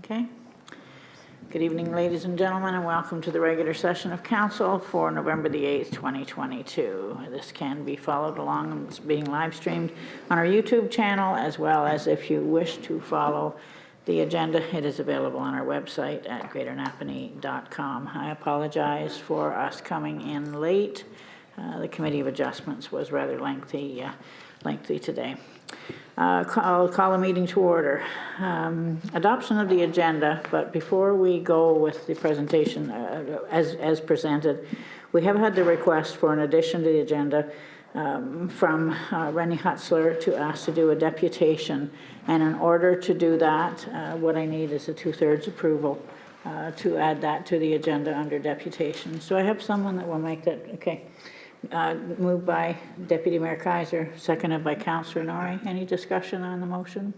Okay. Good evening, ladies and gentlemen, and welcome to the regular session of council for November the 8th, 2022. This can be followed along and it's being live streamed on our YouTube channel, as well as if you wish to follow the agenda, it is available on our website at greaternapanee.com. I apologize for us coming in late. The Committee of Adjustments was rather lengthy today. I'll call a meeting to order. Adoption of the agenda, but before we go with the presentation as presented, we have had the request for an addition to the agenda from Rennie Hutzler to ask to do a deputation, and in order to do that, what I need is a 2/3 approval to add that to the agenda under deputation. So I have someone that will make that. Okay. Moved by Deputy Mayor Kaiser, seconded by Councillor Norrie. Any discussion on the motion?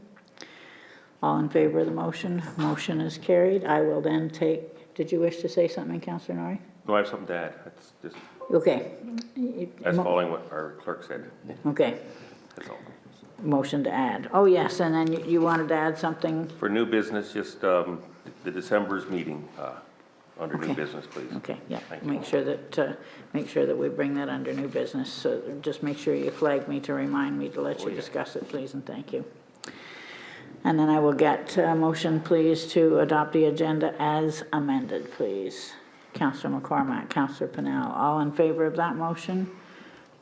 All in favor of the motion? Motion is carried. I will then take, did you wish to say something, Councillor Norrie? No, I have something to add. That's just okay. That's following what our clerk said. Okay. That's all. Motion to add. Oh, yes, and then you wanted to add something? For new business, just the December's meeting under new business, please. Okay, yeah, make sure that we bring that under new business. So just make sure you flag me to remind me to let you discuss it, please, and thank you. And then I will get a motion, please, to adopt the agenda as amended, please. Councillor McCormack, Councillor Pennell, all in favor of that motion?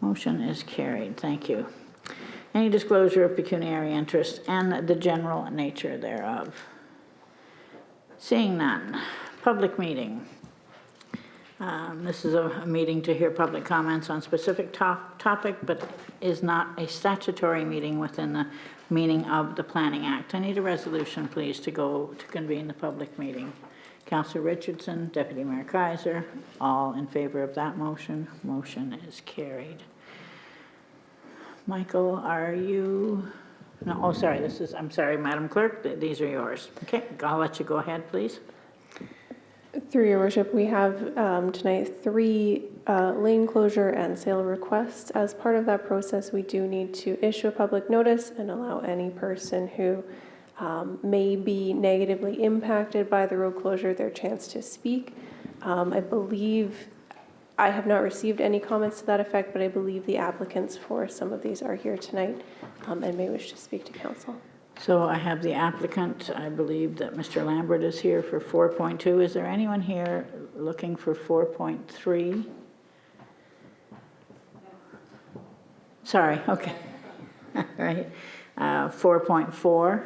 Motion is carried. Thank you. Any disclosure of pecuniary interest and the general nature thereof? Seeing none. Public meeting. This is a meeting to hear public comments on specific topic, but is not a statutory meeting within the meaning of the Planning Act. I need a resolution, please, to convene the public meeting. Councillor Richardson, Deputy Mayor Kaiser, all in favor of that motion. Motion is carried. Michael, are you? No, oh, sorry, I'm sorry, Madam Clerk, these are yours. Okay, I'll let you go ahead, please. Through your worship, we have tonight 3 lane closure and sale requests. As part of that process, we do need to issue a public notice and allow any person who may be negatively impacted by the road closure their chance to speak. I believe, I have not received any comments to that effect, but I believe the applicants for some of these are here tonight and may wish to speak to council. So I have the applicant. I believe that Mr. Lambert is here for 4.2. Is there anyone here looking for 4.3? Sorry, okay. All right. 4.4.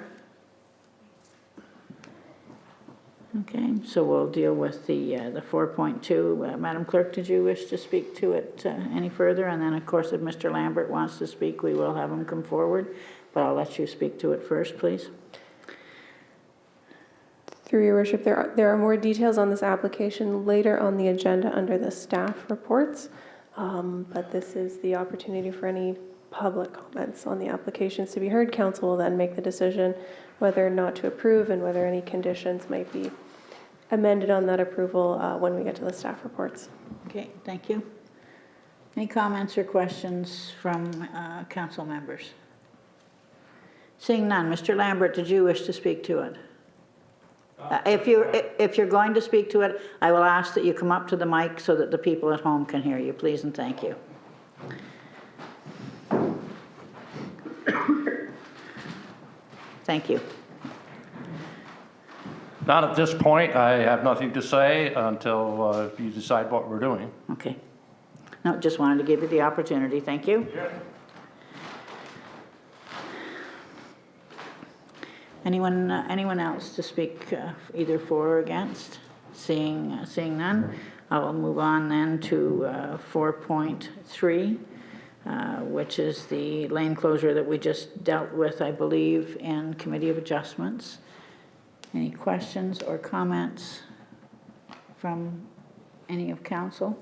Okay, so we'll deal with the 4.2. Madam Clerk, did you wish to speak to it any further? And then, of course, if Mr. Lambert wants to speak, we will have him come forward. But I'll let you speak to it first, please. Through your worship, there are more details on this application later on the agenda under the staff reports, but this is the opportunity for any public comments on the applications to be heard. Council will then make the decision whether or not to approve and whether any conditions might be amended on that approval when we get to the staff reports. Okay, thank you. Any comments or questions from council members? Seeing none, Mr. Lambert, did you wish to speak to it? If you're going to speak to it, I will ask that you come up to the mic so that the people at home can hear you, please, and thank you. Thank you. Not at this point. I have nothing to say until you decide what we're doing. Okay. No, just wanted to give you the opportunity. Thank you. Yeah. Anyone else to speak either for or against? Seeing none, I will move on then to 4.3, which is the lane closure that we just dealt with, I believe, in Committee of Adjustments. Any questions or comments from any of council?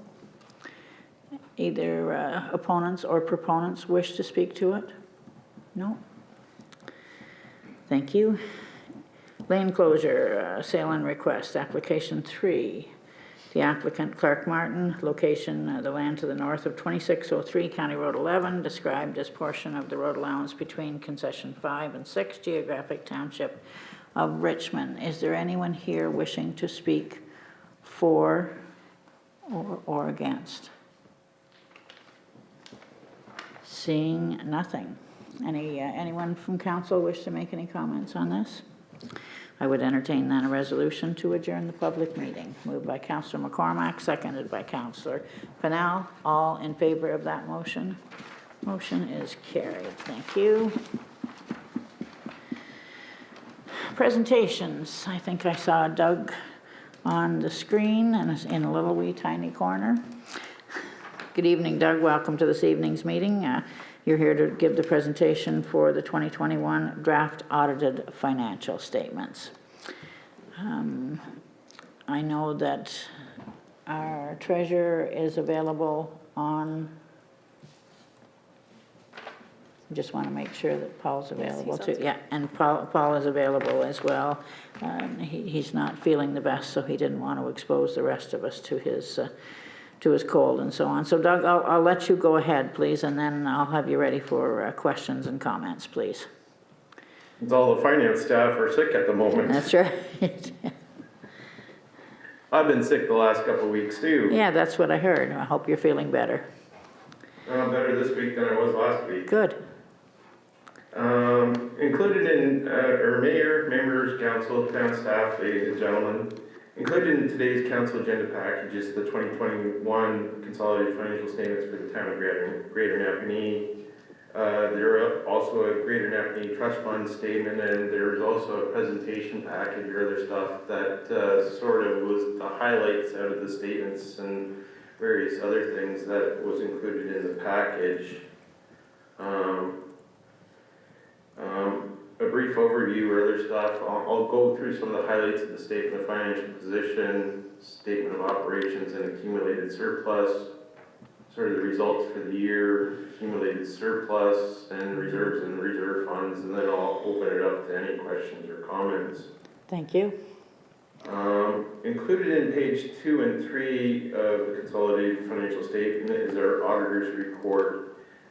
Either opponents or proponents wish to speak to it? No? Thank you. Lane closure, sale and request, application 3. The applicant, Clark Martin, location, the land to the north of 2603 County Road 11, described as portion of the road allowance between concession 5 and 6, geographic township of Richmond. Is there anyone here wishing to speak for or against? Seeing nothing. Anyone from council wish to make any comments on this? I would entertain then a resolution to adjourn the public meeting. Moved by Councillor McCormack, seconded by Councillor Pennell. All in favor of that motion? Motion is carried. Thank you. Presentations. I think I saw Doug on the screen and in a little wee tiny corner. Good evening, Doug. Welcome to this evening's meeting. You're here to give the presentation for the 2021 draft audited financial statements. I know that our treasurer is available on, just want to make sure that Paul's available too. Yeah, and Paul is available as well. He's not feeling the best, so he didn't want to expose the rest of us to his cold and so on. So Doug, I'll let you go ahead, please, and then I'll have you ready for questions and comments, please. It's all the finance staff are sick at the moment. That's right. I've been sick the last couple of weeks too. Yeah, that's what I heard. I hope you're feeling better. I'm better this week than I was last week. Good. Included in our mayor, members, council, town staff, ladies and gentlemen, included in today's council agenda package is the 2021 consolidated financial statements for the town of Greater Napanee. There are also a Greater Napanee Trust Fund statement, and there's also a presentation package or other stuff that sort of was the highlights out of the statements and various other things that was included in the package. A brief overview or other stuff. I'll go through some of the highlights of the statement of financial position, statement of operations and accumulated surplus, sort of the results for the year, accumulated surplus and reserves and reserve funds, and then I'll open it up to any questions or comments. Thank you. Included in page 2 and 3 of the consolidated financial statement is our auditor's report.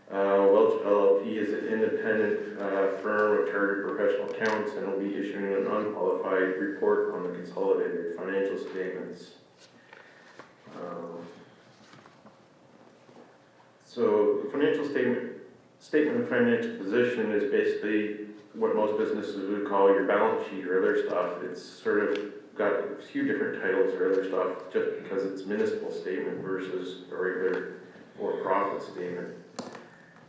Welch LLP is an independent firm of chartered professional accountants and will be issuing an unqualified report on the consolidated financial statements. So the financial statement of financial position is basically what most businesses would call your balance sheet or other stuff. It's sort of got a few different titles or other stuff just because it's municipal statement versus a regular for-profit statement.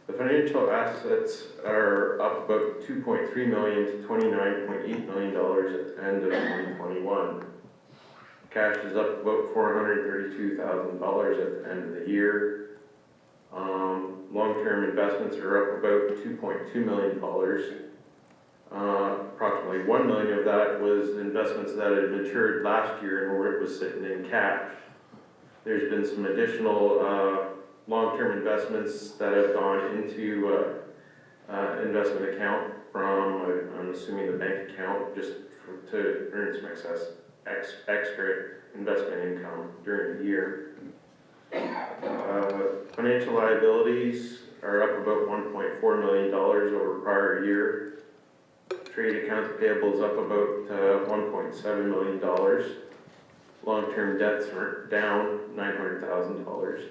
The financial assets are up about $2.3 million to $29.8 million at the end of 2021. Cash is up about $432,000 at the end of the year. Long-term investments are up about $2.2 million. Approximately $1 million of that was investments that had matured last year and where it was sitting in cash. There's been some additional long-term investments that have gone into investment account from, I'm assuming, the bank account, just to earn some extra investment income during the year. Financial liabilities are up about $1.4 million over prior year. Trade accounts payable is up about $1.7 million. Long-term debts are down $900,000.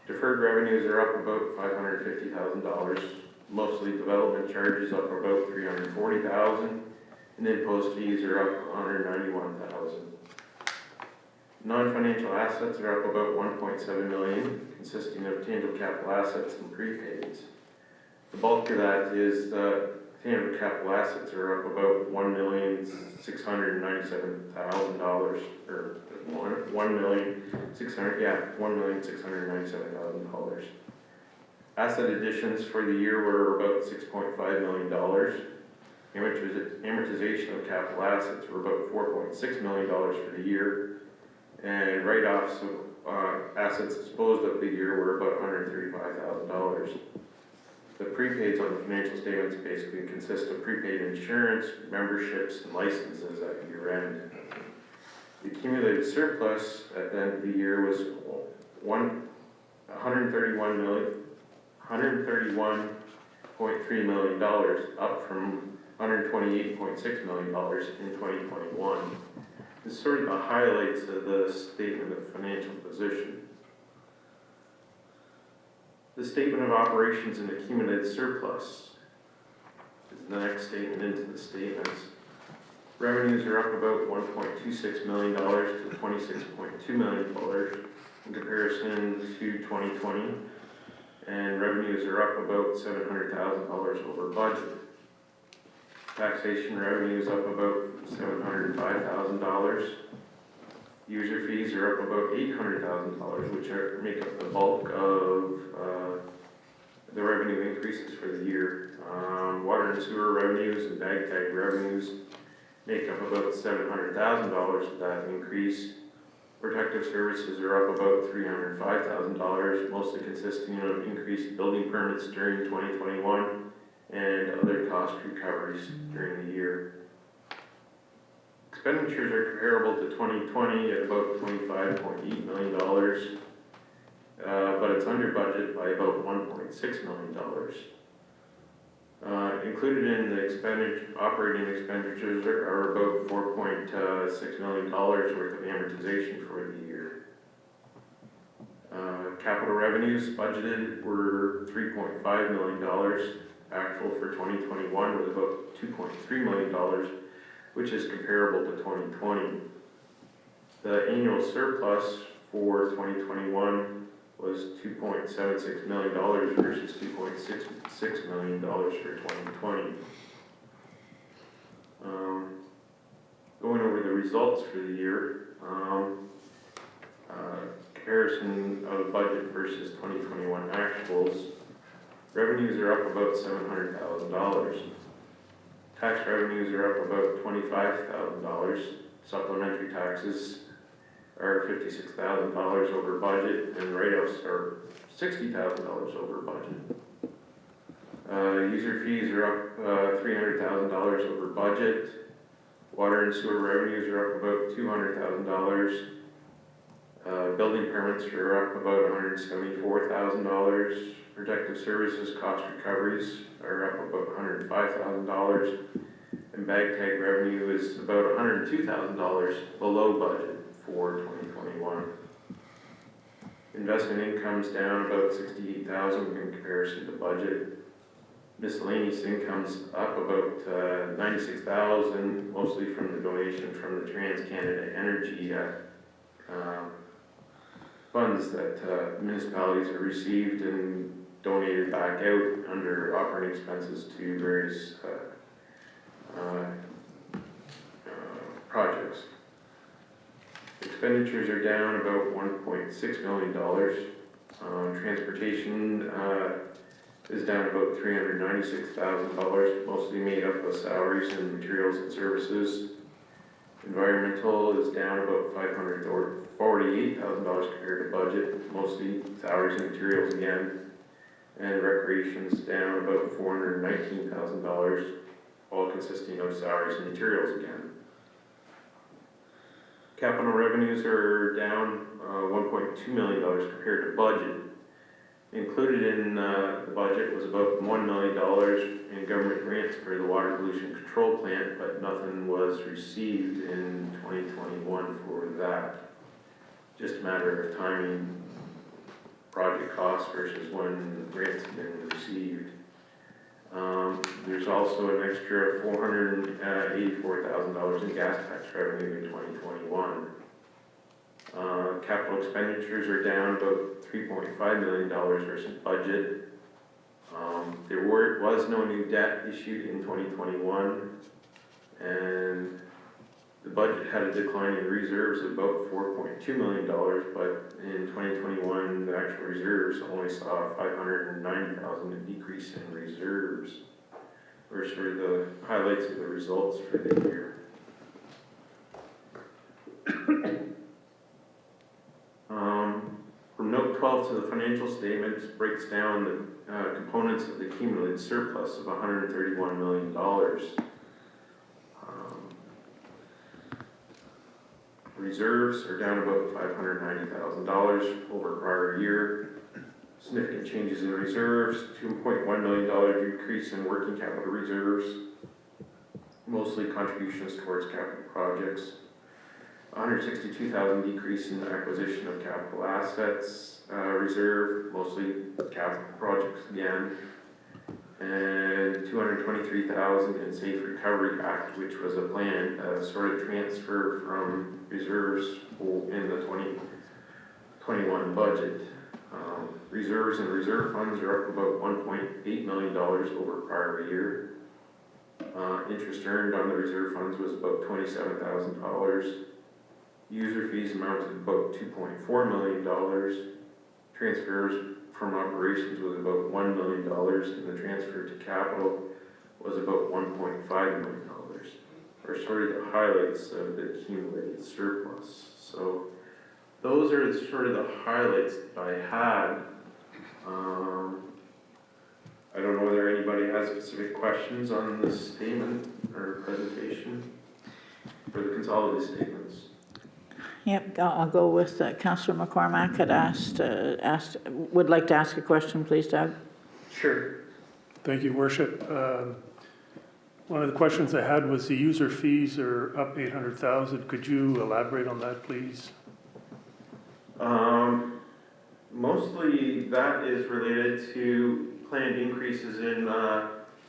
Deferred revenues are up about $550,000. Mostly development charges up about $340,000, and impost fees are up $191,000. Non-financial assets are up about $1.7 million, consisting of tangible capital assets and prepaids. The bulk of that is tangible capital assets are up about $1,697,000, or $1,697,000. Asset additions for the year were about $6.5 million. Amortization of capital assets were about $4.6 million for the year, and write-offs of assets disposed of the year were about $135,000. The prepaids on the financial statements basically consist of prepaid insurance, memberships, and licenses at year-end. The accumulated surplus at the end of the year was $131.3 million, up from $128.6 million in 2021. This is sort of the highlights of the statement of financial position. The statement of operations and accumulated surplus is the next statement into the statements. Revenues are up about $1.26 million to $26.2 million in comparison to 2020, and revenues are up about $700,000 over budget. Taxation revenues up about $705,000. User fees are up about $800,000, which make up the bulk of the revenue increases for the year. Water and sewer revenues and bag tag revenues make up about $700,000 of that increase. Protective services are up about $305,000, mostly consisting of increased building permits during 2021 and other cost recoveries during the year. Expenditures are comparable to 2020 at about $25.8 million, but it's under budget by about $1.6 million. Included in the operating expenditures are about $4.6 million worth of amortization for the year. Capital revenues budgeted were $3.5 million. Actual for 2021 was about $2.3 million, which is comparable to 2020. The annual surplus for 2021 was $2.76 million versus $2.66 million for 2020. Going over the results for the year, comparison of budget versus 2021 actuals. Revenues are up about $700,000. Tax revenues are up about $25,000. Supplementary taxes are $56,000 over budget, and write-offs are $60,000 over budget. User fees are up $300,000 over budget. Water and sewer revenues are up about $200,000. Building permits are up about $174,000. Protective services cost recoveries are up about $105,000. And bag tag revenue is about $102,000 below budget for 2021. Investment income's down about $68,000 in comparison to budget. Miscellaneous income's up about $96,000, mostly from the donation from the Trans-Canada Energy funds that municipalities have received and donated back out under operating expenses to various projects. Expenditures are down about $1.6 million. Transportation is down about $396,000, mostly made up of salaries and materials and services. Environmental is down about $548,000 compared to budget, mostly salaries and materials again. And recreation's down about $419,000, all consisting of salaries and materials again. Capital revenues are down $1.2 million compared to budget. Included in the budget was about $1 million in government grants for the water pollution control plant, but nothing was received in 2021 for that. Just a matter of timing, project costs versus when grants have been received. There's also an extra $484,000 in gas tax revenue in 2021. Capital expenditures are down about $3.5 million versus budget. There was no new debt issued in 2021, and the budget had a decline in reserves of about $4.2 million, but in 2021, the actual reserves only saw a $590,000 decrease in reserves. Those are the highlights of the results for the year. From note 12 to the financial statements breaks down the components of the accumulated surplus of $131 million. Reserves are down about $590,000 over prior year. Significant changes in reserves, $2.1 million decrease in working capital reserves, mostly contributions towards capital projects. 162,000 decrease in the acquisition of capital assets reserve, mostly capital projects again. And 223,000 in Safe Recovery Act, which was a planned sort of transfer from reserves in the 2021 budget. Reserves and reserve funds are up about $1.8 million over prior year. Interest earned on the reserve funds was about $27,000. User fees amounted to about $2.4 million. Transfers from operations was about $1 million, and the transfer to capital was about $1.5 million. Are sort of the highlights of the accumulated surplus. So those are sort of the highlights that I had. I don't know whether anybody has specific questions on this statement or presentation for the consolidated statements. Yep, I'll go with Councillor McCormack had would like to ask a question, please, Doug. Sure. Thank you, Worship. One of the questions I had was the user fees are up 800,000. Could you elaborate on that, please? Mostly that is related to planned increases in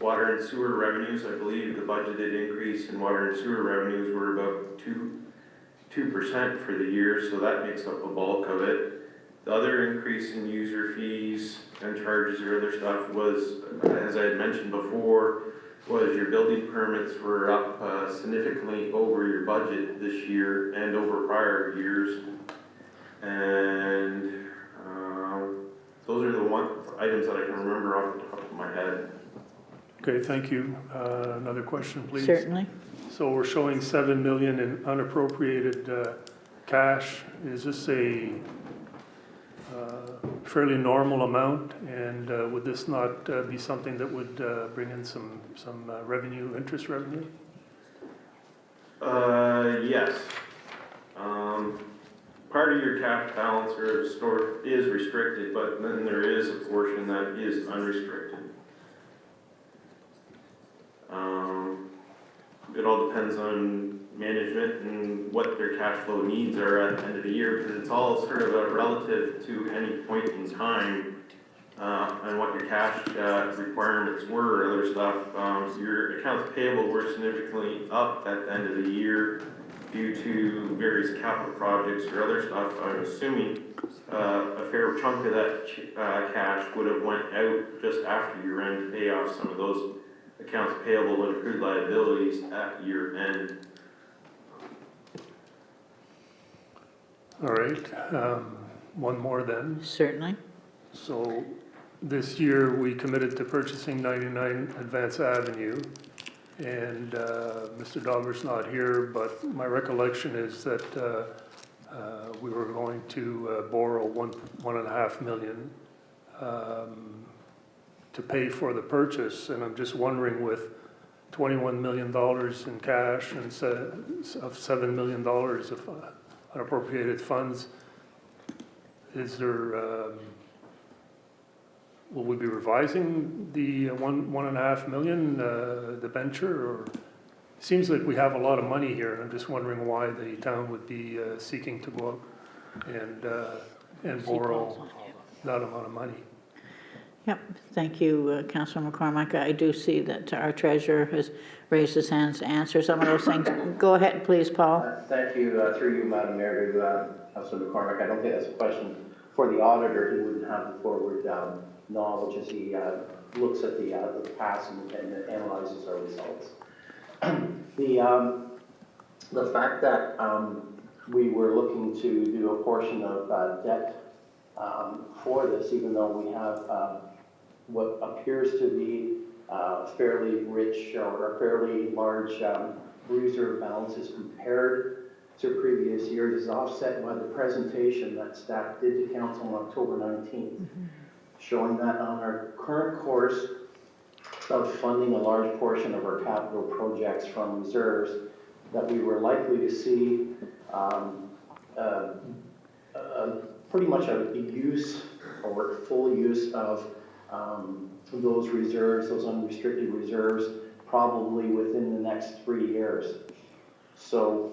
water and sewer revenues. I believe the budgeted increase in water and sewer revenues were about 2% for the year, so that makes up a bulk of it. The other increase in user fees and charges or other stuff was, as I had mentioned before, was your building permits were up significantly over your budget this year and over prior years. And those are the items that I can remember off the top of my head. Okay, thank you. Another question, please. Certainly. So we're showing 7 million in unappropriated cash. Is this a fairly normal amount? And would this not be something that would bring in some revenue, interest revenue? Yes. Part of your cash balance or store is restricted, but then there is a portion that is unrestricted. It all depends on management and what their cash flow needs are at the end of the year, because it's all sort of relative to any point in time and what your cash requirements were or other stuff. Your accounts payable were significantly up at the end of the year due to various capital projects or other stuff. I'm assuming a fair chunk of that cash would have went out just after year end to pay off some of those accounts payable and accrued liabilities at year end. All right. One more then. Certainly. So this year we committed to purchasing 99 Advance Avenue. And Mr. Dauber's not here, but my recollection is that we were going to borrow $1.5 million to pay for the purchase. And I'm just wondering, with $21 million in cash and of $7 million of unappropriated funds, is there, will we be revising the $1.5 million debenture? Or it seems like we have a lot of money here, and I'm just wondering why the town would be seeking to go out and borrow that amount of money. Yep, thank you, Councillor McCormack. I do see that our treasurer has raised his hands to answer some of those things. Go ahead, please, Paul. Thank you, through you, Madam Mayor, to Councillor McCormack. I don't think that's a question for the auditor. He wouldn't have the forward knowledge as he looks at the past and analyzes our results. The fact that we were looking to do a portion of debt for this, even though we have what appears to be fairly rich or fairly large reserve balances compared to previous years, is offset by the presentation that staff did to council on October 19th, showing that on our current course of funding a large portion of our capital projects from reserves, that we were likely to see pretty much a use or full use of those reserves, those unrestricted reserves, probably within the next 3 years. So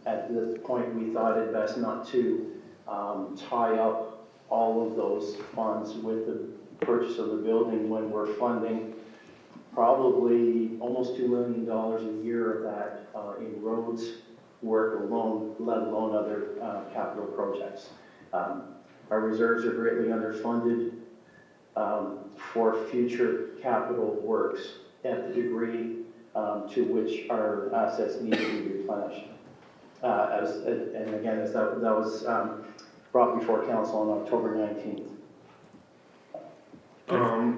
at this point, we thought it best not to tie up all of those funds with the purchase of the building when we're funding probably almost $2 million a year of that in roads work alone, let alone other capital projects. Our reserves are greatly underfunded for future capital works at the degree to which our assets need to be replenished. And again, as that was brought before council on October 19th.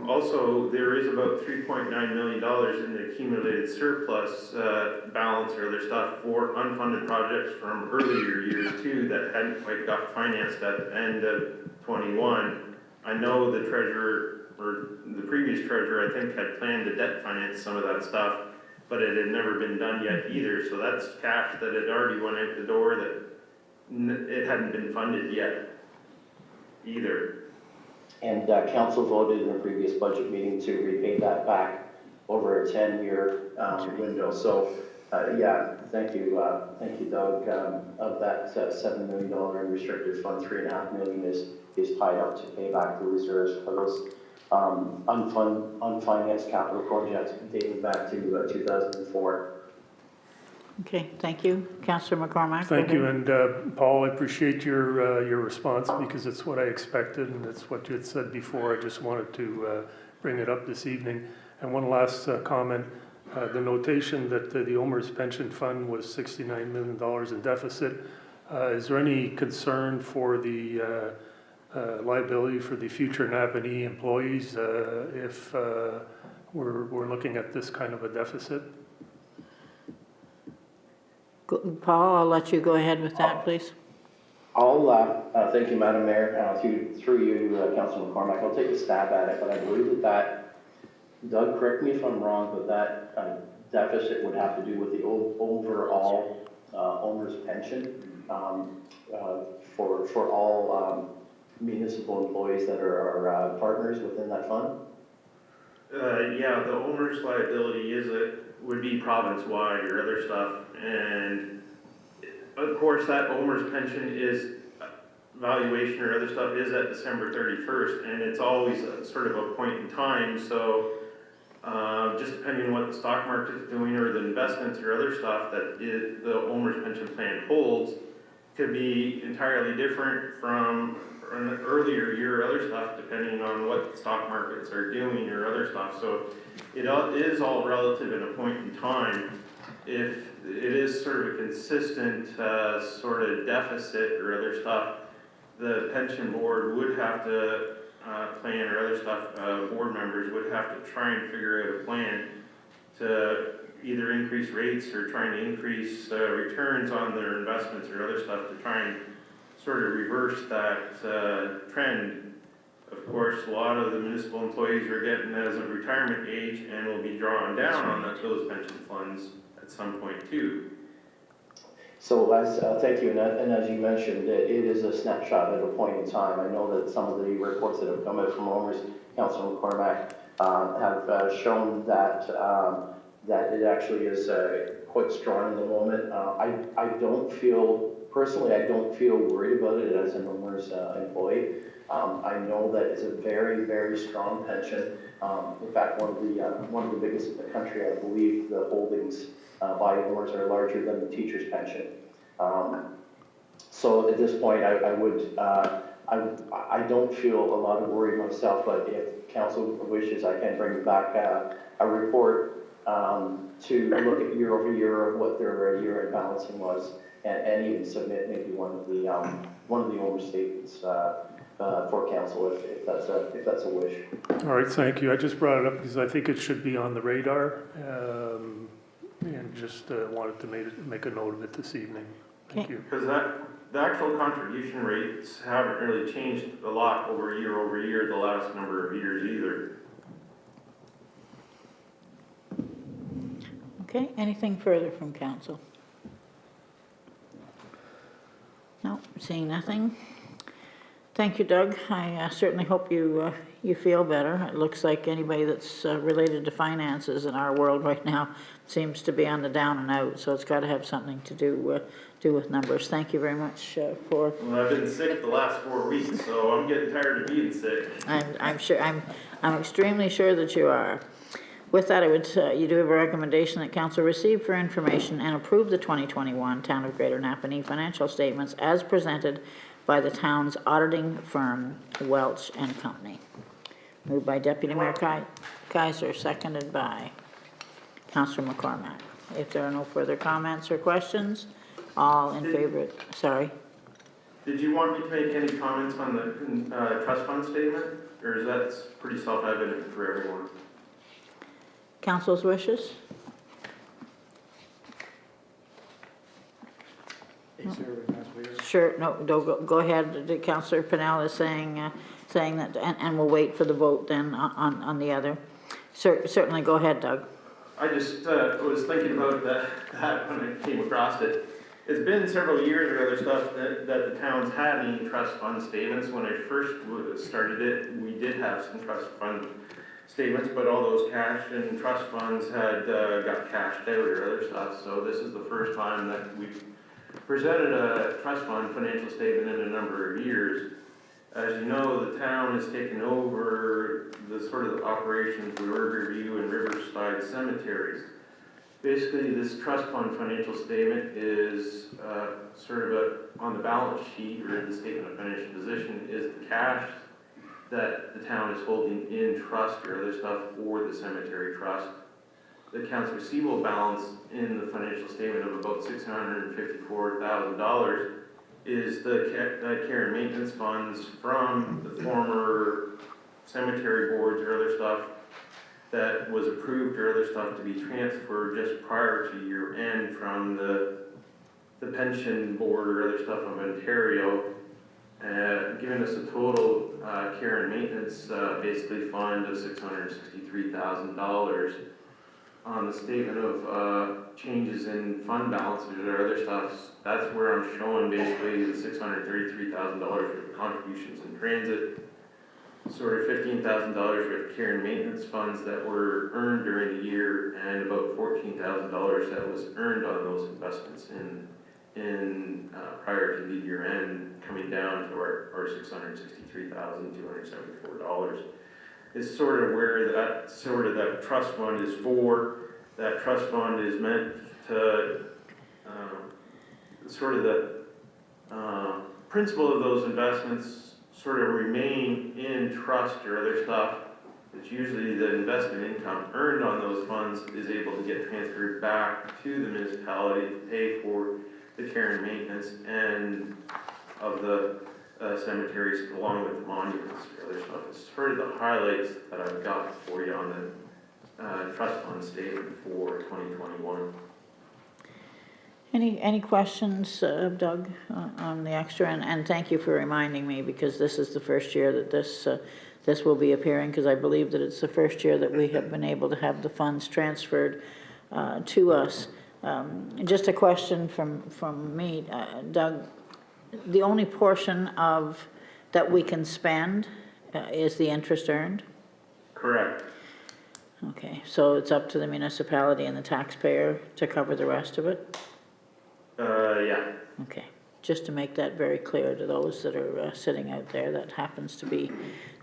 Also, there is about $3.9 million in the accumulated surplus balance or other stuff for unfunded projects from earlier years too that hadn't quite got financed at the end of 21. I know the treasurer, or the previous treasurer, I think, had planned to debt finance some of that stuff, but it had never been done yet either. So that's cash that had already went out the door that it hadn't been funded yet either. And council voted in a previous budget meeting to repay that back over a 10-year window. So, yeah, thank you, Doug. Of that $7 million in restricted fund, $3.5 million is tied up to pay back the reserves for those unfinanced capital projects dating back to 2004. Okay, thank you. Councillor McCormack. Thank you, and Paul, I appreciate your response because it's what I expected and it's what you had said before. I just wanted to bring it up this evening. And one last comment, the notation that the OMERS pension fund was $69 million in deficit. Is there any concern for the liability for the future Napanee employees if we're looking at this kind of a deficit? Paul, I'll let you go ahead with that, please. Thank you, Madam Mayor. Through you, Councilor McCormack, I'll take a stab at it, but I believe that Doug, correct me if I'm wrong, but that deficit would have to do with the overall owner's pension for all municipal employees that are our partners within that fund. Yeah, the owner's liability would be province-wide or other stuff, and of course that owner's pension valuation or other stuff is at December 31st, and it's always sort of a point in time, so just depending on what the stock market is doing or the investments or other stuff that the owner's pension plan holds could be entirely different from an earlier year or other stuff, depending on what the stock markets are doing or other stuff. So it is all relative at a point in time. If it is sort of a consistent sort of deficit or other stuff, the pension board would have to plan or other stuff, board members would have to try and figure out a plan to either increase rates or trying to increase returns on their investments or other stuff to try and sort of reverse that trend. Of course, a lot of the municipal employees are getting as of retirement age and will be drawing down on those pension funds at some point too. So thank you, and as you mentioned, it is a snapshot at a point in time. I know that some of the reports that have come out from owners, Councilor McCormack, have shown that that it actually is quite strong in the moment. I don't feel, personally, I don't feel worried about it as an owner's employee. I know that it's a very, very strong pension. In fact, one of the biggest in the country. I believe the holdings by owners are larger than the teacher's pension. So at this point, I don't feel a lot of worry myself, but if council wishes, I can bring back a report to look at year over year of what their year-end balancing was, and even submit maybe one of the overstatements for council if that's a wish. All right, thank you. I just brought it up because I think it should be on the radar, and just wanted to make a note of it this evening. Thank you. Because the actual contribution rates haven't really changed a lot over year the last number of years either. Okay, anything further from council? No, seeing nothing. Thank you, Doug. I certainly hope you you feel better. It looks like anybody that's related to finances in our world right now seems to be on the down and out, so it's got to have something to do with numbers. Thank you very much for. Well, I've been sick the last 4 weeks, so I'm getting tired of being sick. I'm sure. I'm extremely sure that you are. With that, you do have a recommendation that council receive for information and approve the 2021 Town of Greater Napanee financial statements as presented by the town's auditing firm, Welch and Company. Moved by Deputy Mayor Kaiser, seconded by Councillor McCormack. If there are no further comments or questions, all in favor, sorry. Did you want me to make any comments on the trust fund statement, or is that pretty self-evident for everyone? Council's wishes? Sure, no, go ahead. Councillor Pennell is saying that, and we'll wait for the vote then on the other. Certainly, go ahead, Doug. I just was thinking about that when I came across it. It's been several years or other stuff that the town's had any trust fund statements. When I first started it, we did have some trust fund statements, but all those cash and trust funds had got cashed out or other stuff. So this is the first time that we've presented a trust fund financial statement in a number of years. As you know, the town has taken over the sort of operations of Riverview and Riverside cemeteries. Basically, this trust fund financial statement is sort of on the balance sheet or in the statement of financial position is the cash that the town is holding in trust or other stuff for the cemetery trust. The accounts receivable balance in the financial statement of about $654,000 is the care and maintenance funds from the former cemetery boards or other stuff that was approved or other stuff to be transferred just prior to year end from the pension board or other stuff of Ontario, giving us a total care and maintenance basically fund of $663,000. On the statement of changes in fund balances or other stuff, that's where I'm showing basically the $633,000 worth of contributions in transit, sort of $15,000 worth of care and maintenance funds that were earned during the year, and about $14,000 that was earned on those investments in prior to the year end, coming down to our $663,274. Is sort of where that trust fund is for. That trust fund is meant to sort of the principle of those investments sort of remain in trust or other stuff. It's usually the investment income earned on those funds is able to get transferred back to the municipality to pay for the care and maintenance and of the cemeteries along with the monuments or other stuff. It's sort of the highlights that I've got for you on the trust fund statement for 2021. Any questions, Doug, on the extra? And thank you for reminding me, because this is the first year that this will be appearing, because I believe that it's the first year that we have been able to have the funds transferred to us. Just a question from me, Doug. The only portion of that we can spend is the interest earned? Correct. Okay, so it's up to the municipality and the taxpayer to cover the rest of it? Yeah. Okay, just to make that very clear to those that are sitting out there, that happens to be...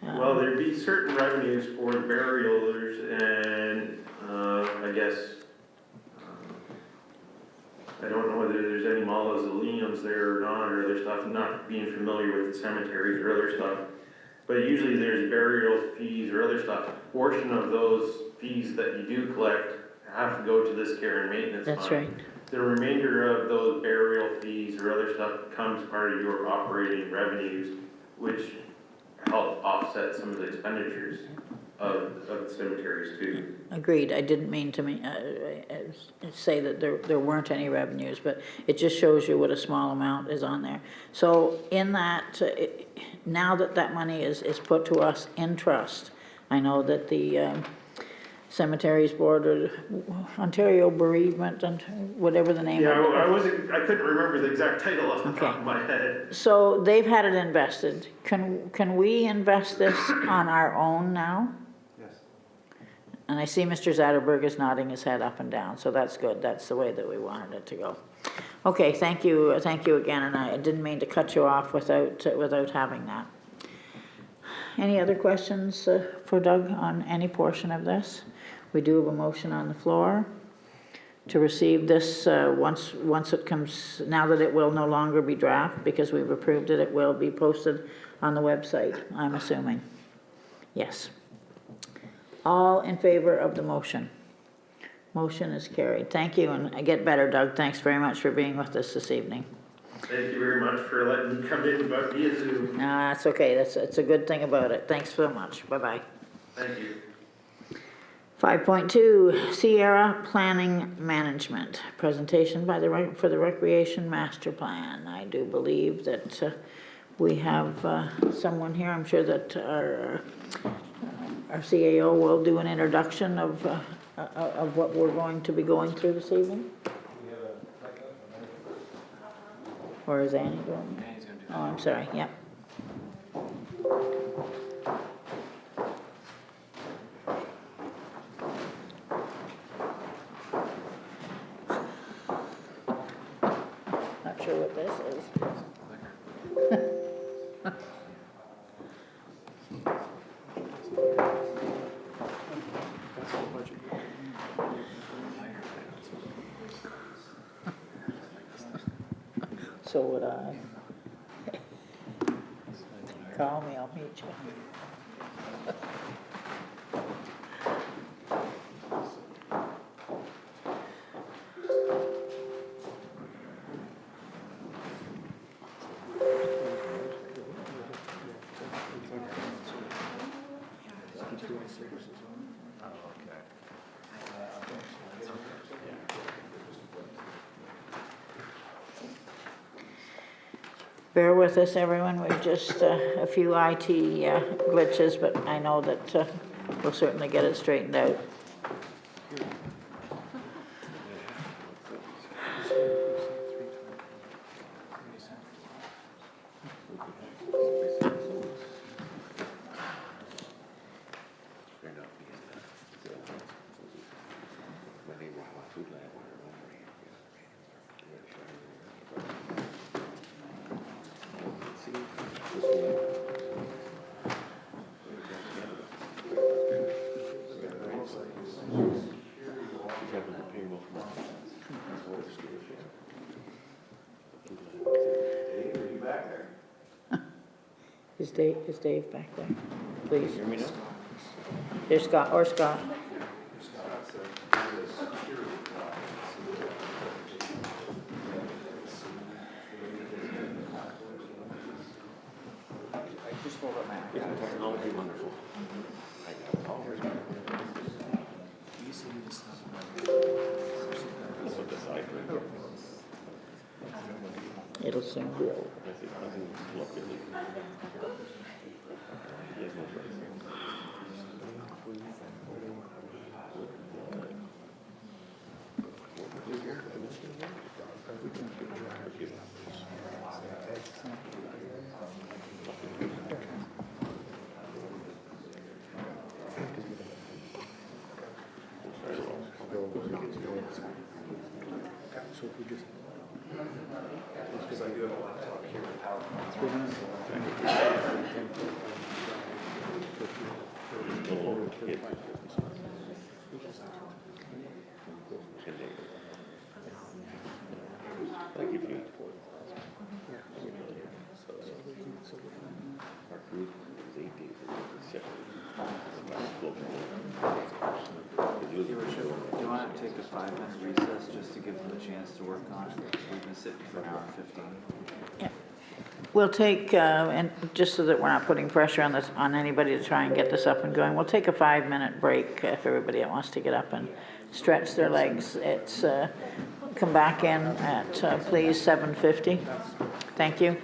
Well, there'd be certain revenues for the burials and I guess I don't know whether there's any mausoleums there or not, or other stuff, not being familiar with the cemeteries or other stuff. But usually there's burial fees or other stuff. A portion of those fees that you do collect have to go to this care and maintenance fund. That's right. The remainder of those burial fees or other stuff comes part of your operating revenues, which help offset some of the expenditures of the cemeteries too. Agreed. I didn't mean to say that there weren't any revenues, but it just shows you what a small amount is on there. So in that, now that money is put to us in trust, I know that the Cemeteries Board, or Ontario Bereavement, and whatever the name Yeah, of it. I couldn't remember the exact title off the top Okay. of my head. So they've had it invested. Can we invest this on our own now? Yes. And I see Mr. Zatterberg is nodding his head up and down, so that's good. That's the way that we wanted it to go. Okay, thank you again, and I didn't mean to cut you off without having that. Any other questions for Doug on any portion of this? We do have a motion on the floor to receive this once it comes, now that it will no longer be draft because we've approved it, it will be posted on the website, I'm assuming. Yes. All in favor of the motion? Motion is carried. Thank you, and get better, Doug. Thanks very much for being with us this evening. Thank you very much for letting me come in via Zoom. That's okay. It's a good thing about it. Thanks so much. Bye-bye. Thank you. 5.2, Sierra Planning Management, presentation by for the Recreation Master Plan. I do believe that we have someone here. I'm sure that our CAO will do an introduction of what we're going to be going through this evening. Or is Annie doing it? Oh, I'm sorry. Yep. Not sure what this is. So would I. Call me, I'll meet you. Bear with us, everyone. We've just a few IT glitches, but I know that we'll certainly get it straightened out. Is Dave back there? Please. Hear me now? There's Scott, or Scott. Technology, wonderful. It'll soon be over. Do you want to take a 5-minute recess just to give them a chance to work on it? We've been sitting for an hour and 15. Yeah. We'll take, and just so that we're not putting pressure on anybody to try and get this up and going, we'll take a 5-minute break if everybody wants to get up and stretch their legs. It's come back in at please 7:50. Thank you.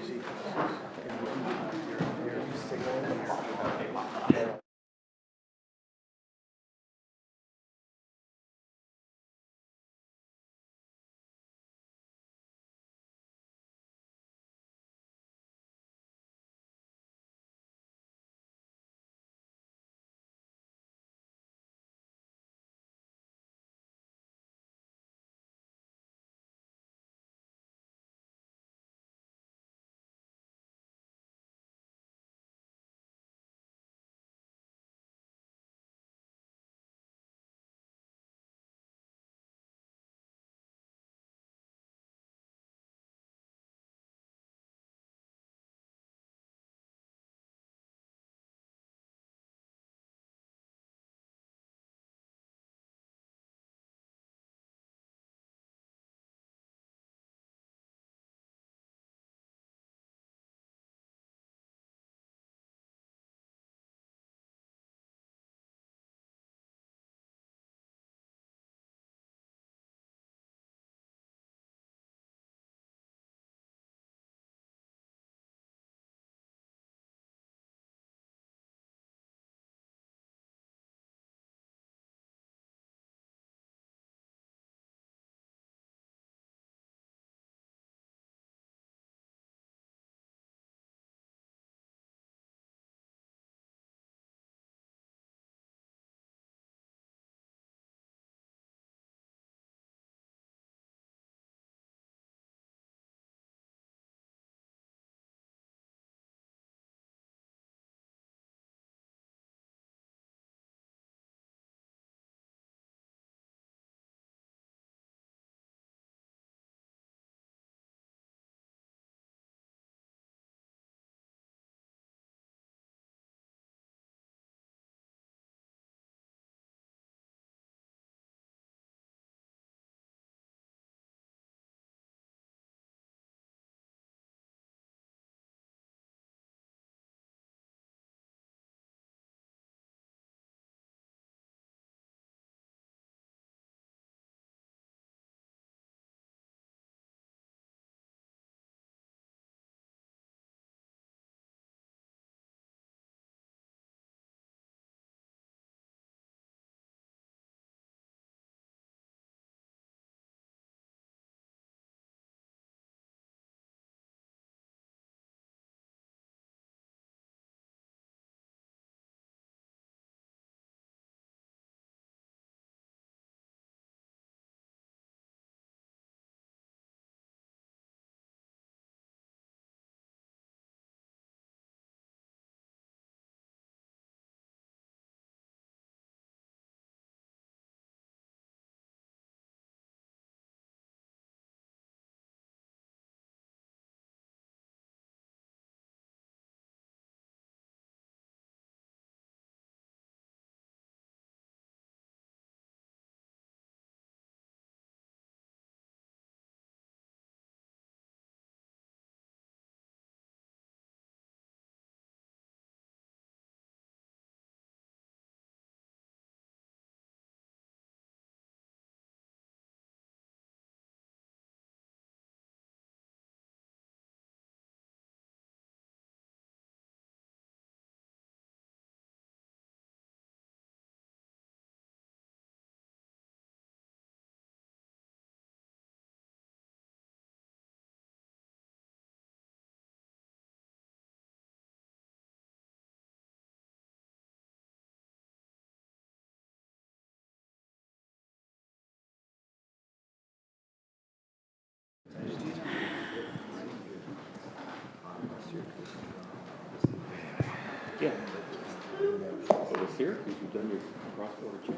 Syracuse, you've done your cross-border check.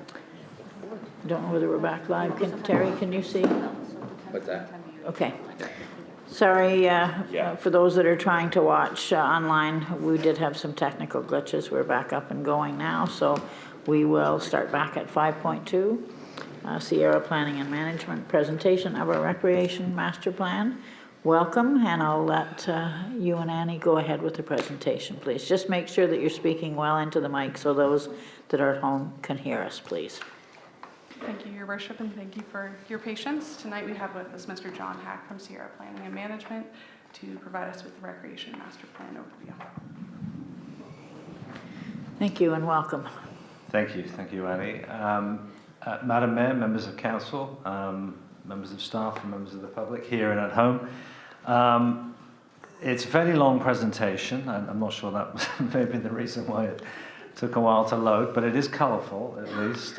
Don't know whether we're back live. Terry, can you see? What's that? Okay. Sorry, for those that are trying to watch online, we did have some technical glitches. We're back up and going now, so we will start back at 5.2. Sierra Planning and Management, presentation of our recreation master plan. Welcome, and I'll let you and Annie go ahead with the presentation, please. Just make sure that you're speaking well into the mic so those that are at home can hear us, please. Thank you, Your Worship, and thank you for your patience. Tonight we have with us Mr. John Hack from Sierra Planning and Management to provide us with the Recreation Master Plan overview. Thank you and welcome. Thank you, Annie. Madam Mayor, members of council, members of staff and members of the public here and at home. It's a fairly long presentation, and I'm not sure that may have been the reason why it took a while to load, but it is colourful at least.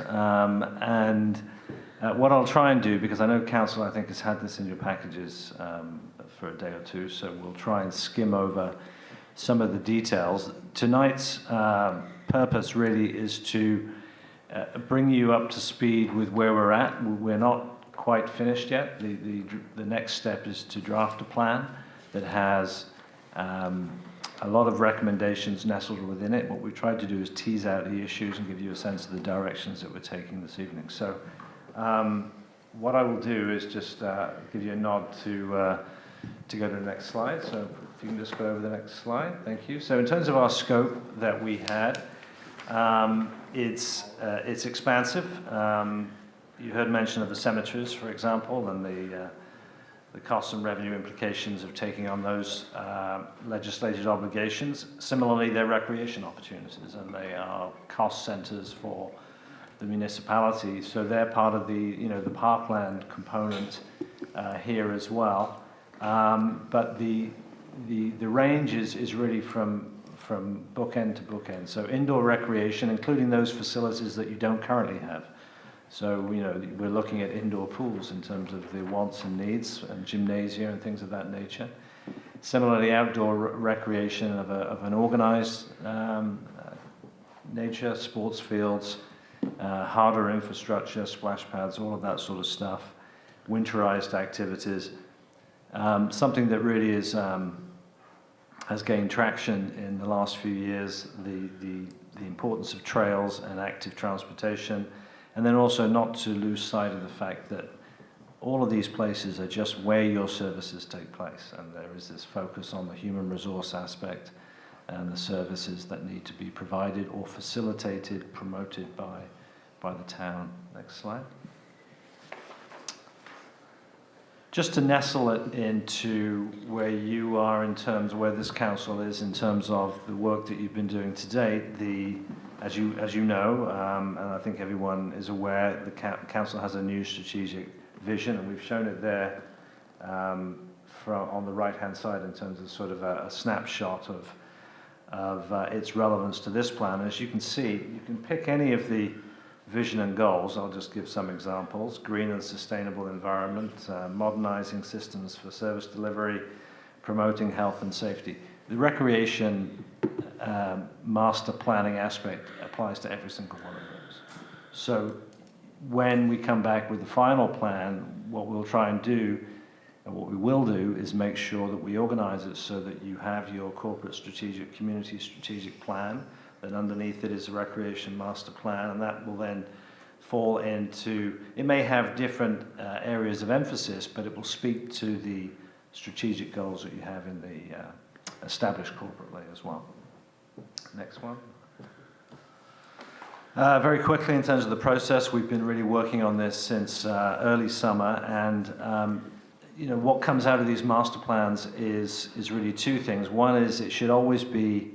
What I'll try and do, because I know council I think has had this in your packages for a day or two, so we'll try and skim over some of the details. Tonight's purpose really is to bring you up to speed with where we're at. We're not quite finished yet. The next step is to draft a plan that has a lot of recommendations nestled within it. What we've tried to do is tease out the issues and give you a sense of the directions that we're taking this evening. So what I will do is just give you a nod to go to the next slide. So if you can just go over the next slide. Thank you. So in terms of our scope that we had, it's expansive. You heard mention of the cemeteries, for example, and the costs and revenue implications of taking on those legislated obligations. Similarly, they're recreation opportunities, and they are cost centers for the municipality. So they're part of the parkland component here as well. But the range is really from bookend to bookend. So indoor recreation, including those facilities that you don't currently have. So, we're looking at indoor pools in terms of the wants and needs, and gymnasia and things of that nature. Similarly, outdoor recreation of an organized nature, sports fields, harder infrastructure, splash pads, all of that sort of stuff, winterized activities. Something that really has gained traction in the last few years, the importance of trails and active transportation. And then also not to lose sight of the fact that all of these places are just where your services take place. And there is this focus on the human resource aspect and the services that need to be provided or facilitated, promoted by the town. Next slide. Just to nestle it into where you are in terms of where this council is in terms of the work that you've been doing to date, as you know, and I think everyone is aware, the council has a new strategic vision, and we've shown it there on the right-hand side in terms of sort of a snapshot of its relevance to this plan. As you can see, you can pick any of the vision and goals. I'll just give some examples: green and sustainable environment, modernizing systems for service delivery, promoting health and safety. The recreation master planning aspect applies to every single one of those. So when we come back with the final plan, what we'll try and do, and what we will do, is make sure that we organize it so that you have your corporate strategic, community strategic plan, then underneath it is a recreation master plan, and that will then fall into, it may have different areas of emphasis, but it will speak to the strategic goals that you have in the established corporately as well. Next one. Very quickly, in terms of the process, we've been really working on this since early summer, and what comes out of these master plans is really two things. One is it should always be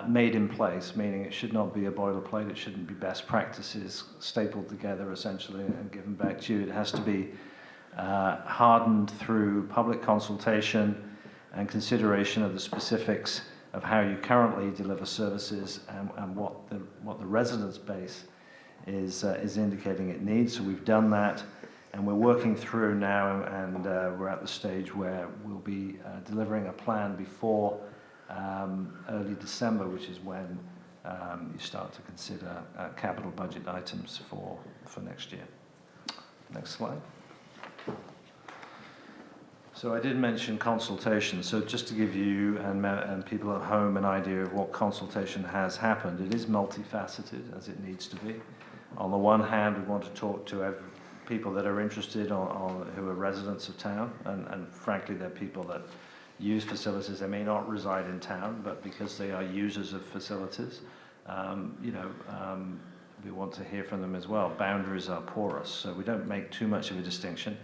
made in place, meaning it should not be a boilerplate, it shouldn't be best practices stapled together essentially and given back to you. It has to be hardened through public consultation and consideration of the specifics of how you currently deliver services and what the residence base is indicating it needs. So we've done that, and we're working through now, and we're at the stage where we'll be delivering a plan before early December, which is when you start to consider capital budget items for next year. Next slide. So I did mention consultation. So just to give you and people at home an idea of what consultation has happened, it is multifaceted as it needs to be. On the one hand, we want to talk to people that are interested who are residents of town, and frankly, they're people that use facilities. They may not reside in town, but because they are users of facilities, we want to hear from them as well. Boundaries are porous, so we don't make too much of a distinction.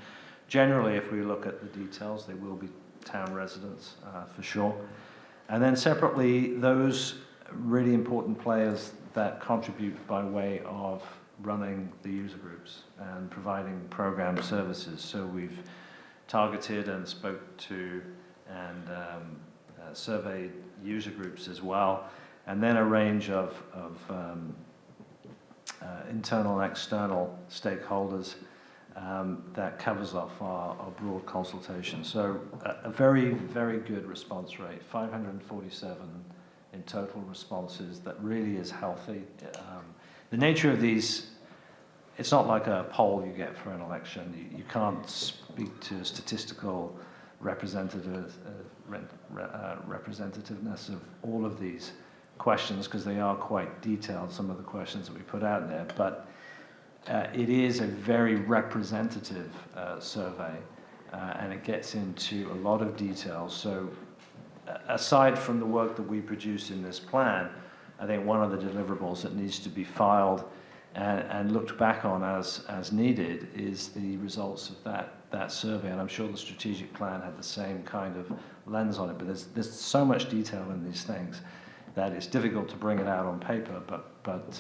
Generally, if we look at the details, they will be town residents for sure. And then separately, those really important players that contribute by way of running the user groups and providing program services. So we've targeted and spoke to and surveyed user groups as well, and then a range of internal and external stakeholders that covers off our broad consultation. So a very, very good response rate, 547 in total responses. That really is healthy. The nature of these, it's not like a poll you get for an election. You can't speak to statistical representativeness of all of these questions because they are quite detailed, some of the questions that we put out there. But it is a very representative survey, and it gets into a lot of detail. So aside from the work that we produce in this plan, I think one of the deliverables that needs to be filed and looked back on as needed is the results of that survey. And I'm sure the strategic plan had the same kind of lens on it, but there's so much detail in these things that it's difficult to bring it out on paper, but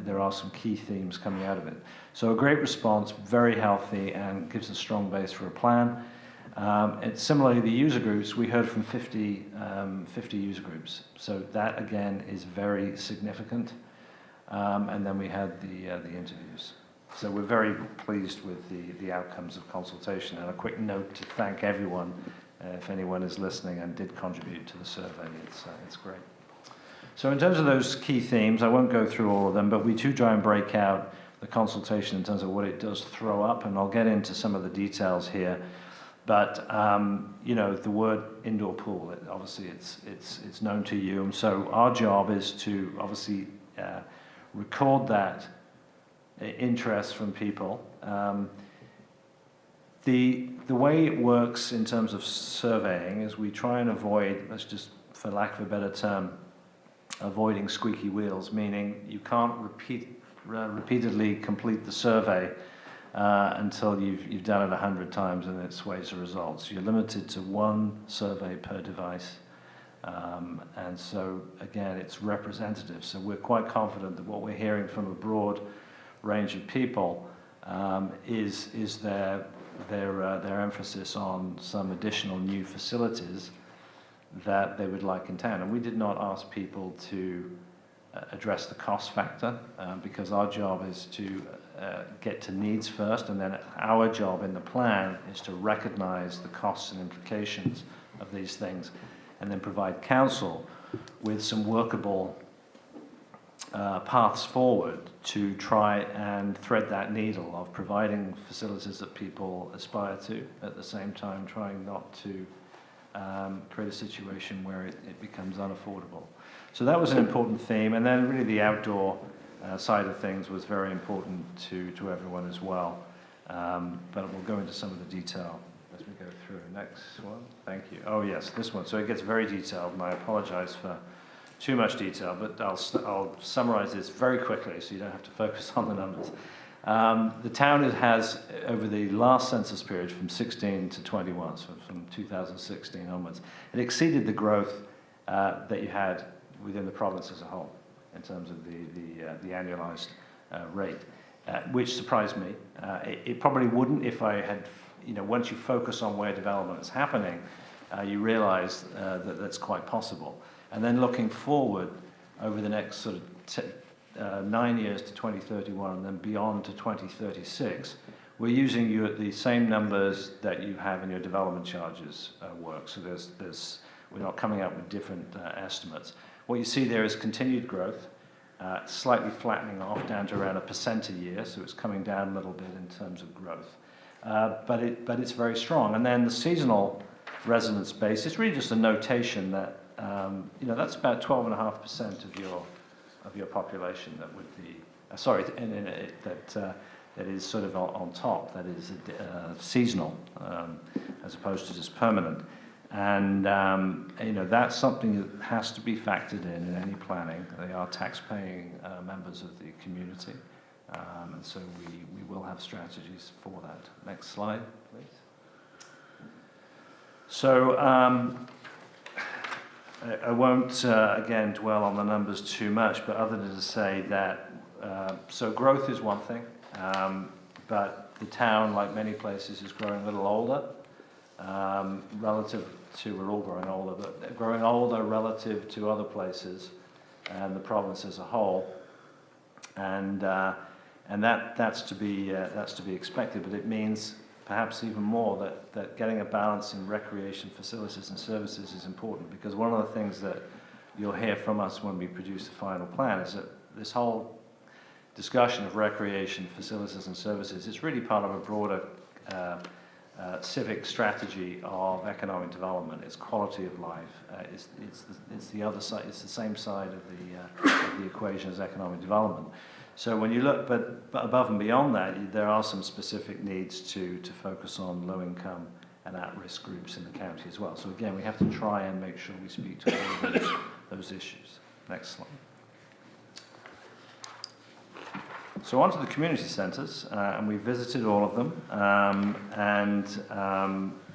there are some key themes coming out of it. So a great response, very healthy, and gives a strong base for a plan. And similarly, the user groups, we heard from 50 user groups. So that, again, is very significant. And then we had the interviews. So we're very pleased with the outcomes of consultation. And a quick note to thank everyone, if anyone is listening and did contribute to the survey. It's great. So in terms of those key themes, I won't go through all of them, but we do try and break out the consultation in terms of what it does throw up, and I'll get into some of the details here. But the word indoor pool, obviously it's known to you, and so our job is to obviously record that interest from people. The way it works in terms of surveying is we try and avoid, let's just, for lack of a better term, avoiding squeaky wheels, meaning you can't repeatedly complete the survey until you've done it 100 times and it sways the results. You're limited to one survey per device. And so, again, it's representative. So we're quite confident that what we're hearing from a broad range of people is their emphasis on some additional new facilities that they would like in town. And we did not ask people to address the cost factor because our job is to get to needs first, and then our job in the plan is to recognize the costs and implications of these things and then provide council with some workable paths forward to try and thread that needle of providing facilities that people aspire to, at the same time trying not to create a situation where it becomes unaffordable. So that was an important theme, and then really the outdoor side of things was very important to everyone as well. But we'll go into some of the detail as we go through. Next one, thank you. Oh yes, this one. So it gets very detailed, and I apologize for too much detail, but I'll summarize this very quickly so you don't have to focus on the numbers. The town has, over the last census period from 16 to 21, so from 2016 onwards, it exceeded the growth that you had within the province as a whole in terms of the annualized rate, which surprised me. It probably wouldn't if I had, once you focus on where development is happening, you realize that that's quite possible. And then looking forward over the next sort of 9 years to 2031 and then beyond to 2036, we're using you at the same numbers that you have in your development charges work. So we're not coming up with different estimates. What you see there is continued growth. slightly flattening off down to around 1% a year, so it's coming down a little bit in terms of growth. But it's very strong. And then the seasonal residence base, it's really just a notation that, that's about 12.5% of your population that would be, that is sort of on top, that is seasonal, as opposed to just permanent. And, that's something that has to be factored in any planning. They are tax-paying members of the community. And so we will have strategies for that. Next slide, please. So I won't, again, dwell on the numbers too much, but other than to say that, so growth is one thing, but the town, like many places, is growing a little older, relative to, we're all growing older, but growing older relative to other places and the province as a whole. And that's to be expected, but it means perhaps even more that getting a balance in recreation facilities and services is important, because one of the things that you'll hear from us when we produce the final plan is that this whole discussion of recreation facilities and services is really part of a broader civic strategy of economic development. It's quality of life. It's the other side. It's the same side of the equation as economic development. So when you look, but above and beyond that, there are some specific needs to focus on low-income and at-risk groups in the county as well. So again, we have to try and make sure we speak to all of those issues. Next slide. So on to the community centres, and we visited all of them, and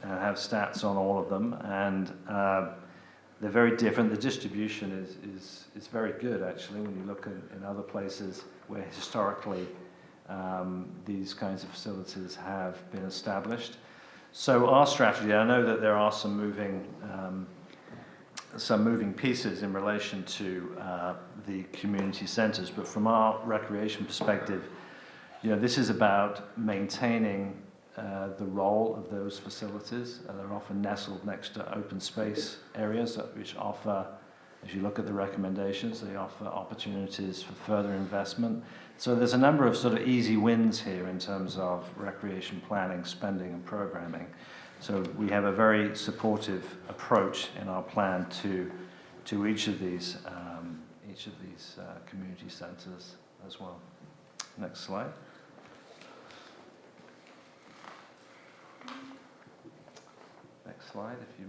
have stats on all of them, and they're very different. The distribution is very good, actually, when you look in other places where historically these kinds of facilities have been established. So our strategy, I know that there are some moving pieces in relation to the community centres, but from our recreation perspective, this is about maintaining the role of those facilities. They're often nestled next to open space areas which offer, as you look at the recommendations, they offer opportunities for further investment. So there's a number of sort of easy wins here in terms of recreation planning, spending and programming. So we have a very supportive approach in our plan to each of these community centres as well. Next slide. Next slide, if you.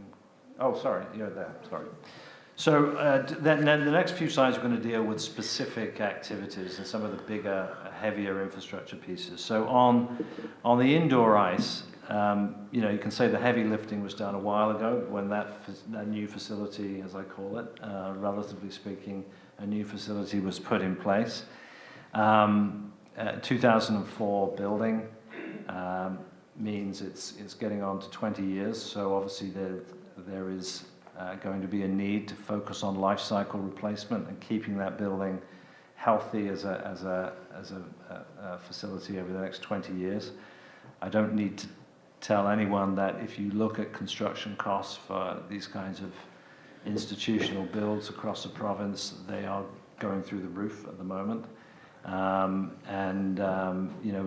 Oh, sorry, you're there. Sorry. So then the next few slides are going to deal with specific activities and some of the bigger, heavier infrastructure pieces. So on the indoor ice, you can say the heavy lifting was done a while ago when that new facility, as I call it, relatively speaking, a new facility was put in place. 2004 building means it's getting on to 20 years. So obviously there is going to be a need to focus on life cycle replacement and keeping that building healthy as a facility over the next 20 years. I don't need to tell anyone that if you look at construction costs for these kinds of institutional builds across the province, they are going through the roof at the moment. A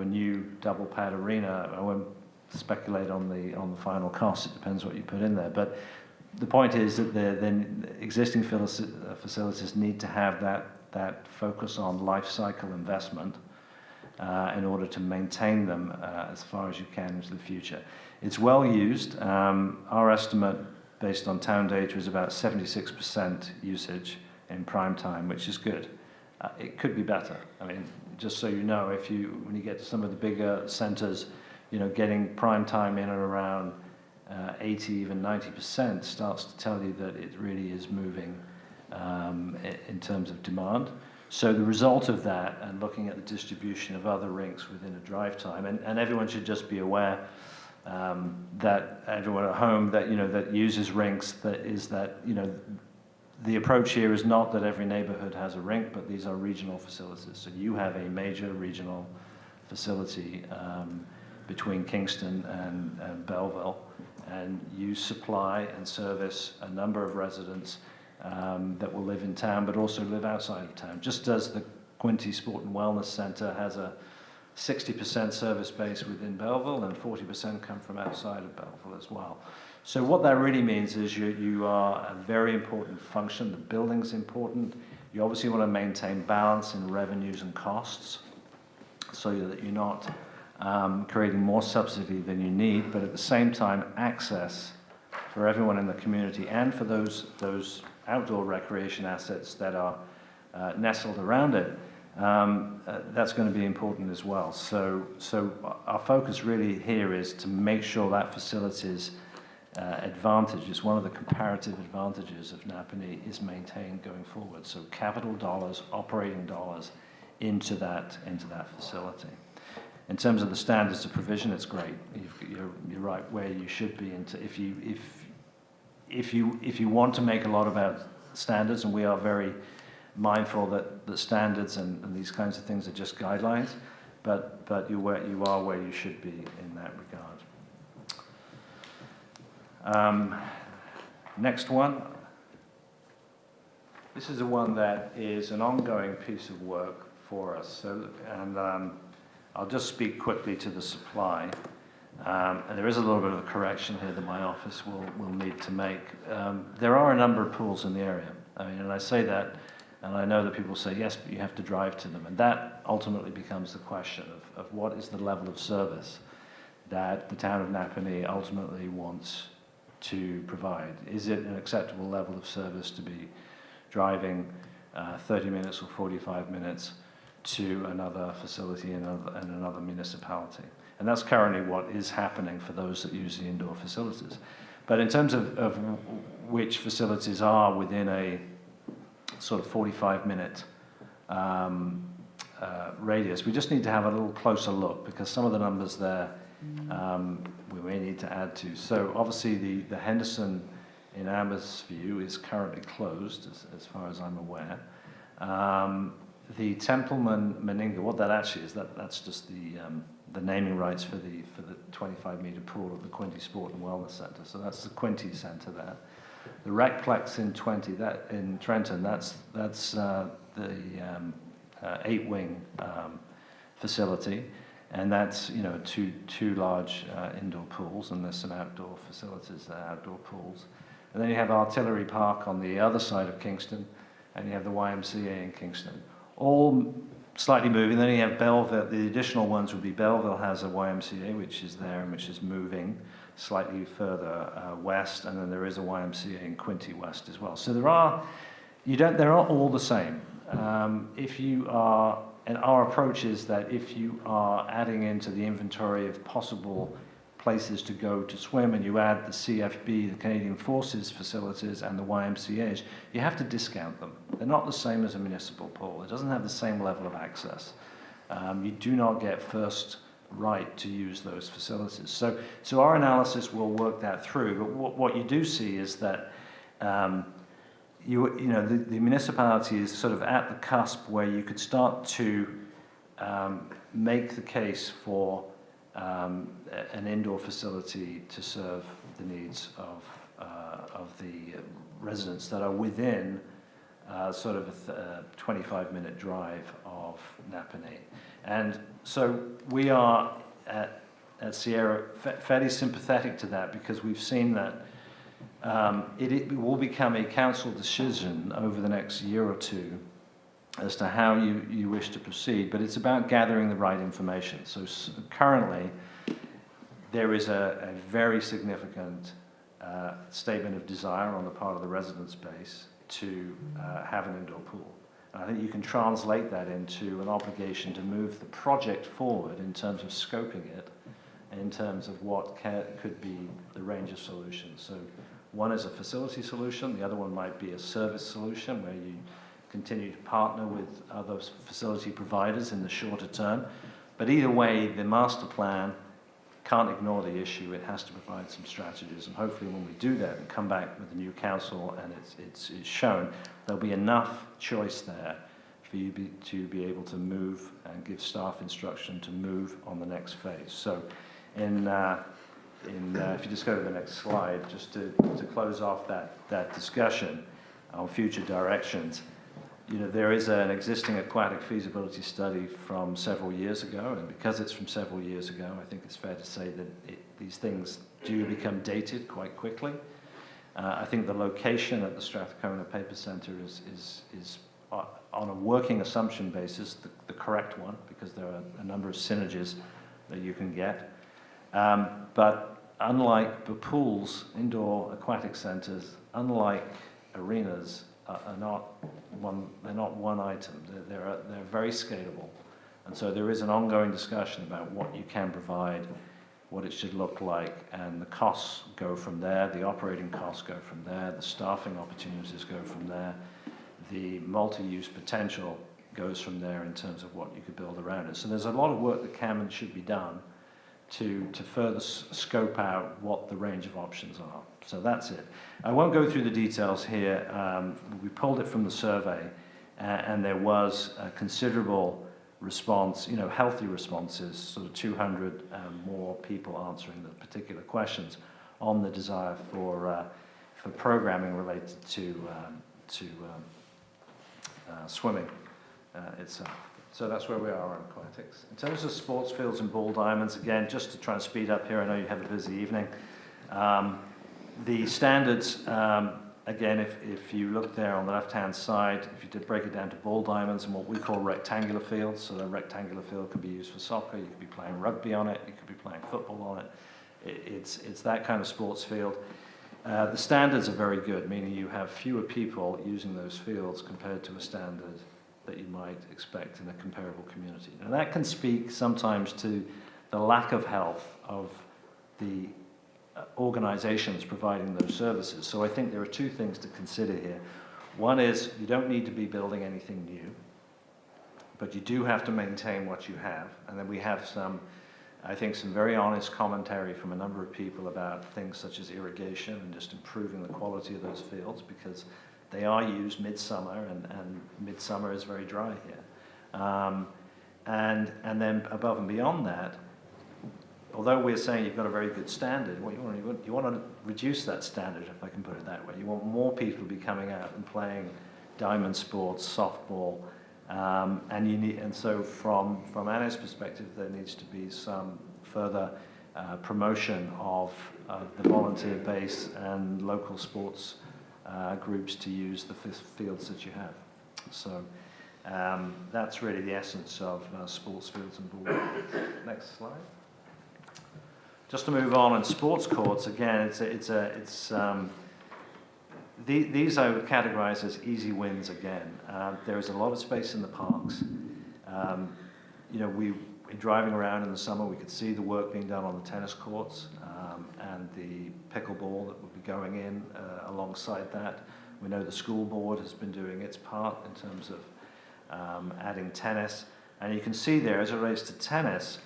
new double pad arena, I won't speculate on the final cost, it depends what you put in there. But the point is that the existing facilities need to have that focus on life cycle investment in order to maintain them as far as you can into the future. It's well used. Our estimate, based on town data, is about 76% usage in prime time, which is good. It could be better. I mean, just so you know, when you get to some of the bigger centres, getting prime time in and around 80, even 90% starts to tell you that it really is moving in terms of demand. So the result of that, and looking at the distribution of other rinks within a drive time, and everyone should just be aware that everyone at home that uses rinks, the approach here is not that every neighbourhood has a rink, but these are regional facilities. So you have a major regional facility between Kingston and Belleville, and you supply and service a number of residents that will live in town, but also live outside of town. Just as the Quinte Sport and Wellness Centre has a 60% service base within Belleville, and 40% come from outside of Belleville as well. So what that really means is you are a very important function. The building's important. You obviously want to maintain balance in revenues and costs so that you're not creating more subsidy than you need, but at the same time, access for everyone in the community and for those outdoor recreation assets that are nestled around it. That's going to be important as well. So our focus really here is to make sure that facility's advantage is one of the comparative advantages of Napanee is maintained going forward. So capital dollars, operating dollars into that facility. In terms of the standards of provision, it's great. You're right where you should be. If you want to make a lot about standards, and we are very mindful that the standards and these kinds of things are just guidelines, but you are where you should be in that regard. Next one. This is the one that is an ongoing piece of work for us. So, and I'll just speak quickly to the supply. And there is a little bit of a correction here that my office will need to make. There are a number of pools in the area. I mean, and I say that, and I know that people say, yes, but you have to drive to them. And that ultimately becomes the question of what is the level of service that the town of Napanee ultimately wants to provide. Is it an acceptable level of service to be driving 30 minutes or 45 minutes to another facility in another municipality? And that's currently what is happening for those that use the indoor facilities. But in terms of which facilities are within a sort of 45-minute radius, we just need to have a little closer look, because some of the numbers there we may need to add to. So obviously the Henderson in Amber's view is currently closed, as far as I'm aware. The Templeman Meninga, what that actually is, that's just the naming rights for the 25-meter pool of the Quinte Sport and Wellness Centre. So that's the Quinte Centre there. The Recplex in Trenton, that's the 8-wing facility, and that's two large indoor pools, and there's some outdoor facilities there, outdoor pools. And then you have Artillery Park on the other side of Kingston, and you have the YMCA in Kingston. All slightly moving. Then you have Belleville. The additional ones would be Belleville has a YMCA, which is there and which is moving slightly further west, and then there is a YMCA in Quinte West as well. So they're not all the same. And our approach is that if you are adding into the inventory of possible places to go to swim, and you add the CFB, the Canadian Forces facilities, and the YMCAs, you have to discount them. They're not the same as a municipal pool. It doesn't have the same level of access. You do not get first right to use those facilities. So our analysis will work that through. But what you do see is that the municipality is sort of at the cusp where you could start to make the case for an indoor facility to serve the needs of the residents that are within sort of a 25-minute drive of Napanee. And so we are at Sierra fairly sympathetic to that, because we've seen that it will become a council decision over the next year or two as to how you wish to proceed, but it's about gathering the right information. So currently, there is a very significant statement of desire on the part of the residents base to have an indoor pool. And I think you can translate that into an obligation to move the project forward in terms of scoping it, in terms of what could be the range of solutions. So one is a facility solution, the other one might be a service solution where you continue to partner with other facility providers in the shorter term. But either way, the master plan can't ignore the issue. It has to provide some strategies. And hopefully when we do that and come back with the new council and it's shown, there'll be enough choice there for you to be able to move and give staff instruction to move on the next phase. So if you just go to the next slide, just to close off that discussion, on future directions. There is an existing aquatic feasibility study from several years ago, and because it's from several years ago, I think it's fair to say that these things do become dated quite quickly. I think the location at the Strathcona Paper Centre is on a working assumption basis, the correct one, because there are a number of synergies that you can get. But unlike the pools, indoor aquatic centres, unlike arenas, are not one item. They're very scalable. And so there is an ongoing discussion about what you can provide, what it should look like, and the costs go from there, the operating costs go from there, the staffing opportunities go from there, the multi-use potential goes from there in terms of what you could build around it. So there's a lot of work that can and should be done to further scope out what the range of options are. So that's it. I won't go through the details here. We pulled it from the survey, and there was a considerable response, healthy responses, sort of 200 more people answering the particular questions on the desire for programming related to swimming itself. So that's where we are on aquatics. In terms of sports fields and ball diamonds, again, just to try and speed up here, I know you have a busy evening. The standards, again, if you look there on the left-hand side, if you did break it down to ball diamonds and what we call rectangular fields, so a rectangular field could be used for soccer, you could be playing rugby on it, you could be playing football on it. It's that kind of sports field. The standards are very good, meaning you have fewer people using those fields compared to a standard that you might expect in a comparable community. And that can speak sometimes to the lack of health of the organizations providing those services. So I think there are two things to consider here. One is you don't need to be building anything new, but you do have to maintain what you have. And then we have some very honest commentary from a number of people about things such as irrigation and just improving the quality of those fields, because they are used midsummer, and midsummer is very dry here. And then above and beyond that, although we're saying you've got a very good standard, what you want to reduce that standard, if I can put it that way. You want more people to be coming out and playing diamond sports, softball, and so from Anna's perspective, there needs to be some further promotion of the volunteer base and local sports groups to use the fields that you have. So that's really the essence of sports fields and ball fields. Next slide. Just to move on, and sports courts, again, these I would categorize as easy wins again. There is a lot of space in the parks. In driving around in the summer, we could see the work being done on the tennis courts and the pickleball that would be going in alongside that. We know the school board has been doing its part in terms of adding tennis. And you can see there, as it relates to tennis,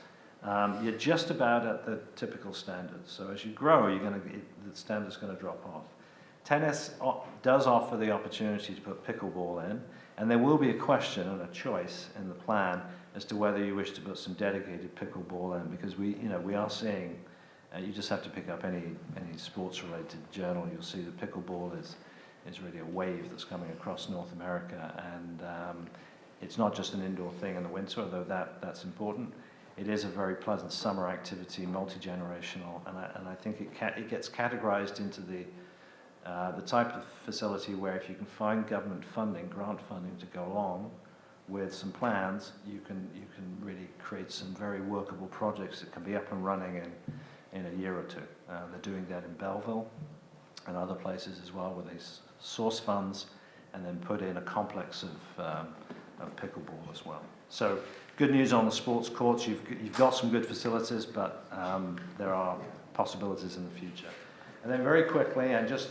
you're just about at the typical standards. So as you grow, the standard's going to drop off. Tennis does offer the opportunity to put pickleball in, and there will be a question and a choice in the plan as to whether you wish to put some dedicated pickleball in, because we are seeing, you just have to pick up any sports-related journal, you'll see that pickleball is really a wave that's coming across North America, and it's not just an indoor thing in the winter, although that's important. It is a very pleasant summer activity, multi-generational, and I think it gets categorized into the type of facility where if you can find government funding, grant funding to go along with some plans, you can really create some very workable projects that can be up and running in a year or two. They're doing that in Belleville and other places as well, where they source funds and then put in a complex of pickleball as well. So good news on the sports courts. You've got some good facilities, but there are possibilities in the future. And then very quickly, and just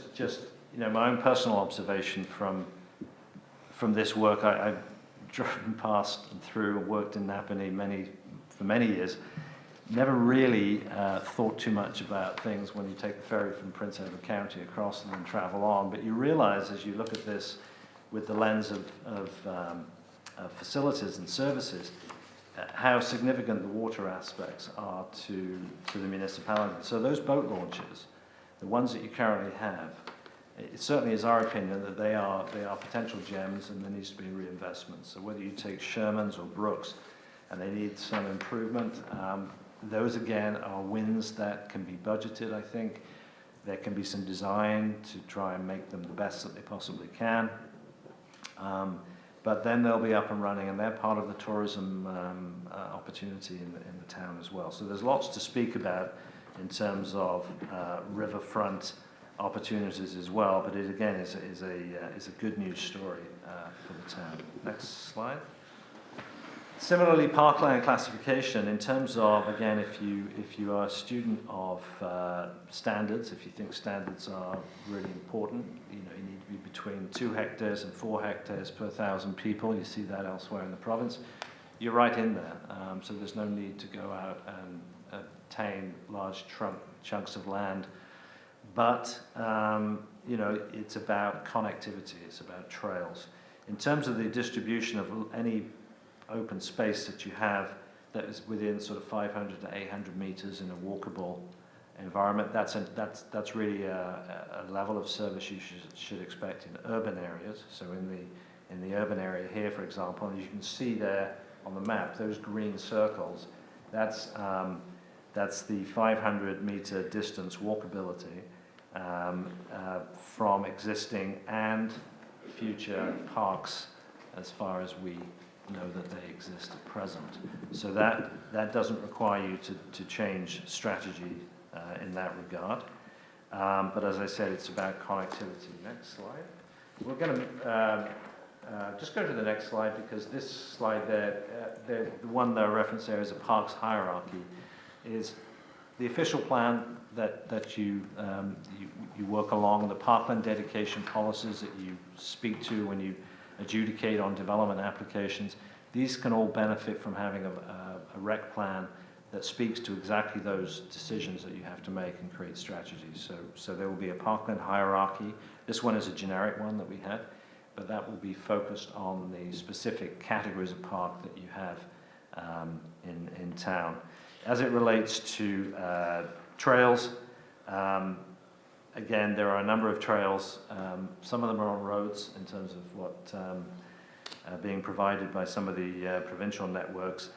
my own personal observation from this work, I've driven past and through and worked in Napanee for many years. Never really thought too much about things when you take the ferry from Prince Edward County across and then travel on. But you realize as you look at this with the lens of facilities and services, how significant the water aspects are to the municipality. So those boat launches, the ones that you currently have, it certainly is our opinion that they are potential gems and there needs to be reinvestment. So whether you take Sherman's or Brooks and they need some improvement, those again are wins that can be budgeted, I think. There can be some design to try and make them the best that they possibly can. But then they'll be up and running, and they're part of the tourism opportunity in the town as well. So there's lots to speak about in terms of riverfront opportunities as well. But it again is a good news story for the town. Next slide. Similarly, parkland classification in terms of, again, if you are a student of standards, if you think standards are really important, you need to be between 2 hectares and 4 hectares per 1,000 people. You see that elsewhere in the province. You're right in there, so there's no need to go out and obtain large chunks of land. But it's about connectivity. It's about trails. In terms of the distribution of any open space that you have that is within sort of 500 to 800 meters in a walkable environment, that's really a level of service you should expect in urban areas. So in the urban area here, for example, and you can see there on the map, those green circles, that's the 500-meter distance walkability from existing and future parks as far as we know that they exist at present. So that doesn't require you to change strategy in that regard. But as I said, it's about connectivity. Next slide. We're going to just go to the next slide, because this slide there, the one that I referenced there is a parks hierarchy, is the official plan that you work along, the parkland dedication policies that you speak to when you adjudicate on development applications. These can all benefit from having a rec plan that speaks to exactly those decisions that you have to make and create strategies. So there will be a parkland hierarchy. This one is a generic one that we had, but that will be focused on the specific categories of park that you have in town. As it relates to trails, again, there are a number of trails. Some of them are on roads in terms of what being provided by some of the provincial networks.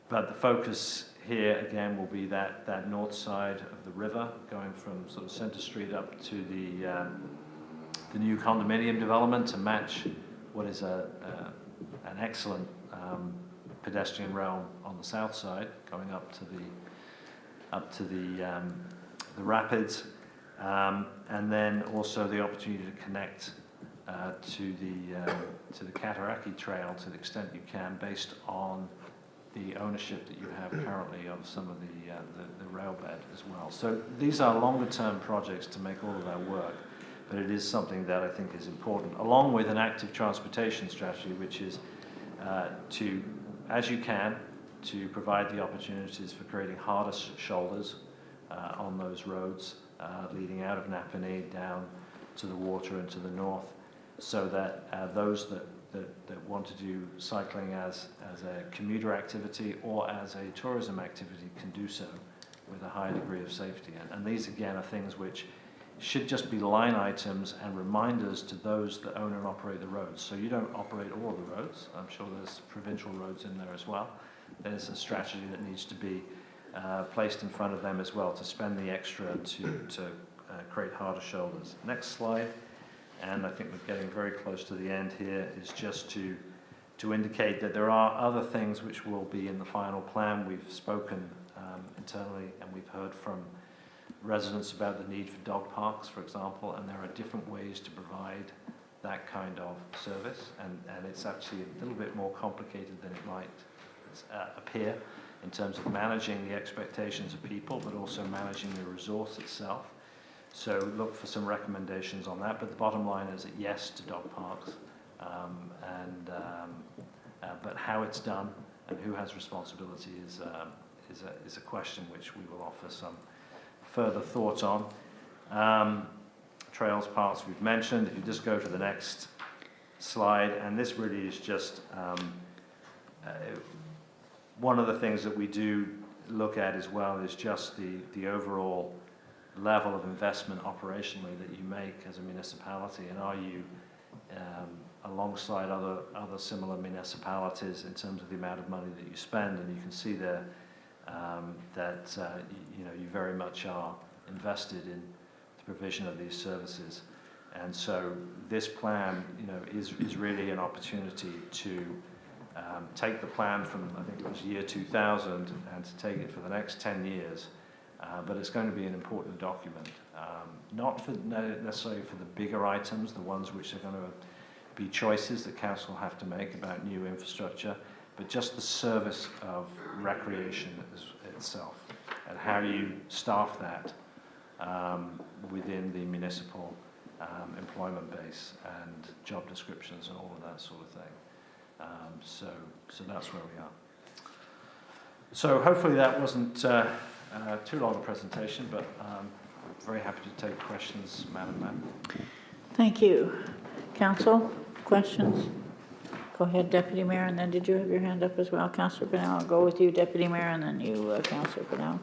But the focus here, again, will be that north side of the river, going from sort of Centre Street up to the new condominium development to match what is an excellent pedestrian realm on the south side, going up to the rapids. And then also the opportunity to connect to the Cataraqui Trail to the extent you can, based on the ownership that you have currently of some of the rail bed as well. So these are longer term projects to make all of that work, but it is something that I think is important, along with an active transportation strategy, which is to, as you can, to provide the opportunities for creating harder shoulders on those roads, leading out of Napanee down to the water and to the north, so that those that want to do cycling as a commuter activity or as a tourism activity can do so with a high degree of safety. And these, again, are things which should just be line items and reminders to those that own and operate the roads. So you don't operate all of the roads. I'm sure there's provincial roads in there as well. There's a strategy that needs to be placed in front of them as well to spend the extra to create harder shoulders. Next slide. And I think we're getting very close to the end here, is just to indicate that there are other things which will be in the final plan. We've spoken internally, and we've heard from residents about the need for dog parks, for example, and there are different ways to provide that kind of service, and it's actually a little bit more complicated than it might appear in terms of managing the expectations of people, but also managing the resource itself. So look for some recommendations on that, but the bottom line is a yes to dog parks, but how it's done and who has responsibility is a question which we will offer some further thoughts on. Trails, parks we've mentioned. If you just go to the next slide, and this really is just one of the things that we do look at as well, is just the overall level of investment operationally that you make as a municipality, and are you alongside other similar municipalities in terms of the amount of money that you spend? And you can see there that you very much are invested in the provision of these services. And so this plan, is really an opportunity to take the plan from, I think it was year 2000, and to take it for the next 10 years. But it's going to be an important document, not necessarily for the bigger items, the ones which are going to be choices that council will have to make about new infrastructure, but just the service of recreation itself, and how you staff that within the municipal employment base and job descriptions and all of that sort of thing. So that's where we are. So hopefully that wasn't too long a presentation, but I'm very happy to take questions, Madam Mayor. Thank you. Council, questions? Go ahead, Deputy Mayor, and then did you have your hand up as well? Councillor Brunel, I'll go with you, Deputy Mayor, and then you, Councillor Brunel.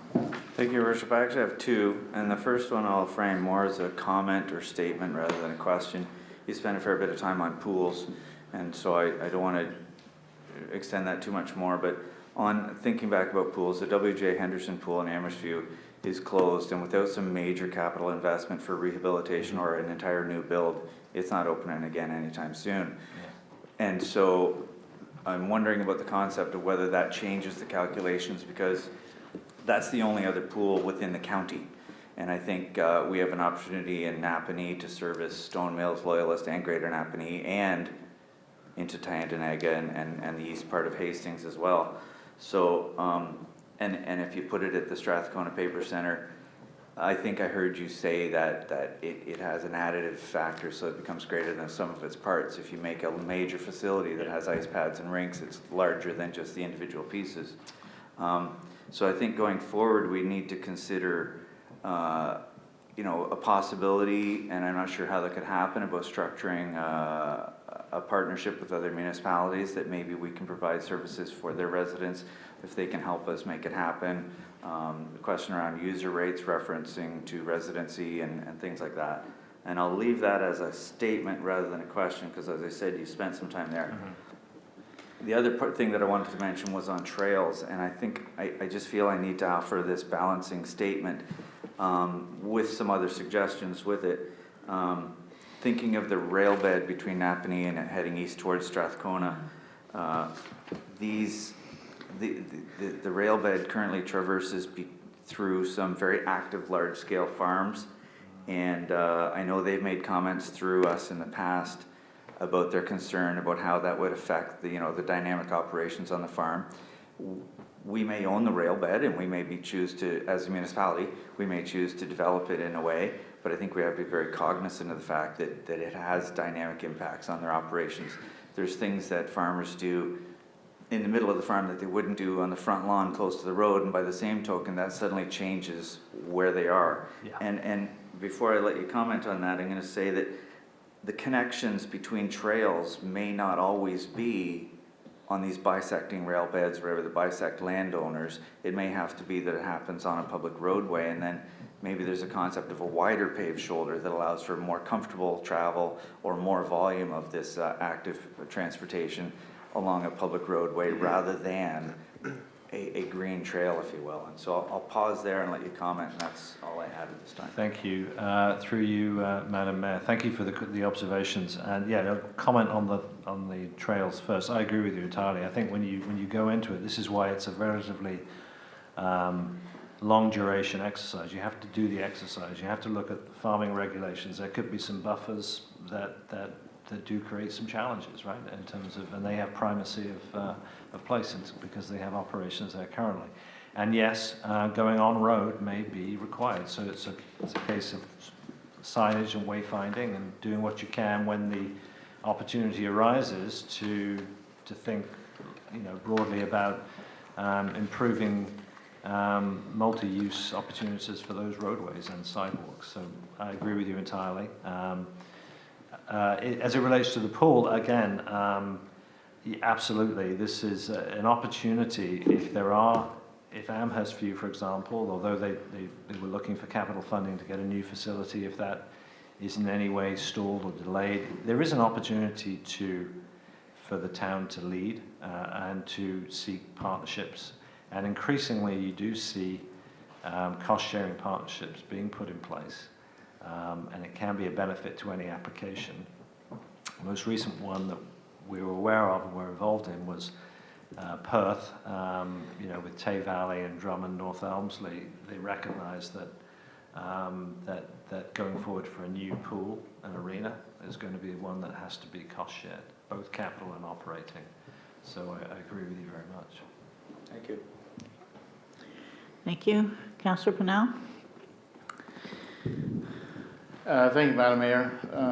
Thank you, Your Worship. I actually have two, and the first one I'll frame more as a comment or statement rather than a question. You spent a fair bit of time on pools, and so I don't want to extend that too much more, but on thinking back about pools, the W.J. Henderson pool in Amherstview is closed, and without some major capital investment for rehabilitation or an entire new build, it's not opening again anytime soon. And so I'm wondering about the concept of whether that changes the calculations, because that's the only other pool within the county. And I think we have an opportunity in Napanee to service Stone Mills, Loyalist, and Greater Napanee, and into Tyendinaga and the east part of Hastings as well. So, and if you put it at the Strathcona Paper Centre, I think I heard you say that it has an additive factor, so it becomes greater than some of its parts. If you make a major facility that has ice pads and rinks, it's larger than just the individual pieces. So I think going forward, we need to consider, a possibility, and I'm not sure how that could happen, about structuring a partnership with other municipalities that maybe we can provide services for their residents if they can help us make it happen. The question around user rates referencing to residency and things like that. And I'll leave that as a statement rather than a question, because as I said, you spent some time there. Mm-hmm. The other thing that I wanted to mention was on trails, and I think I just feel I need to offer this balancing statement with some other suggestions with it. Thinking of the rail bed between Napanee and heading east towards Strathcona, the rail bed currently traverses through some very active large-scale farms, and I know they've made comments through us in the past about their concern about how that would affect the dynamic operations on the farm. We may own the rail bed, and we may choose to, as a municipality, we may choose to develop it in a way, but I think we have to be very cognizant of the fact that it has dynamic impacts on their operations. There's things that farmers do in the middle of the farm that they wouldn't do on the front lawn close to the road, and by the same token, that suddenly changes where they are. Yeah. And before I let you comment on that, I'm going to say that the connections between trails may not always be on these bisecting rail beds wherever they bisect landowners. It may have to be that it happens on a public roadway, and then maybe there's a concept of a wider paved shoulder that allows for more comfortable travel or more volume of this active transportation along a public roadway rather than a green trail, if you will. And so I'll pause there and let you comment, and that's all I had at this time. Thank you. Through you, Madam Mayor, thank you for the observations. And yeah, no, comment on the trails first. I agree with you entirely. I think when you go into it, this is why it's a relatively long duration exercise. You have to do the exercise. You have to look at the farming regulations. There could be some buffers that do create some challenges, right? In terms of, and they have primacy of place because they have operations there currently. And yes, going on road may be required. So it's a case of signage and wayfinding and doing what you can when the opportunity arises to think, broadly about improving multi-use opportunities for those roadways and sidewalks. So I agree with you entirely. As it relates to the pool, again, absolutely, this is an opportunity if there are if Amherst View, for example, although they were looking for capital funding to get a new facility, if that is in any way stalled or delayed, there is an opportunity for the town to lead and to seek partnerships. And increasingly, you do see cost-sharing partnerships being put in place, and it can be a benefit to any application. The most recent one that we were aware of and were involved in was Perth, with Tay Valley and Drummond, North Elmsley. They recognized that that going forward for a new pool and arena is going to be one that has to be cost shared, both capital and operating. So I agree with you very much. Thank you. Thank you. Councillor Pennell? Thank you, Madam Mayor.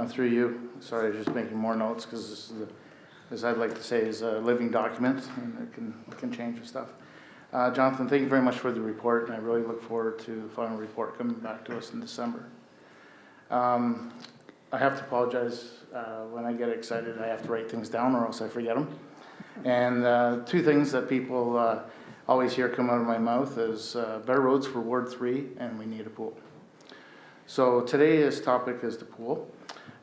Through you. Sorry, I was just making more notes because this is, as I'd like to say, is a living document and it can change and stuff. Jonathan, thank you very much for the report, and I really look forward to the final report coming back to us in December. I have to apologize. When I get excited, I have to write things down or else I forget them. And two things that people always hear come out of my mouth is better roads for Ward 3 and we need a pool. So today's topic is the pool.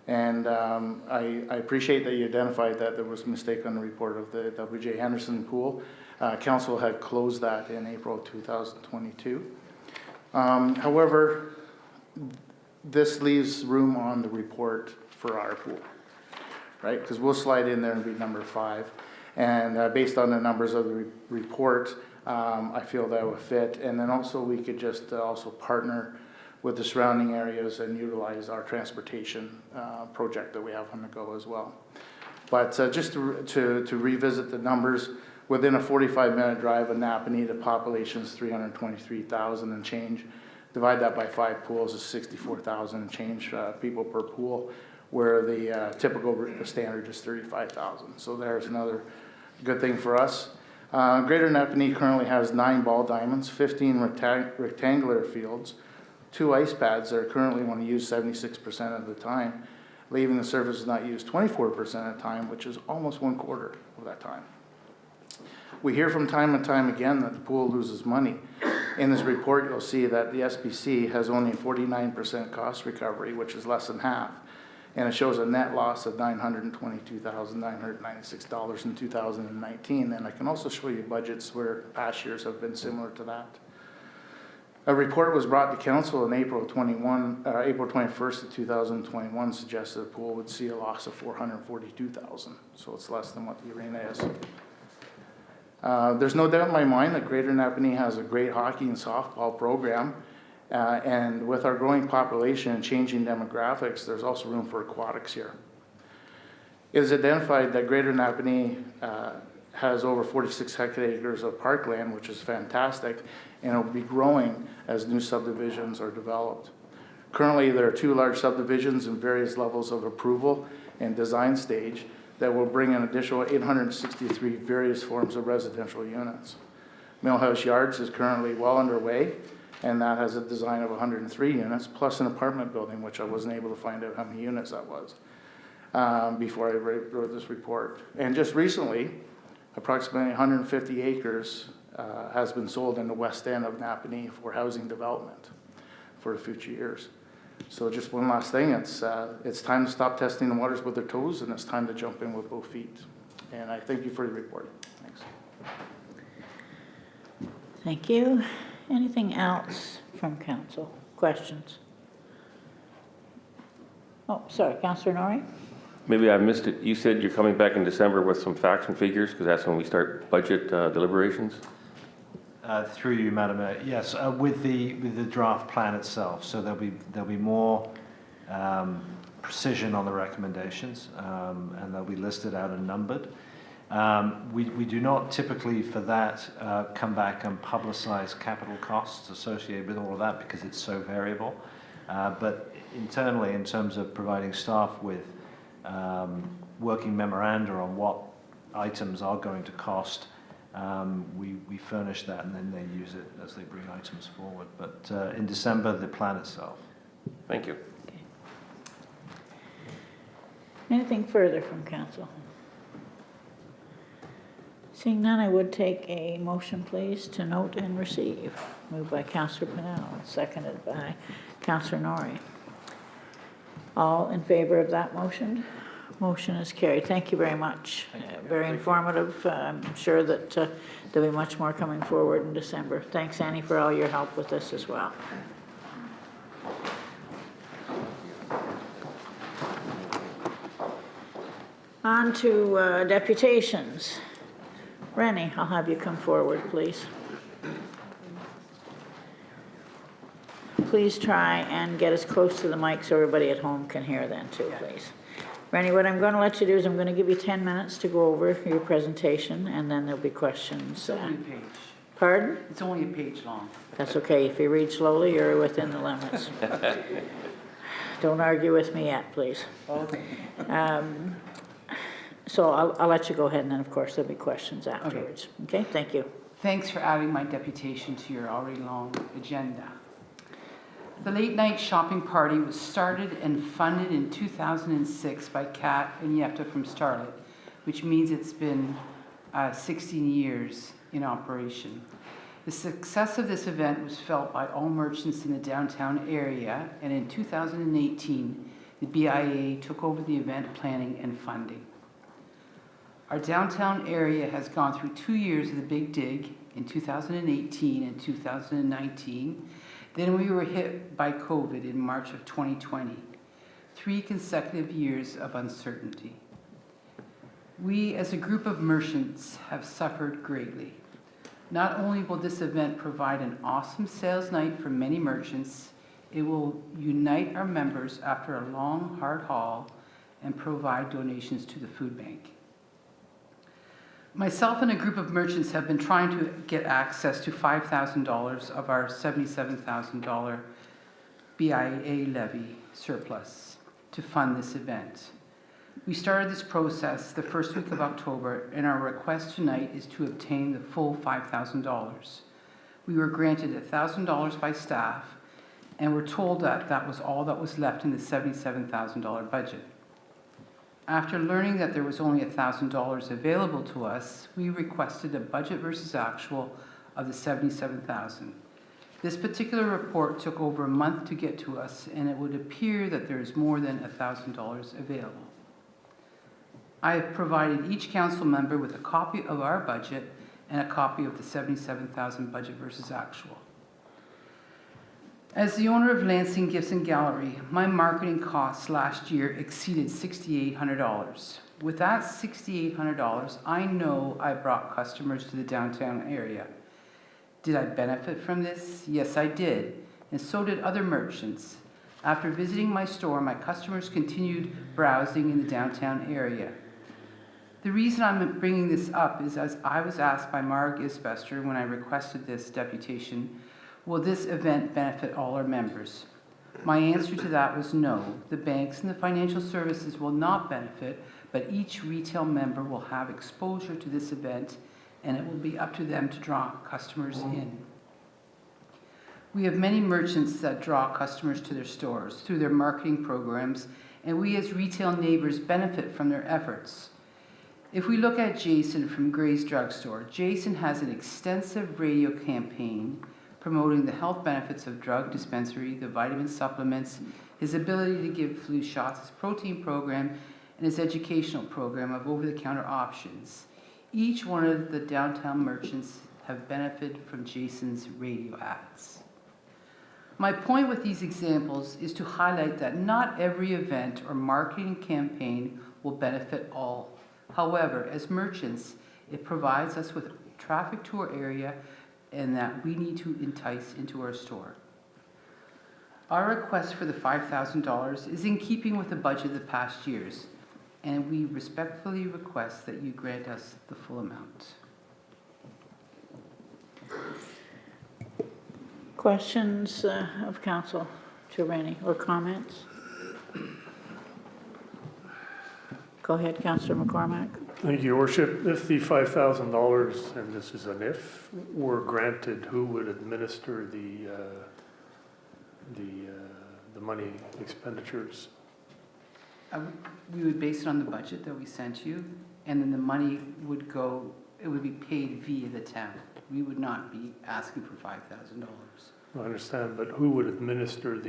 And I appreciate that you identified that there was a mistake on the report of the W.J. Henderson pool. Council had closed that in April 2022. However, this leaves room on the report for our pool, right? Because we'll slide in there and be number 5. And based on the numbers of the report, I feel that would fit. And then also we could just also partner with the surrounding areas and utilize our transportation project that we have on the go as well. But just to revisit the numbers, within a 45-minute drive of Napanee, the population is 323,000 and change. Divide that by 5 pools is 64,000 and change people per pool, where the typical standard is 35,000. So there's another good thing for us. Greater Napanee currently has 9 ball diamonds, 15 rectangular fields, 2 ice pads that are currently only used 76% of the time, leaving the surface not used 24% of the time, which is almost 1/4 of that time. We hear from time and time again that the pool loses money. In this report, you'll see that the SPC has only 49% cost recovery, which is less than half. And it shows a net loss of $922,996 in 2019. And I can also show you budgets where past years have been similar to that. A report was brought to council in April 21st of 2021, suggested the pool would see a loss of $442,000. So it's less than what the arena is. There's no doubt in my mind that Greater Napanee has a great hockey and softball program. And with our growing population and changing demographics, there's also room for aquatics here. It is identified that Greater Napanee has over 46 hectares of parkland, which is fantastic, and it will be growing as new subdivisions are developed. Currently, there are 2 large subdivisions in various levels of approval and design stage that will bring an additional 863 various forms of residential units. Millhouse Yards is currently well underway, and that has a design of 103 units, plus an apartment building, which I wasn't able to find out how many units that was before I wrote this report. And just recently, approximately 150 acres has been sold in the west end of Napanee for housing development for the future years. So just one last thing, it's time to stop testing the waters with their toes, and it's time to jump in with both feet. And I thank you for the report. Thanks. Thank you. Anything else from council? Questions? Oh, sorry, Councillor Norrie? Maybe I missed it. You said you're coming back in December with some facts and figures, because that's when we start budget deliberations? Through you, Madam Mayor. Yes, with the draft plan itself. So there'll be more precision on the recommendations, and they'll be listed out and numbered. We do not typically, for that, come back and publicize capital costs associated with all of that because it's so variable. But internally, in terms of providing staff with working memoranda on what items are going to cost, we furnish that and then they use it as they bring items forward. But in December, the plan itself. Thank you. Okay. Anything further from council? Seeing none, I would take a motion, please, to note and receive. Moved by Councillor Pennell, seconded by Councillor Norrie. All in favor of that motion? Motion is carried. Thank you very much. Very informative. I'm sure that there'll be much more coming forward in December. Thanks, Annie, for all your help with this as well. On to deputations. Rennie, I'll have you come forward, please. Please try and get as close to the mic so everybody at home can hear then too, please. Rennie, what I'm going to let you do is I'm going to give you 10 minutes to go over your presentation, and then there'll be questions. It's only a page. Pardon? It's only a page long. That's okay. If you read slowly, you're within the limits. Don't argue with me yet, please. Okay. So I'll let you go ahead, and then, of course, there'll be questions afterwards. Okay? Thank you. Thanks for adding my deputation to your already long agenda. The late night shopping party was started and funded in 2006 by Kat and Yepta from Starlet, which means it's been 16 years in operation. The success of this event was felt by all merchants in the downtown area, and in 2018, the BIA took over the event planning and funding. Our downtown area has gone through 2 years of the Big Dig in 2018 and 2019. Then we were hit by COVID in March of 2020. 3 consecutive years of uncertainty. We as a group of merchants have suffered greatly. Not only will this event provide an awesome sales night for many merchants, it will unite our members after a long, hard haul and provide donations to the food bank. Myself and a group of merchants have been trying to get access to $5,000 of our $77,000 BIA levy surplus to fund this event. We started this process the first week of October, and our request tonight is to obtain the full $5,000. We were granted $1,000 by staff, and were told that that was all that was left in the $77,000 budget. After learning that there was only $1,000 available to us, we requested a budget versus actual of the $77,000. This particular report took over a month to get to us, and it would appear that there is more than $1,000 available. I have provided each council member with a copy of our budget and a copy of the $77,000 budget versus actual. As the owner of Lansing Gibson Gallery, my marketing costs last year exceeded $6,800. With that $6,800, I know I brought customers to the downtown area. Did I benefit from this? Yes, I did, and so did other merchants. After visiting my store, my customers continued browsing in the downtown area. The reason I'm bringing this up is as I was asked by Marg Isbester when I requested this deputation, will this event benefit all our members? My answer to that was no. The banks and the financial services will not benefit, but each retail member will have exposure to this event, and it will be up to them to draw customers in. We have many merchants that draw customers to their stores through their marketing programs, and we as retail neighbors benefit from their efforts. If we look at Jason from Gray's Drugstore, Jason has an extensive radio campaign promoting the health benefits of drug dispensary, the vitamin supplements, his ability to give flu shots, his protein program, and his educational program of over-the-counter options. Each one of the downtown merchants have benefited from Jason's radio ads. My point with these examples is to highlight that not every event or marketing campaign will benefit all. However, as merchants, it provides us with traffic to our area and that we need to entice into our store. Our request for the $5,000 is in keeping with the budget of the past years, and we respectfully request that you grant us the full amount. Questions of council to Rennie or comments? Go ahead, Councillor McCormack. Thank you, Your Worship. If the $5,000, and this is an if, were granted, who would administer the money expenditures? We would base it on the budget that we sent you, and then the money would go it would be paid via the town. We would not be asking for $5,000. I understand, but who would administer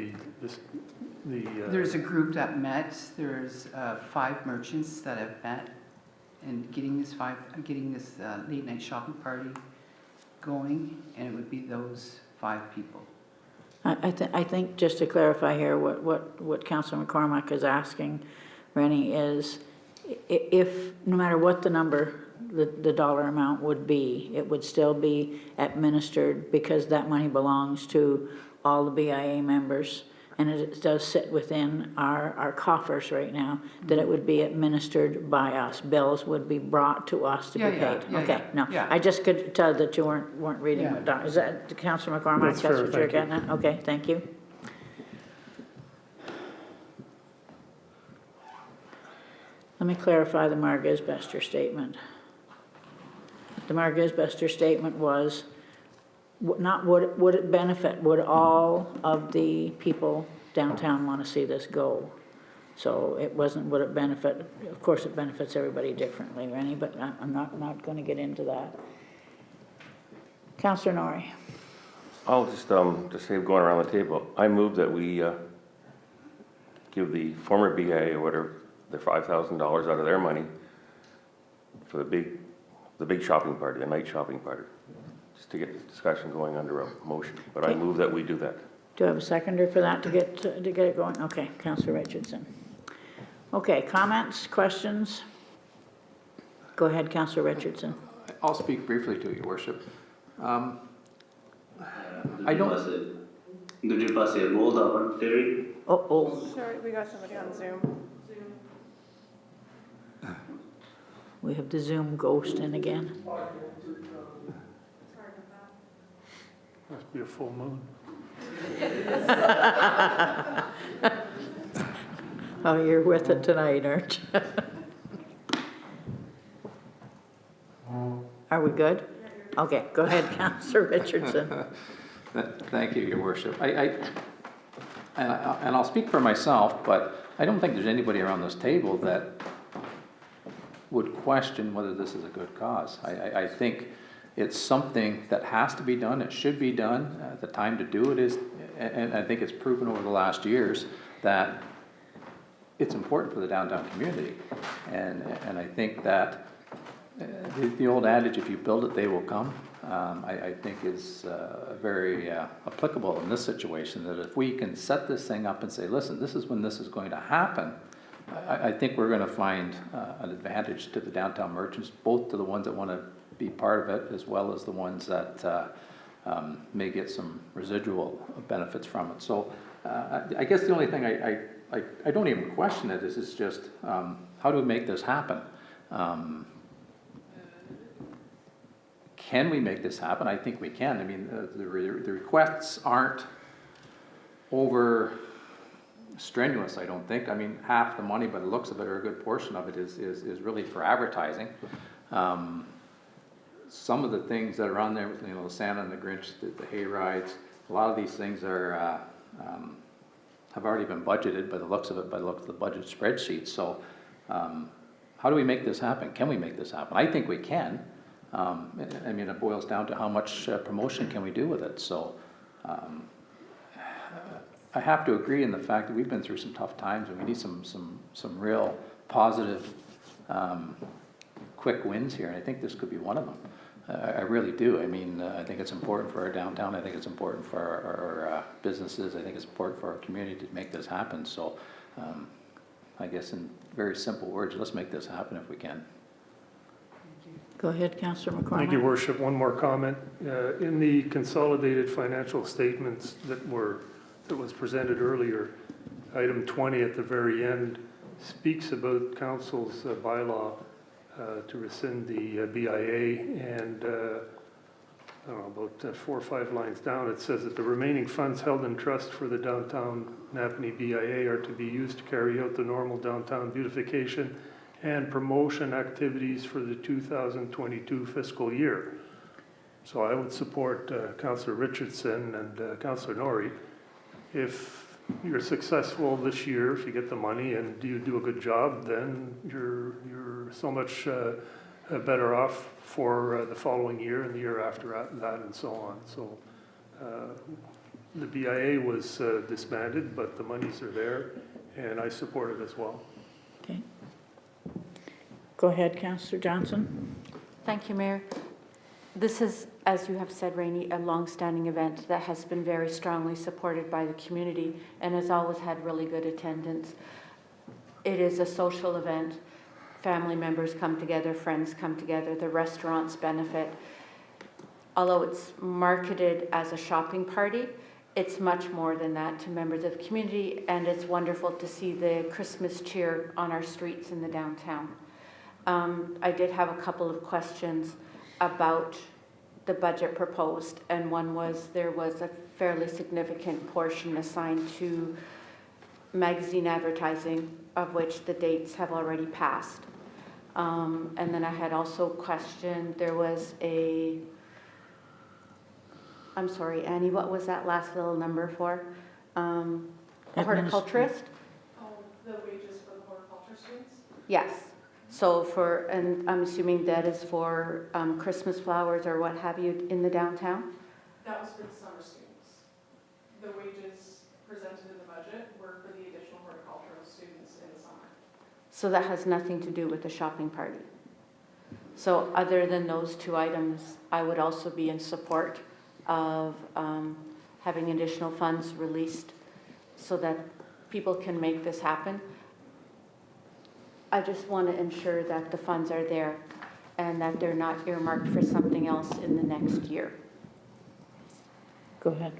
There's a group that met, there's 5 merchants that have met and getting this late night shopping party going, and it would be those 5 people. I think, just to clarify here, what Councillor McCormack is asking, Rennie, is if, no matter what the number, the dollar amount would be, it would still be administered, because that money belongs to all the BIA members, and it does sit within our coffers right now, that it would be administered by us. Bills would be brought to us to be paid. Okay, no, I just could tell that you weren't reading what, is that Councillor McCormack? That's fair, what you're getting at? Okay, thank you. Let me clarify the Mark-Isbester statement. The Mark-Isbester statement was, not would it benefit, would all of the people downtown want to see this go? So it wasn't would it benefit, of course it benefits everybody differently, Rennie, but I'm not going to get into that. Councillor Norrie. I'll just say, going around the table, I move that we give the former BIA or whatever, the $5,000 out of their money for the big shopping party, a night shopping party, just to get the discussion going under a motion. But I move that we do that. Do I have a seconder for that to get it going? Okay, Councillor Richardson. Okay, comments, questions? Go ahead, Councillor Richardson. I'll speak briefly to Your Worship. I don't... Did you pass a mold up, Terry? Oh. Sorry, we got somebody on Zoom. We have the Zoom ghost in again. Must be a full moon. Oh, you're with it tonight, aren't you? Are we good? Okay, go ahead, Councillor Richardson. Thank you, Your Worship. And I'll speak for myself, but I don't think there's anybody around this table that would question whether this is a good cause. I think it's something that has to be done. It should be done. The time to do it is, and I think it's proven over the last years that it's important for the downtown community. And I think that the old adage, if you build it, they will come, I think is very applicable in this situation, that if we can set this thing up and say, listen, this is when this is going to happen, I think we're going to find an advantage to the downtown merchants, both to the ones that want to be part of it, as well as the ones that may get some residual benefits from it. So I guess the only thing I don't even question it is just how do we make this happen? Can we make this happen? I think we can. I mean, the requests aren't over strenuous, I don't think. I mean, half the money, by the looks of it, or a good portion of it, is really for advertising. Some of the things that are on there, you know, the Santa and the Grinch, the hay rides, a lot of these things are have already been budgeted by the looks of it, by the looks of the budget spreadsheet. So, how do we make this happen? Can we make this happen? I think we can. I mean, it boils down to how much promotion can we do with it. So, I have to agree in the fact that we've been through some tough times, and we need some real positive, quick wins here. And I think this could be one of them. I really do. I mean, I think it's important for our downtown. I think it's important for our businesses. I think it's important for our community to make this happen. So, I guess in very simple words, let's make this happen if we can. Go ahead, Councillor McCormack. Thank you, Worship. One more comment. In the consolidated financial statements that was presented earlier, item 20 at the very end speaks about council's bylaw to rescind the BIA, and I don't know, about 4 or 5 lines down, it says that the remaining funds held in trust for the downtown Napanee BIA are to be used to carry out the normal downtown beautification and promotion activities for the 2022 fiscal year. So I would support Councillor Richardson and Councillor Norrie. If you're successful this year, if you get the money and you do a good job, then you're so much better off for the following year and the year after that and so on. So the BIA was disbanded, but the monies are there, and I support it as well. Okay. Go ahead, Councillor Johnson. Thank you, Mayor. This is, as you have said, Rainey, a long-standing event that has been very strongly supported by the community and has always had really good attendance. It is a social event. Family members come together, friends come together, the restaurants benefit. Although it's marketed as a shopping party, it's much more than that to members of the community, and it's wonderful to see the Christmas cheer on our streets in the downtown. I did have a couple of questions about the budget proposed, and one was there was a fairly significant portion assigned to magazine advertising, of which the dates have already passed. And then I had also questioned, there was I'm sorry, Annie, what was that last little number for? A horticulturist? Oh, the wages for the horticulture students? Yes. So and I'm assuming that is for Christmas flowers or what have you in the downtown? That was for the summer students. The wages presented in the budget were for the additional horticultural students in the summer. So that has nothing to do with the shopping party. So other than those two items, I would also be in support of having additional funds released so that people can make this happen. I just want to ensure that the funds are there and that they're not earmarked for something else in the next year. Go ahead.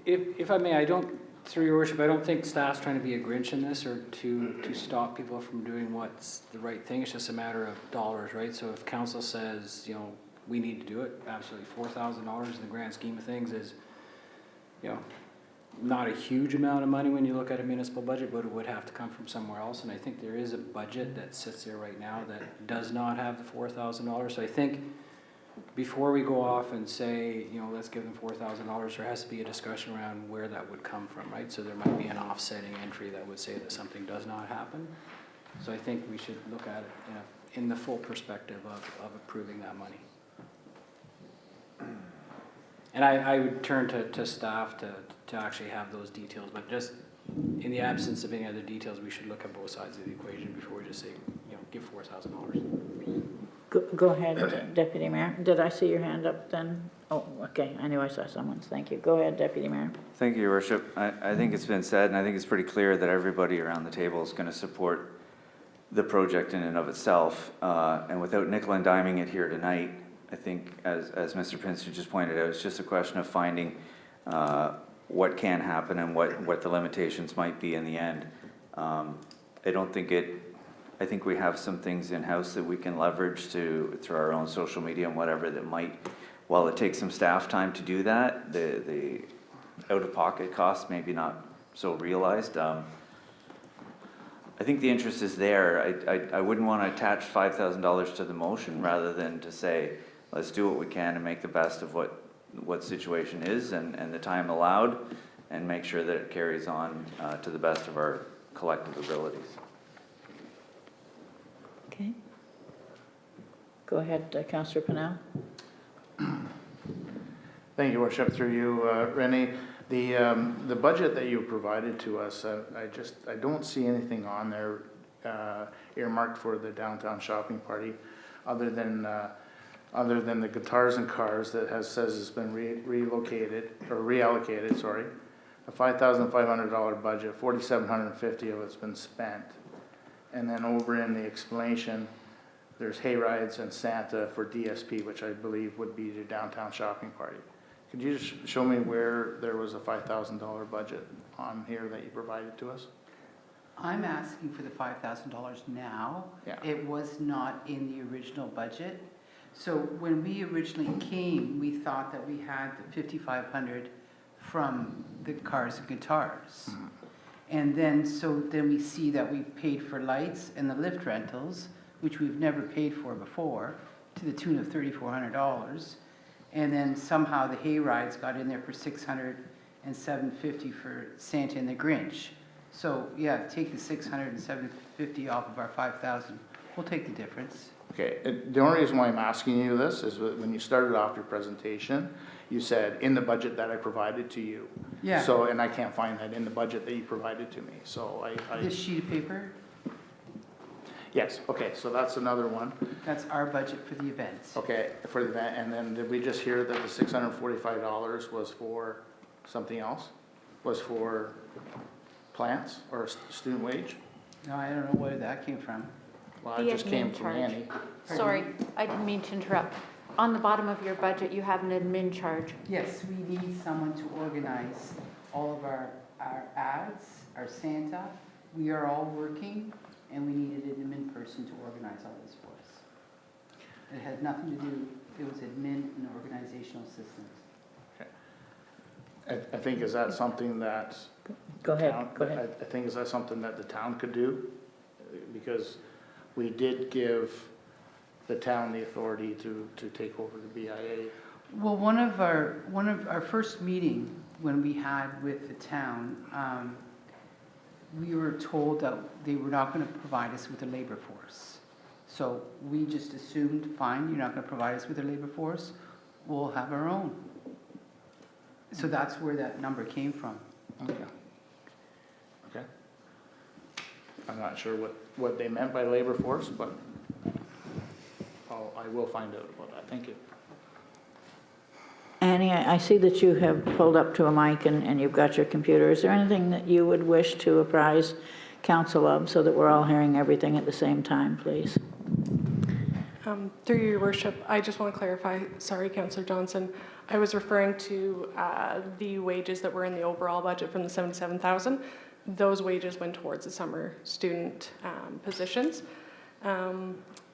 If I may, I don't, through your worship, I don't think staff's trying to be a Grinch in this or to stop people from doing what's the right thing. It's just a matter of dollars, right? So if council says, you know, we need to do it, absolutely. $4,000 in the grand scheme of things is, you know, not a huge amount of money when you look at a municipal budget, but it would have to come from somewhere else. And I think there is a budget that sits there right now that does not have the $4,000. So I think before we go off and say, you know, let's give them $4,000, there has to be a discussion around where that would come from, right? So there might be an offsetting entry that would say that something does not happen. So I think we should look at it in the full perspective of approving that money. And I would turn to staff to actually have those details, but just in the absence of any other details, we should look at both sides of the equation before we just say, you know, give $4,000. Go ahead, Deputy Mayor. Did I see your hand up then? Oh, okay, I knew I saw someone's. Thank you. Go ahead, Deputy Mayor. Thank you, Your Worship. I think it's been said, and I think it's pretty clear that everybody around the table is going to support the project in and of itself. And without nickel and diming it here tonight, I think, as Mr. Pinson just pointed out, it's just a question of finding what can happen and what the limitations might be in the end. I think we have some things in-house that we can leverage through our own social media and whatever that might, while it takes some staff time to do that, the out-of-pocket costs maybe not so realized. I think the interest is there. I wouldn't want to attach $5,000 to the motion rather than to say, let's do what we can and make the best of what situation is and the time allowed and make sure that it carries on to the best of our collective abilities. Okay. Go ahead, Councillor Pennell. Thank you, Worship. Through you, Rennie. The budget that you provided to us, I don't see anything on there earmarked for the downtown shopping party, other than the guitars and cars that says it's been relocated or reallocated. Sorry, a $5,500 budget, $4,750 of it's been spent, and then over in the explanation, there's hay rides and Santa for DSP, which I believe would be the downtown shopping party. Could you just show me where there was a $5,000 budget on here that you provided to us? I'm asking for the $5,000 now. Yeah. It was not in the original budget. So when we originally came, we thought that we had the $5,500 from the cars and guitars. Mm-hmm. And then we see that we paid for lights and the lift rentals, which we've never paid for before, to the tune of $3,400. And then somehow the hay rides got in there for $600 and $750 for Santa and the Grinch. So yeah, take the $600 and $750 off of our $5,000 We'll take the difference. Okay, the only reason why I'm asking you this is when you started off your presentation, you said, in the budget that I provided to you. Yeah. So, and I can't find that in the budget that you provided to me, so This sheet of paper, yes, okay, so that's another one. that's our budget for the events. Okay, for the event, and then did we just hear that the $645 was for something else? Was for plants or student wage? No, I don't know where that came from. Well, The it just came admin from charge. Annie. Sorry, I didn't mean to interrupt. On the bottom of your budget, you have an admin charge. Yes, we need someone to organize all of our ads, our Santa. We are all working, and we needed an admin person to organize all this for us. It had nothing to do, it was admin and organizational systems. I think, is that something that? Go ahead, town- go ahead. I think, is that something that the town could do? Because we did give the town the authority to take over the BIA. Well, one of our first meeting when we had with the town, we were told that they were not going to provide us with a labor force. So we just assumed, fine, you're not going to provide us with a labor force, we'll have our own. So that's where that number came from. Okay. Okay. I'm not sure what they meant by labor force, but I will find out about that. Thank you. Annie, I see that you have pulled up to a mic and you've got your computer. Is there anything that you would wish to apprise council of so that we're all hearing everything at the same time, please? Through your worship, I just want to clarify, sorry, Councillor Johnson, I was referring to the wages that were in the overall budget from the 77,000. Those wages went towards the summer student positions.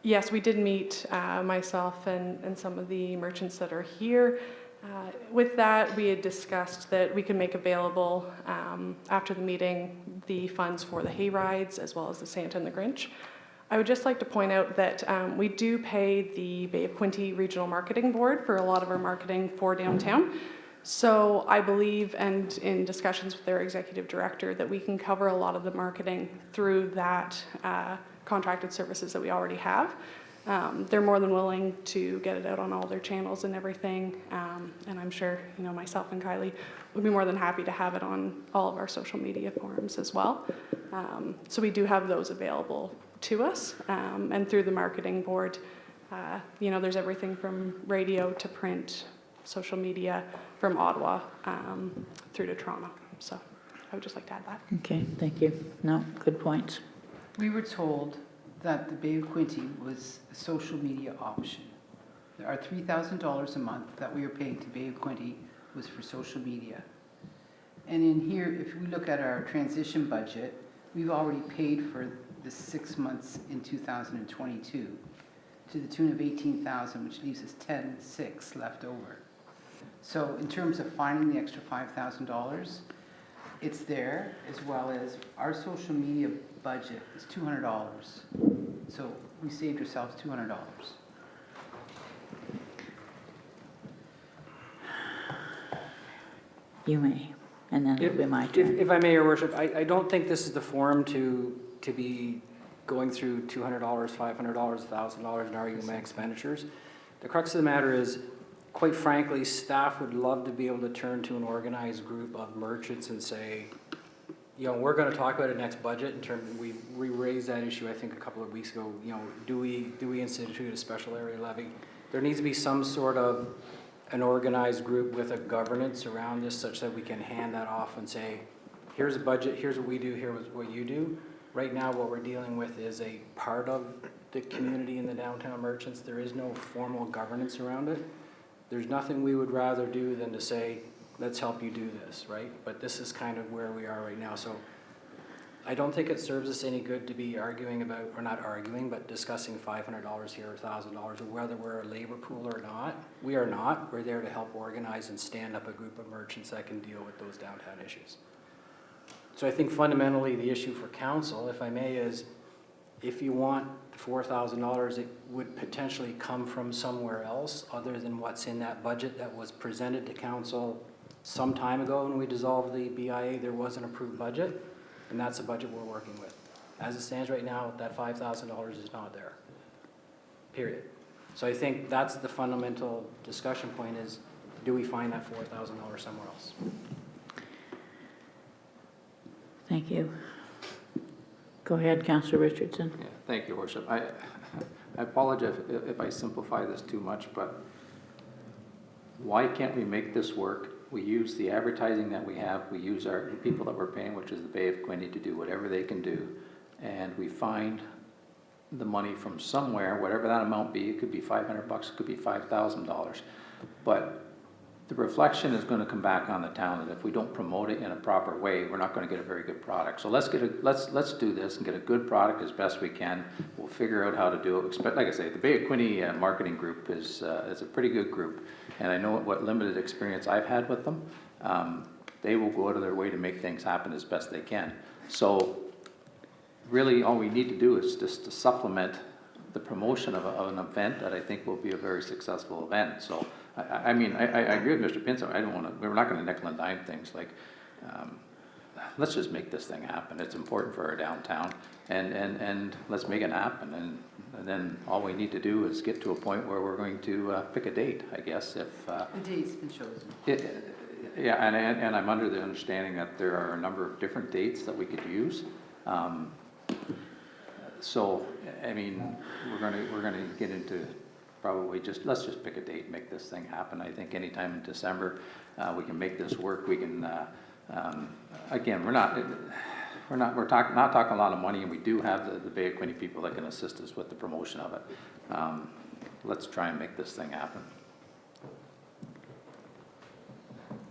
Yes, we did meet myself and some of the merchants that are here. With that, we had discussed that we could make available after the meeting the funds for the hay rides as well as the Santa and the Grinch. I would just like to point out that we do pay the Bay of Quinte Regional Marketing Board for a lot of our marketing for downtown. So I believe, and in discussions with their executive director, that we can cover a lot of the marketing through that contracted services that we already have. They're more than willing to get it out on all their channels and everything. And I'm sure, myself and Kylie would be more than happy to have it on all of our social media forums as well. So we do have those available to us. And through the marketing board, there's everything from radio to print, social media, from Ottawa through to Toronto. So I would just like to add that. Okay, thank you. No, good points. We were told that the Bay of Quinte was a social media option. Our $3,000 a month that we are paying to Bay of Quinte was for social media. And in here, if we look at our transition budget, we've already paid for the 6 months in 2022 to the tune of $18,000, which leaves us $10,600 left over. So in terms of finding the extra $5,000, it's there, as well as our social media budget is $200. So we saved ourselves $200. You may, and then it'll be my turn. If I may, Your Worship, I don't think this is the forum to be going through $200, $500, $1,000 and arguing my expenditures. The crux of the matter is, quite frankly, staff would love to be able to turn to an organized group of merchants and say, we're going to talk about it next budget. In terms, we raised that issue, I think, a couple of weeks ago. Do we institute a special area levy? There needs to be some sort of an organized group with a governance around this, such that we can hand that off and say, here's a budget, here's what we do, here's what you do. Right now, what we're dealing with is a part of the community and the downtown merchants. There is no formal governance around it. There's nothing we would rather do than to say, let's help you do this, right? But this is kind of where we are right now. So I don't think it serves us any good to be arguing about, or not arguing, but discussing $500 here or $1,000, or whether we're a labor pool or not. We are not. We're there to help organize and stand up a group of merchants that can deal with those downtown issues. So I think fundamentally the issue for council, if I may, is if you want $4,000, it would potentially come from somewhere else other than what's in that budget that was presented to council some time ago when we dissolved the BIA. There was an approved budget, and that's the budget we're working with As it stands right now, that $5,000 is not there, period. So I think that's the fundamental discussion point is, do we find that $4,000 somewhere else? Thank you. Go ahead, Councillor Richardson. Yeah, thank you, Worship. I apologize if I simplify this too much, but why can't we make this work? We use the advertising that we have, we use the people that we're paying, which is the Bay of Quinte, to do whatever they can do, and we find the money from somewhere, whatever that amount be. It could be $500, it could be $5,000, but the reflection is going to come back on the town that if we don't promote it in a proper way, we're not going to get a very good product. So let's do this and get a good product as best we can. We'll figure out how to do it. Like I say, the Bay of Quinte marketing group is a pretty good group, and I know what limited experience I've had with them. They will go out of their way to make things happen as best they can. So really, all we need to do is just to supplement the promotion of an event that I think will be a very successful event. So. I mean, I agree with Mr. Pinson. We're not going to nickel and dime things. Like, let's just make this thing happen. It's important for our downtown, and let's make it happen. And then all we need to do is get to a point where we're going to pick a date, I guess. If The date's been chosen. yeah, and I'm under the understanding that there are a number of different dates that we could use. So, I mean, we're gonna get into. Probably let's just pick a date and make this thing happen. I think anytime in December, we can make this work. We can, again, we're not talking a lot of money, and we do have the Bay of Quinte people that can assist us with the promotion of it. Let's try and make this thing happen.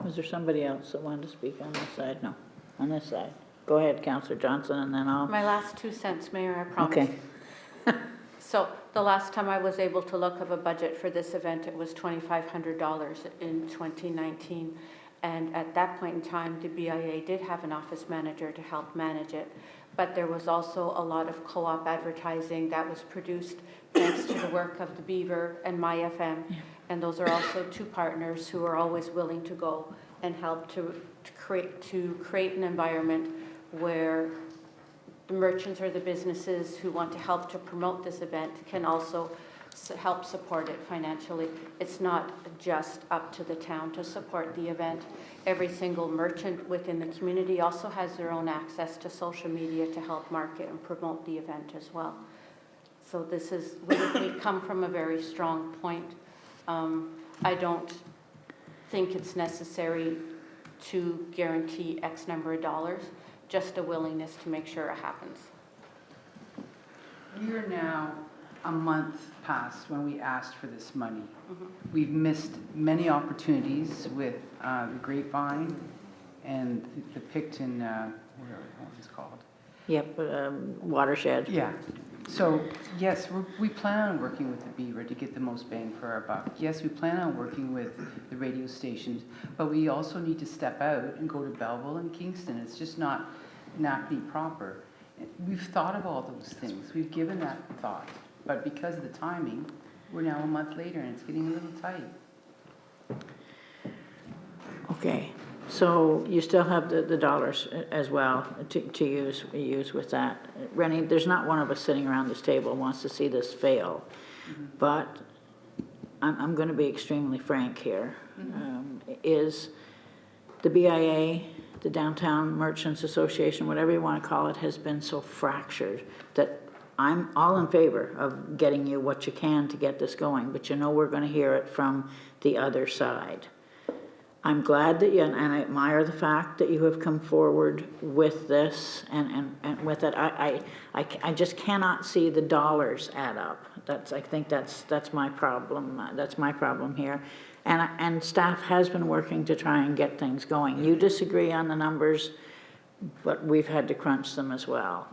Was there somebody else that wanted to speak on this side? No, on this side. Go ahead, Councillor Johnson, and then I'll. My last 2 cents, Mayor, I promise. Okay. So the last time I was able to look up a budget for this event, it was $2,500 in 2019. And at that point in time, the BIA did have an office manager to help manage it. But there was also a lot of co-op advertising that was produced thanks to the work of the Beaver and MyFM. Yeah. And those are also two partners who are always willing to go and help to create an environment where the merchants or the businesses who want to help to promote this event can also help support it financially. It's not just up to the town to support the event. Every single merchant within the community also has their own access to social media to help market and promote the event as well. So we come from a very strong point. I don't think it's necessary to guarantee X number of dollars. Just a willingness to make sure it happens. We are now a month past when we asked for this money. Mm-hmm. We've missed many opportunities with the Grapevine and the Picton, what is it called? Yep, watershed. Yeah. So, yes, we plan on working with the Beaver to get the most bang for our buck. Yes, we plan on working with the radio stations, but we also need to step out and go to Belleville and Kingston. It's just not Napanee proper. We've thought of all those things. We've given that thought. But because of the timing, we're now a month later and it's getting a little tight. Okay. So you still have the dollars as well to use with that. Rennie, there's not one of us sitting around this table who wants to see this fail, but I'm going to be extremely frank here. Is the BIA, the Downtown Merchants Association, whatever you want to call it, has been so fractured that I'm all in favor of getting you what you can to get this going, but you know we're going to hear it from the other side. I'm glad that and I admire the fact that you have come forward with this and with it. I just cannot see the dollars add up. I think that's my problem. That's my problem here. And staff has been working to try and get things going. You disagree on the numbers, but we've had to crunch them as well.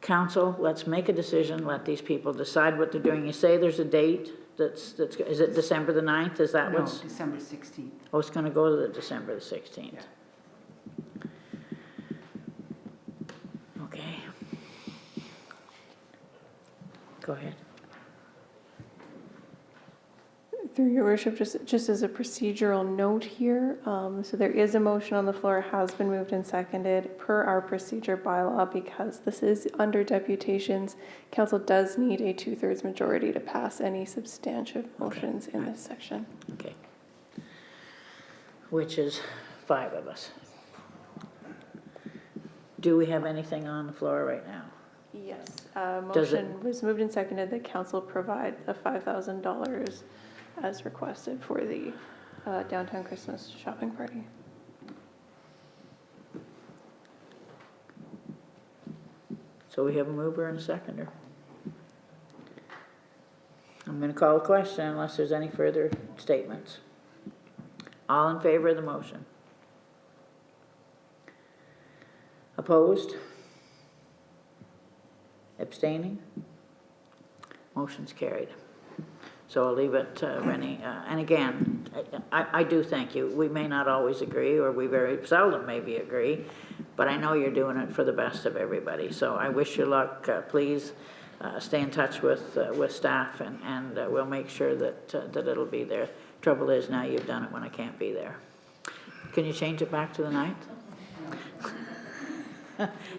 Council, let's make a decision. Let these people decide what they're doing. You say there's a date. Is it December the 9th? Is that what's? No, December 16th. Oh, it's going to go to the December the 16th. Yeah. Okay. Go ahead. Through your worship, just as a procedural note here, so there is a motion on the floor, has been moved and seconded per our procedure bylaw. Because this is under deputations, council does need a 2/3 majority to pass any substantive motions in this section. Okay. Which is 5 of us. Do we have anything on the floor right now? Yes. Does it- Motion was moved and seconded that council provide the $5,000 as requested for the downtown Christmas shopping party. So we have a mover and a seconder. I'm going to call a question unless there's any further statements. All in favor of the motion? Opposed? Abstaining? Motion's carried. So I'll leave it, Rennie. And again, I do thank you. We may not always agree, or we very seldom maybe agree, but I know you're doing it for the best of everybody. So I wish you luck. Please stay in touch with staff, and we'll make sure that it'll be there. Trouble is, now you've done it when I can't be there. Can you change it back to the 9th?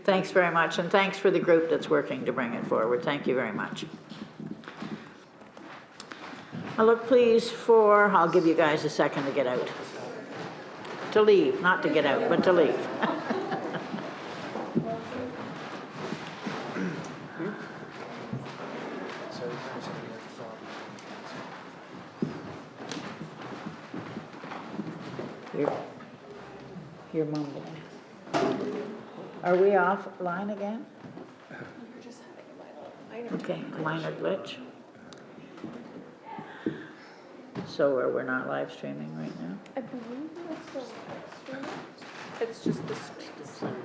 Thanks very much, and thanks for the group that's working to bring it forward. Thank you very much. I'll look please for, I'll give you guys a second to get out. To leave, not to get out, but to leave. You're mumbling. Are we offline again? Okay, a minor glitch. So we're not live streaming right now? I believe it's still live streaming. It's just the screen.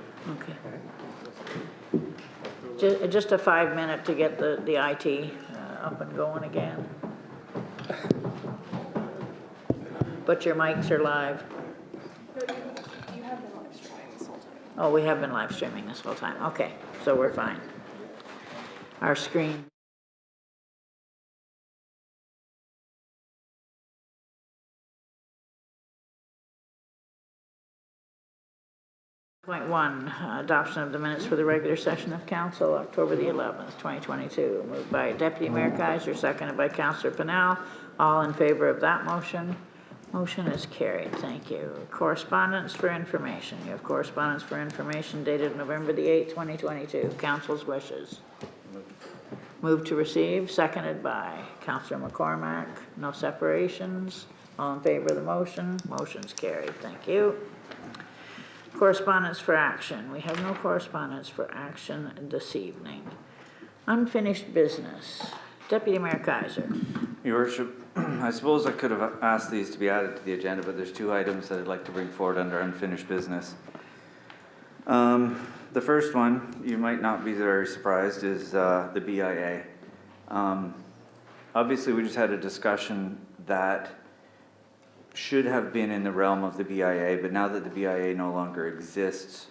Okay. Just a 5-minute to get the IT up and going again. But your mics are live. You have been live streaming this whole time. Oh, we have been live streaming this whole time. Okay, so we're fine. Our screen. Point 1, adoption of the minutes for the regular session of council, October the 11th, 2022. Moved by Deputy Mayor Kaiser, seconded by Councillor Pennell. All in favor of that motion? Motion is carried. Thank you. Correspondence for information. You have correspondence for information dated November the 8th, 2022. Council's wishes. Moved to receive, seconded by Councillor McCormack. No separations. All in favor of the motion? Motion's carried. Thank you. Correspondence for action. We have no correspondence for action this evening. Unfinished business. Deputy Mayor Kaiser. Your Worship, I suppose I could have asked these to be added to the agenda, but there's 2 items that I'd like to bring forward under unfinished business. The first one, you might not be very surprised, is the BIA. Obviously, we just had a discussion that should have been in the realm of the BIA, but now that the BIA no longer exists,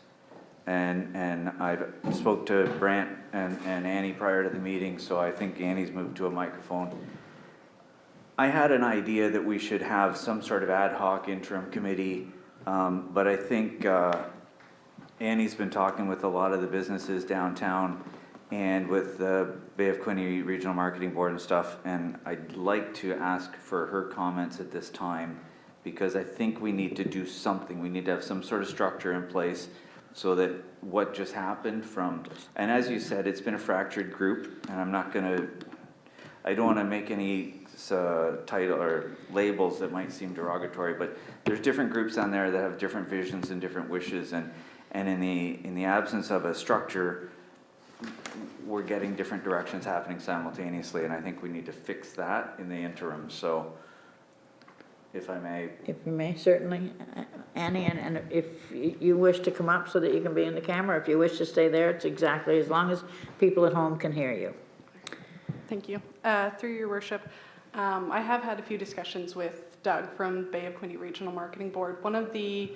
and I've spoke to Brant and Annie prior to the meeting, so I think Annie's moved to a microphone. I had an idea that we should have some sort of ad hoc interim committee, but I think Annie's been talking with a lot of the businesses downtown and with the Bay of Quinte Regional Marketing Board and stuff, and I'd like to ask for her comments at this time, because I think we need to do something. We need to have some sort of structure in place so that what just happened from, and as you said, it's been a fractured group, and I don't want to make any title or labels that might seem derogatory, but there's different groups on there that have different visions and different wishes, and in the absence of a structure, we're getting different directions happening simultaneously, and I think we need to fix that in the interim. So, if I may. If you may, certainly. Annie, and if you wish to come up so that you can be in the camera, if you wish to stay there, it's exactly as long as people at home can hear you. Thank you. Through your worship, I have had a few discussions with Doug from Bay of Quinte Regional Marketing Board. One of the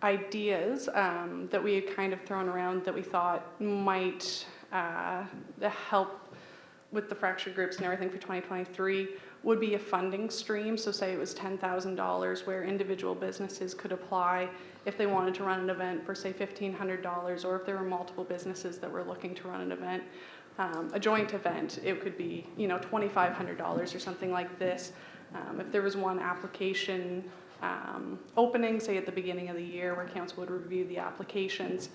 ideas that we had kind of thrown around that we thought might help with the fractured groups and everything for 2023 would be a funding stream. So say it was $10,000 where individual businesses could apply if they wanted to run an event for say $1,500, or if there were multiple businesses that were looking to run an event, a joint event, it could be, you know, $2,500 or something like this. If there was one application opening, say at the beginning of the year, where council would review the applications,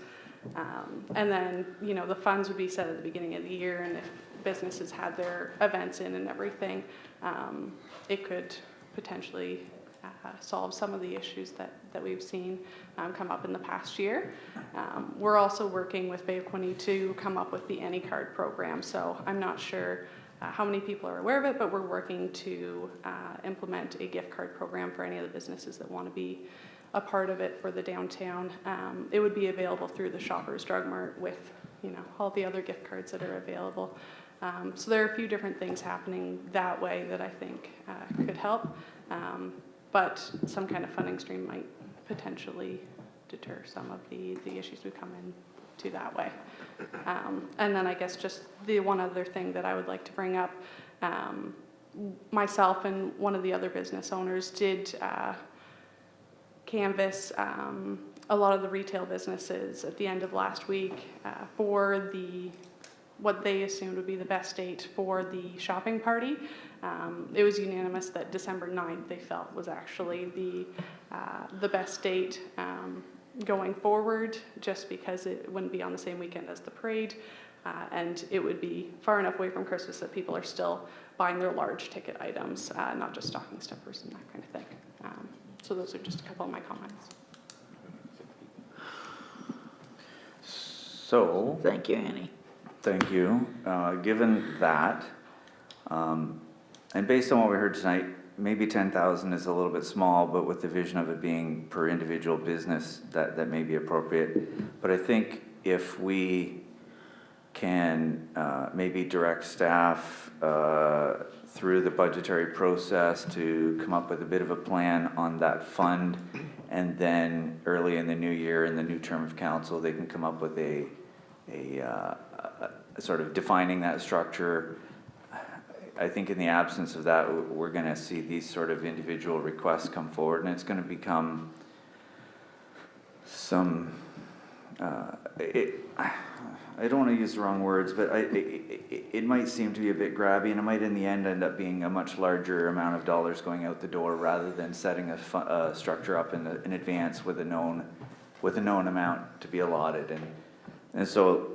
and then, you know, the funds would be set at the beginning of the year, and if businesses had their events in and everything, it could potentially solve some of the issues that we've seen come up in the past year. We're also working with Bay of Quinte to come up with the AnyCard program, so I'm not sure how many people are aware of it, but we're working to implement a gift card program for any of the businesses that want to be a part of it for the downtown. It would be available through the Shoppers Drug Mart with, you know, all the other gift cards that are available. So there are a few different things happening that way that I think could help, but some kind of funding stream might potentially deter some of the issues we come into that way. And then I guess just the one other thing that I would like to bring up, myself and one of the other business owners did canvass a lot of the retail businesses at the end of last week for what they assumed would be the best date for the shopping party. It was unanimous that December 9th they felt was actually the best date going forward, just because it wouldn't be on the same weekend as the parade, and it would be far enough away from Christmas that people are still buying their large ticket items, not just stocking stuffers and that kind of thing. So those are just a couple of my comments. So, Thank you, Annie. thank you. Given that, and based on what we heard tonight, maybe 10,000 is a little bit small, but with the vision of it being per individual business, that may be appropriate. But I think if we can maybe direct staff through the budgetary process to come up with a bit of a plan on that fund, and then early in the new year, in the new term of council, they can come up with a sort of defining that structure. I think in the absence of that, we're going to see these sort of individual requests come forward, and it's going to become some, I don't want to use the wrong words, but it might seem to be a bit grabby, and it might in the end end up being a much larger amount of dollars going out the door, rather than setting a structure up in advance with a known amount to be allotted. And so,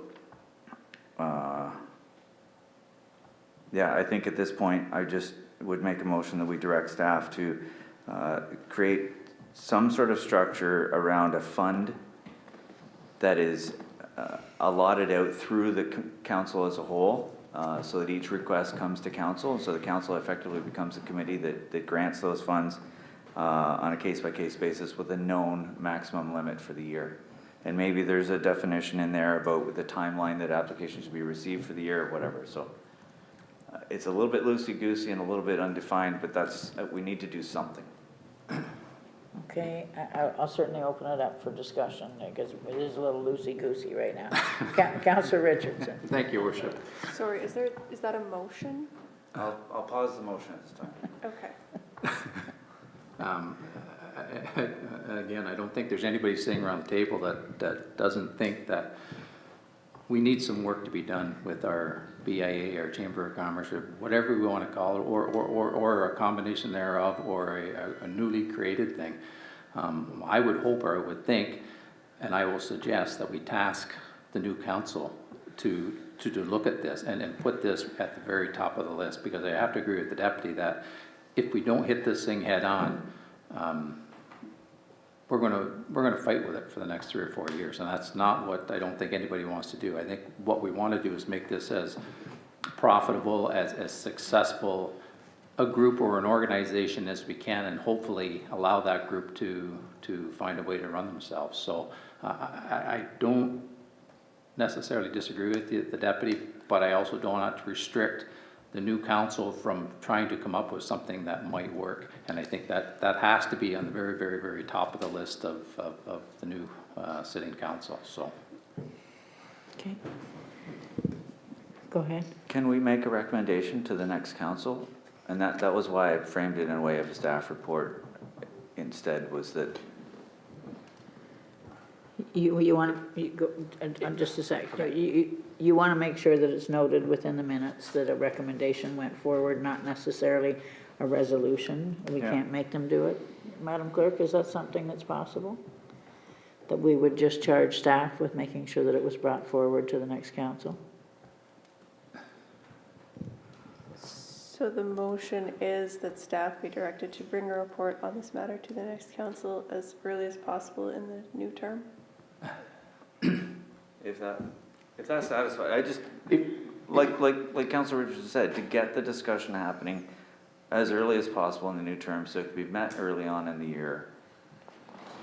yeah, I think at this point, I just would make a motion that we direct staff to create some sort of structure around a fund that is allotted out through the council as a whole, so that each request comes to council, so the council effectively becomes a committee that grants those funds on a case-by-case basis with a known maximum limit for the year. And maybe there's a definition in there about the timeline that applications should be received for the year or whatever. So it's a little bit loosey-goosey and a little bit undefined, but that's, we need to do something. Okay, I'll certainly open it up for discussion, because it is a little loosey-goosey right now. Councillor Richardson. Thank you, Worship. Sorry, is that a motion? I'll pause the motion at this time. Okay. Again, I don't think there's anybody sitting around the table that doesn't think that we need some work to be done with our BIA, our Chamber of Commerce, or whatever we want to call it, or a combination thereof, or a newly created thing. I would hope, or I would think, and I will suggest that we task the new council to look at this and put this at the very top of the list, because I have to agree with the deputy that if we don't hit this thing head on, we're gonna fight with it for the next 3 or 4 years, and that's not what I don't think anybody wants to do. I think what we want to do is make this as profitable, as successful a group or an organization as we can, and hopefully allow that group to find a way to run themselves. So I don't necessarily disagree with the deputy, but I also don't want to restrict the new council from trying to come up with something that might work. And I think that has to be on the very, very, very top of the list of the new sitting council. So. Okay. Go ahead. Can we make a recommendation to the next council And that was why I framed it in a way of a staff report instead, was that, You want, just a sec, you want to make sure that it's noted within the minutes that a recommendation went forward, not necessarily a resolution? We Yeah. can't make them do it? Madam Clerk, is that something that's possible? That we would just charge staff with making sure that it was brought forward to the next council? So the motion is that staff be directed to bring a report on this matter to the next council as early as possible in the new term? if that's satisfied, I just, like Councilor Richardson said, to get the discussion happening as early as possible in the new term, so it could be met early on in the year.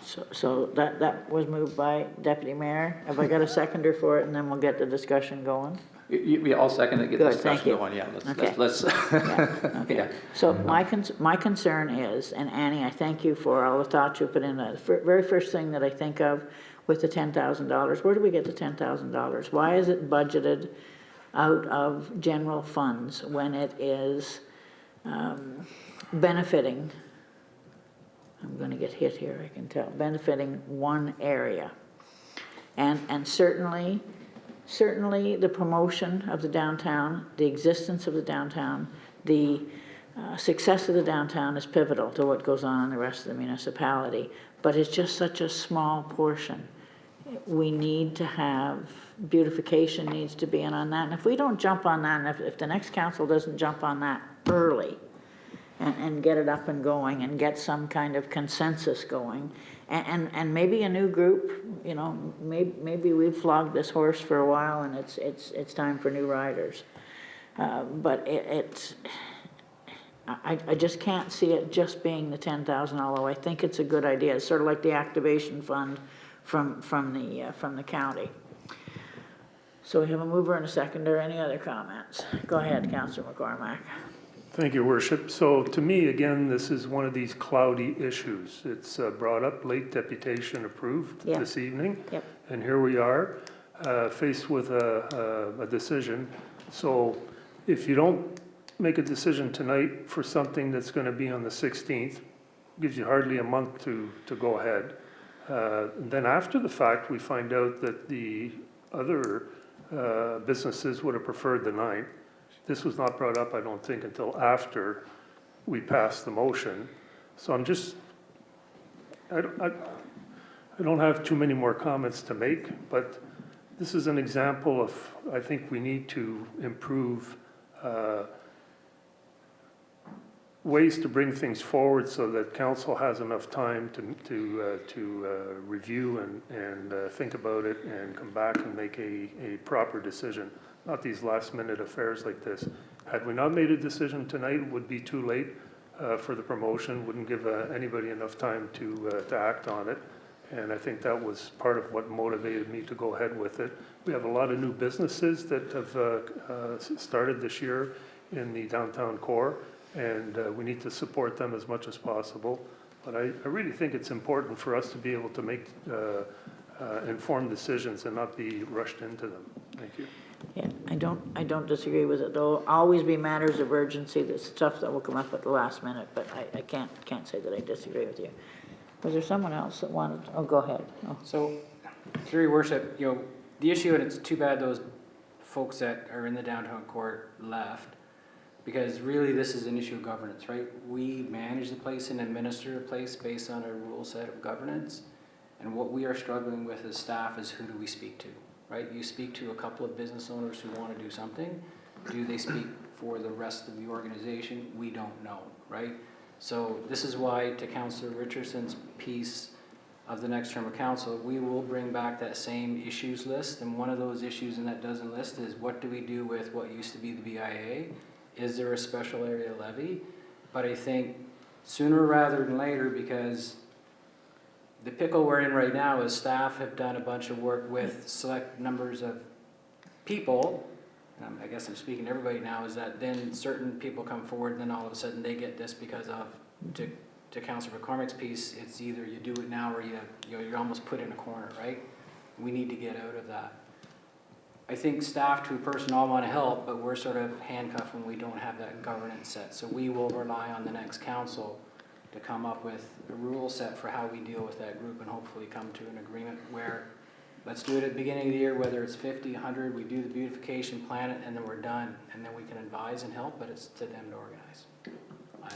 So that was moved by Deputy Mayor. Have I got a seconder for it, and then we'll get the discussion going? I'll second it, get the Good, thank discussion you. going, yeah, Okay. let's, Yeah, okay. yeah. So my concern is, and Annie, I thank you for all the thought you put in. The very first thing that I think of with the $10,000, where do we get the $10,000? Why is it budgeted out of general funds when it is benefiting? I'm going to get hit here, I can tell. Benefiting one area, and certainly the promotion of the downtown, the existence of the downtown, the success of the downtown is pivotal to what goes on in the rest of the municipality, but it's just such a small portion. We need to have, beautification needs to be in on that, and if we don't jump on that, and if the next council doesn't jump on that early and get it up and going and get some kind of consensus going, and maybe a new group, you know, maybe we've flogged this horse for a while and it's time for new riders. But I just can't see it just being the 10,000, although I think it's a good idea. It's sort of like the activation fund from the county. So we have a mover and a seconder. Any other comments? Go ahead, Councillor McCormack. Thank you, Worship. So to me, again, this is one of these cloudy issues. It's brought up, late deputation approved this evening. Yep. And here we are, faced with a decision. So if you don't make a decision tonight for something that's going to be on the 16th, gives you hardly a month to go ahead. Then after the fact, we find out that the other businesses would have preferred the 9th. This was not brought up, I don't think, until after we passed the motion. So I'm just, I don't have too many more comments to make, but this is an example of, I think we need to improve ways to bring things forward so that council has enough time to review and think about it and come back and make a proper decision. Not these last minute affairs like this. Had we not made a decision tonight, it would be too late for the promotion, wouldn't give anybody enough time to act on it. And I think that was part of what motivated me to go ahead with it. We have a lot of new businesses that have started this year in the downtown core, and we need to support them as much as possible. But I really think it's important for us to be able to make informed decisions and not be rushed into them. Thank you. Yeah, I don't disagree with it. There'll always be matters of urgency, the stuff that will come up at the last minute, but I can't say that I disagree with you. Was there someone else that wanted, oh, go ahead. Oh. So, through your worship, you know, the issue, and it's too bad those folks that are in the downtown court left, because really this is an issue of governance, right? We manage the place and administer the place based on a rule set of governance, and what we are struggling with as staff is who do we speak to? Right? You speak to a couple of business owners who want to do something. Do they speak for the rest of the organization? We don't know, right? So this is why, to Councillor Richardson's piece of the next term of council, we will bring back that same issues list. And one of those issues in that dozen list is, what do we do with what used to be the BIA? Is there a special area levy? But I think sooner rather than later, because the pickle we're in right now is staff have done a bunch of work with select numbers of people, and I guess I'm speaking to everybody now, is that then certain people come forward and then all of a sudden they get this because of, to Councillor McCormack's piece, it's either you do it now or you're almost put in a corner, right? We need to get out of that. I think staff to a person all want to help, but we're sort of handcuffed when we don't have that governance set. So we will rely on the next council to come up with a rule set for how we deal with that group and hopefully come to an agreement where, let's do it at the beginning of the year, whether it's 50, 100, we do the beautification, plan it, and then we're done. And then we can advise and help, but it's to them to organize. I'm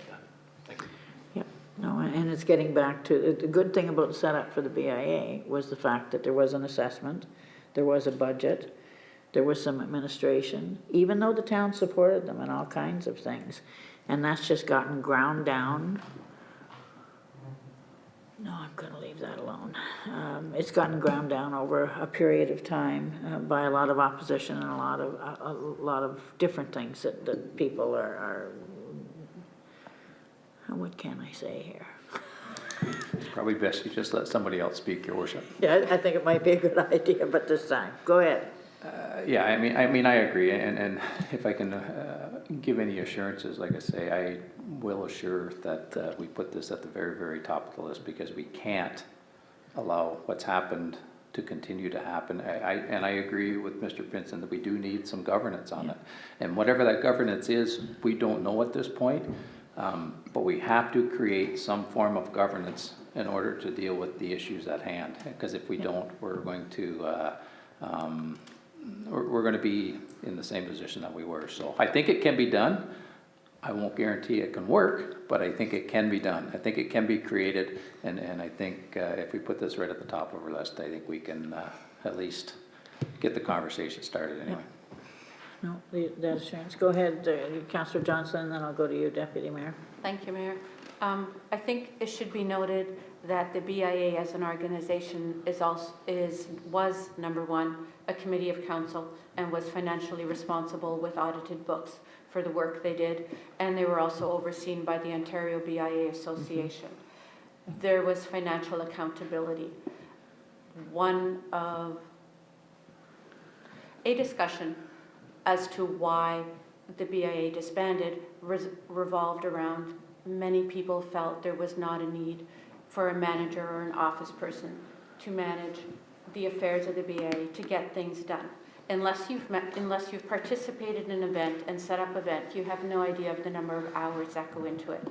done. Thank you. Yeah, no, and it's getting back to, the good thing about the setup for the BIA was the fact that there was an assessment, there was a budget, there was some administration, even though the town supported them in all kinds of things. And that's just gotten ground down. No, I'm gonna leave that alone. It's gotten ground down over a period of time by a lot of opposition and a lot of different things that people are, what can I say here? It's probably best you just let somebody else speak, Your Worship. Yeah, I think it might be a good idea, but this time, go ahead. Yeah, I mean, I agree, and if I can give any assurances, like I say, I will assure that we put this at the very, very top of the list, because we can't allow what's happened to continue to happen. And I agree with Mr. Pinson that we do need some governance on it. And whatever that governance is, we don't know at this point, but we have to create some form of governance in order to deal with the issues at hand. Because if we don't, we're going to be in the same position that we were. So I think it can be done. I won't guarantee it can work, but I think it can be done. I think it can be created, and I think if we put this right at the top of our list, I think we can at least get the conversation started anyway. No, that assurance. Go ahead, Councillor Johnson, and then I'll go to you, Deputy Mayor. Thank you, Mayor. I think it should be noted that the BIA as an organization was, number one, a committee of council and was financially responsible with audited books for the work they did, and they were also overseen by the Ontario BIA Association. There was financial accountability. A discussion as to why the BIA disbanded revolved around many people felt there was not a need for a manager or an office person to manage the affairs of the BIA, to get things done. Unless you've participated in an event and set up an event, you have no idea of the number of hours that go into it.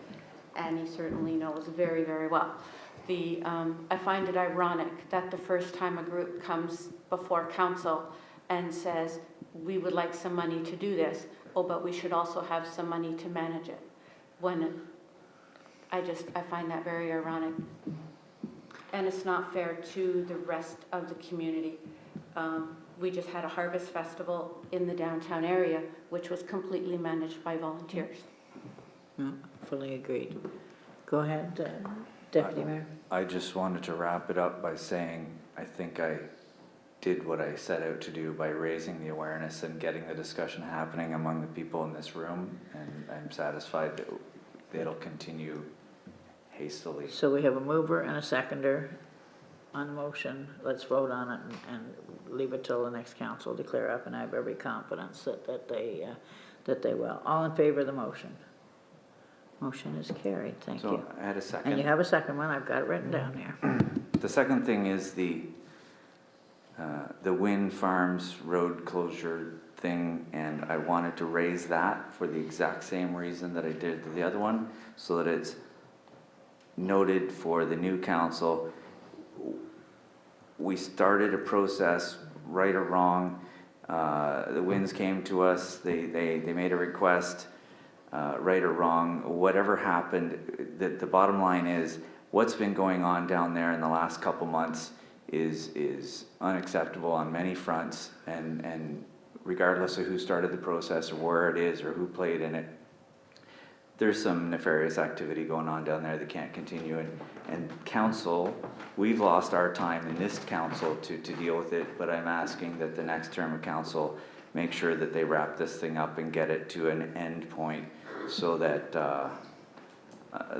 Annie certainly knows very, very well. I find it ironic that the first time a group comes before council and says, we would like some money to do this, but we should also have some money to manage it. I find that very ironic. And it's not fair to the rest of the community. We just had a harvest festival in the downtown area, which was completely managed by volunteers. No, fully agreed. Go ahead, Deputy Mayor. I just wanted to wrap it up by saying I think I did what I set out to do by raising the awareness and getting the discussion happening among the people in this room, and I'm satisfied that it'll continue hastily. So we have a mover and a seconder on the motion. Let's vote on it and leave it till the next council to clear up, and I have every confidence that they will. All in favor of the motion? Motion is carried. Thank you. So I had a second. And you have a second one. I've got it written down here. The second thing is the wind farms road closure thing, and I wanted to raise that for the exact same reason that I did the other one, so that it's noted for the new council. We started a process, right or wrong. The winds came to us, they made a request, right or wrong, whatever happened, the bottom line is what's been going on down there in the last couple months is unacceptable on many fronts, and regardless of who started the process or where it is or who played in it, there's some nefarious activity going on down there that can't continue. And council, we've lost our time in this council to deal with it, but I'm asking that the next term of council make sure that they wrap this thing up and get it to an end point so that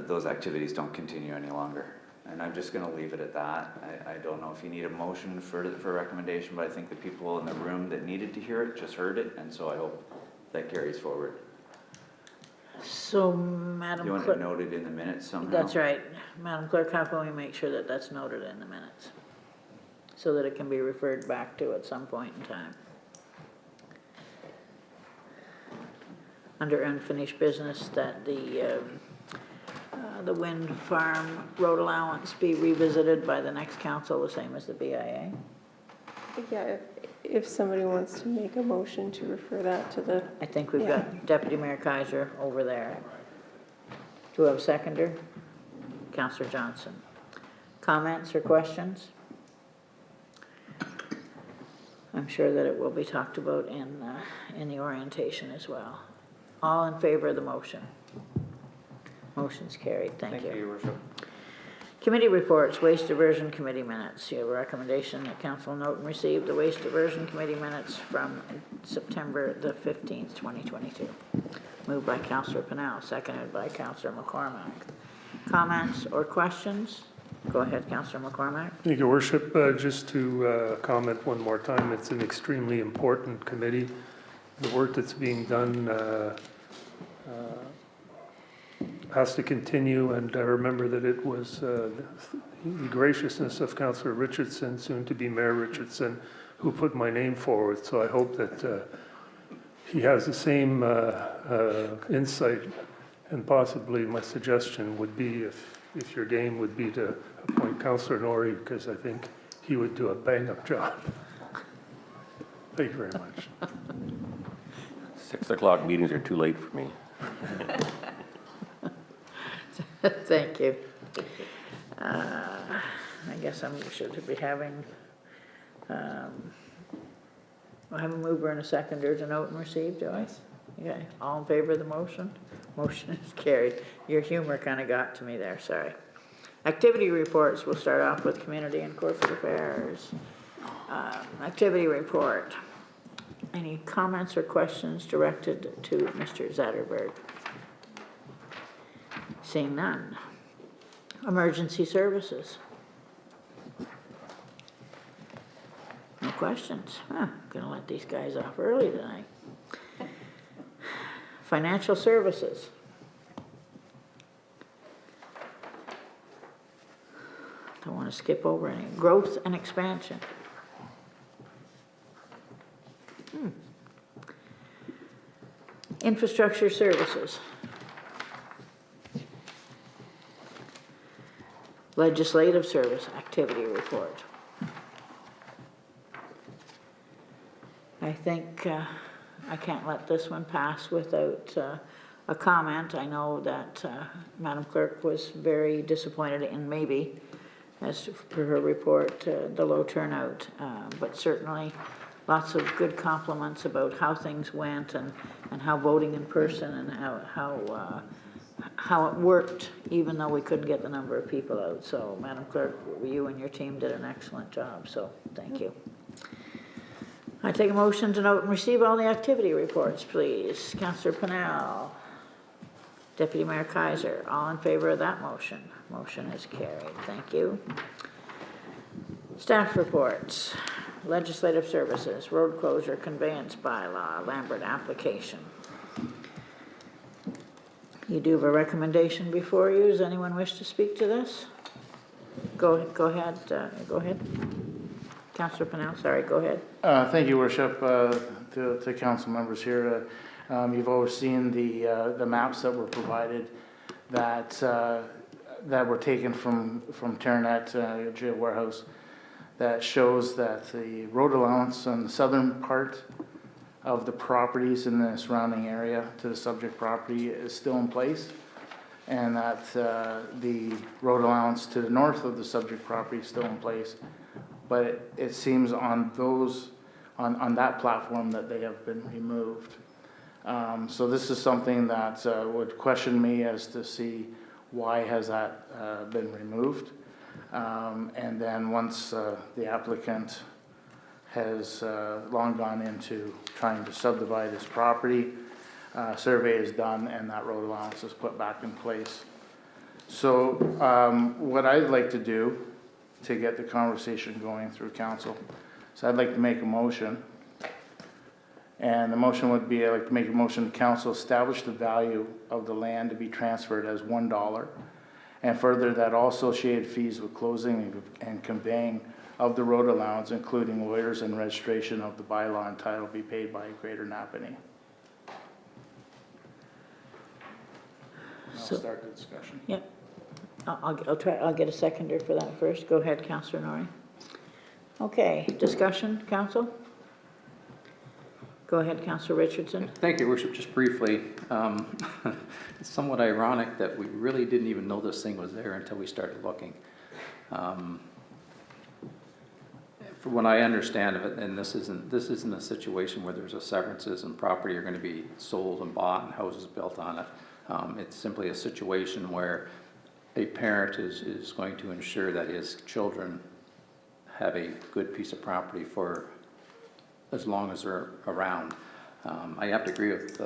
those activities don't continue any longer. And I'm just going to leave it at that. I don't know if you need a motion for a recommendation, but I think the people in the room that needed to hear it just heard it, and so I hope that carries forward. So, Madam You want Clerk. it noted in the minutes somehow? That's right. Madam Clerk, how can we make sure that that's noted in the minutes? So that it can be referred back to at some point in time? under unfinished business, that the wind farm road allowance be revisited by the next council, the same as the BIA. Yeah, if somebody wants to make a motion to refer that to the, I think we've Yeah. got Deputy Mayor Kaiser over there. Do we have a seconder? Councillor Johnson. Comments or questions? I'm sure that it will be talked about in the orientation as well. All in favor of the motion? Motion's carried. Thank you. Your Worship. Committee reports, Waste Diversion Committee minutes. You have a recommendation that council note and receive the Waste Diversion Committee minutes from September the 15th, 2022. Moved by Councillor Pennell, seconded by Councillor McCormack. Comments or questions? Go ahead, Councillor McCormack. Thank you, Worship. Just to comment one more time, it's an extremely important committee. The work that's being done has to continue, and I remember that it was the graciousness of Councillor Richardson, soon to be Mayor Richardson, who put my name forward. So I hope that he has the same insight, and possibly my suggestion would be, if your game would be to appoint Councillor Norrie, because I think he would do a bang-up job. Thank you very much. 6 o'clock meetings are too late for me. Thank you. I guess I should be having, I have a mover and a seconder to note and receive, do I? Okay, all in favor of the motion? Motion is carried. Your humor kind of got to me there, sorry. Activity reports, we'll start off with Community and Corporate Affairs. Activity report. Any comments or questions directed to Mr. Zetterberg? Seeing none. Emergency services. No questions. Gonna let these guys off early tonight. Financial services. Don't want to skip over any. Growth and expansion. Infrastructure services. Legislative service activity report. I think I can't let this one pass without a comment. I know that Madam Clerk was very disappointed in maybe, as per her report, the low turnout, but certainly lots of good compliments about how things went and how voting in person and how it worked, even though we couldn't get the number of people out. So, Madam Clerk, you and your team did an excellent job, so thank you. I take a motion to note and receive all the activity reports, please. Councillor Pennell, Deputy Mayor Kaiser, all in favor of that motion? Motion is carried. Thank you. Staff reports. Legislative services, road closure, conveyance bylaw, Lambert application. You do have a recommendation before you. Does anyone wish to speak to this? Go ahead. Go ahead. Councillor Pennell, sorry, go ahead. Thank you, Worship, to council members here. You've overseen the maps that were provided that were taken from Terranet Jail Warehouse that shows that the road allowance on the southern part of the properties in the surrounding area to the subject property is still in place, and that the road allowance to the north of the subject property is still in place. But it seems on that platform that they have been removed. So this is something that would question me as to see why has that been removed. And then once the applicant has long gone into trying to subdivide his property, survey is done and that road allowance is put back in place. So what I'd like to do to get the conversation going through council, so I'd like to make a motion. And the motion would be, I'd like to make a motion, council establish the value of the land to be transferred as $1, and further that all associated fees with closing and conveying of the road allowance, including lawyers and registration of the bylaw and title, be paid by Greater Napanee. and So- I'll start the discussion. Yep. I'll get a seconder for that first. Go ahead, Councillor Norrie. Okay, discussion, council? Go ahead, Councillor Richardson. Thank you, Your Worship. Just briefly, it's somewhat ironic that we really didn't even know this thing was there until we started looking. From what I understand of it, and this isn't a situation where there's a severances and property are going to be sold and bought and houses built on it. It's simply a situation where a parent is going to ensure that his children have a good piece of property for as long as they're around. I have to agree with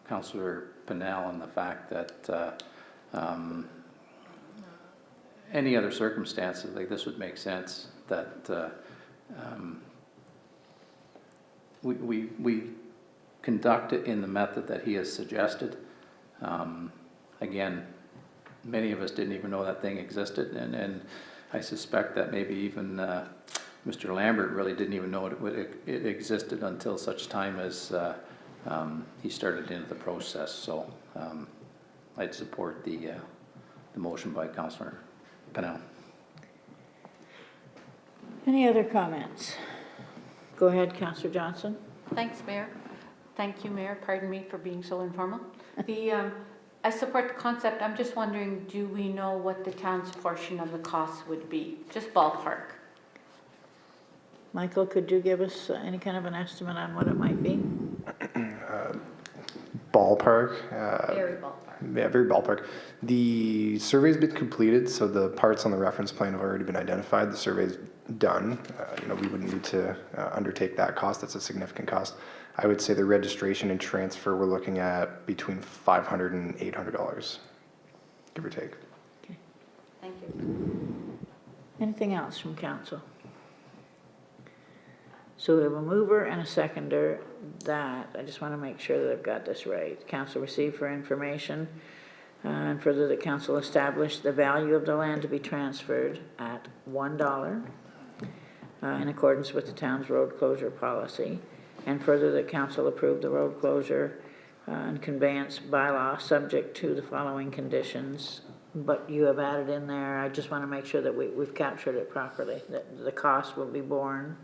Councillor Pennell on the fact that any other circumstances like this would make sense, that we conduct it in the method that he has suggested. Again, many of us didn't even know that thing existed, and I suspect that maybe even Mr. Lambert really didn't even know it existed until such time as he started into the process. So I'd support the motion by Councillor Pennell. Any other comments? Go ahead, Councillor Johnson. Thanks, Mayor. Thank you, Mayor. Pardon me for being so informal. I support the concept. I'm just wondering, do we know what the town's portion of the cost would be? Just ballpark. Michael, could you give us any kind of an estimate on what it might be? Ballpark. Very ballpark. Yeah, very ballpark. The survey's been completed, so the parts on the reference plan have already been identified. The survey's done. We wouldn't need to undertake that cost. That's a significant cost. I would say the registration and transfer, we're looking at between $500 and $800, give or take. Okay. Thank you. Anything else from council? So we have a mover and a seconder that, I just want to make sure that I've got this right. Council received for information, and further that council established the value of the land to be transferred at $1 in accordance with the town's road closure policy, and further that council approved the road closure and conveyance bylaw subject to the following conditions. But you have added in there, I just want to make sure that we've captured it properly, that the cost will be borne.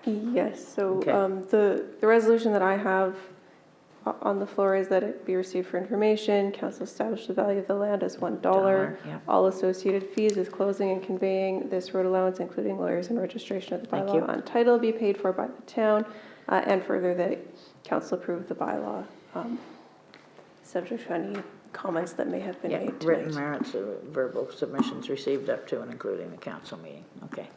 Yes, so Okay. The resolution that I have on the floor is that it be received for information. Council established the value of the land as $1. Yeah. All associated fees with closing and conveying this road allowance, including lawyers and registration of the Thank you. bylaw on title, be paid for by the town. And further that council approve the bylaw, subject to any comments that may have been Yeah, made written tonight. merits of verbal submissions received up to and including the council meeting. Okay.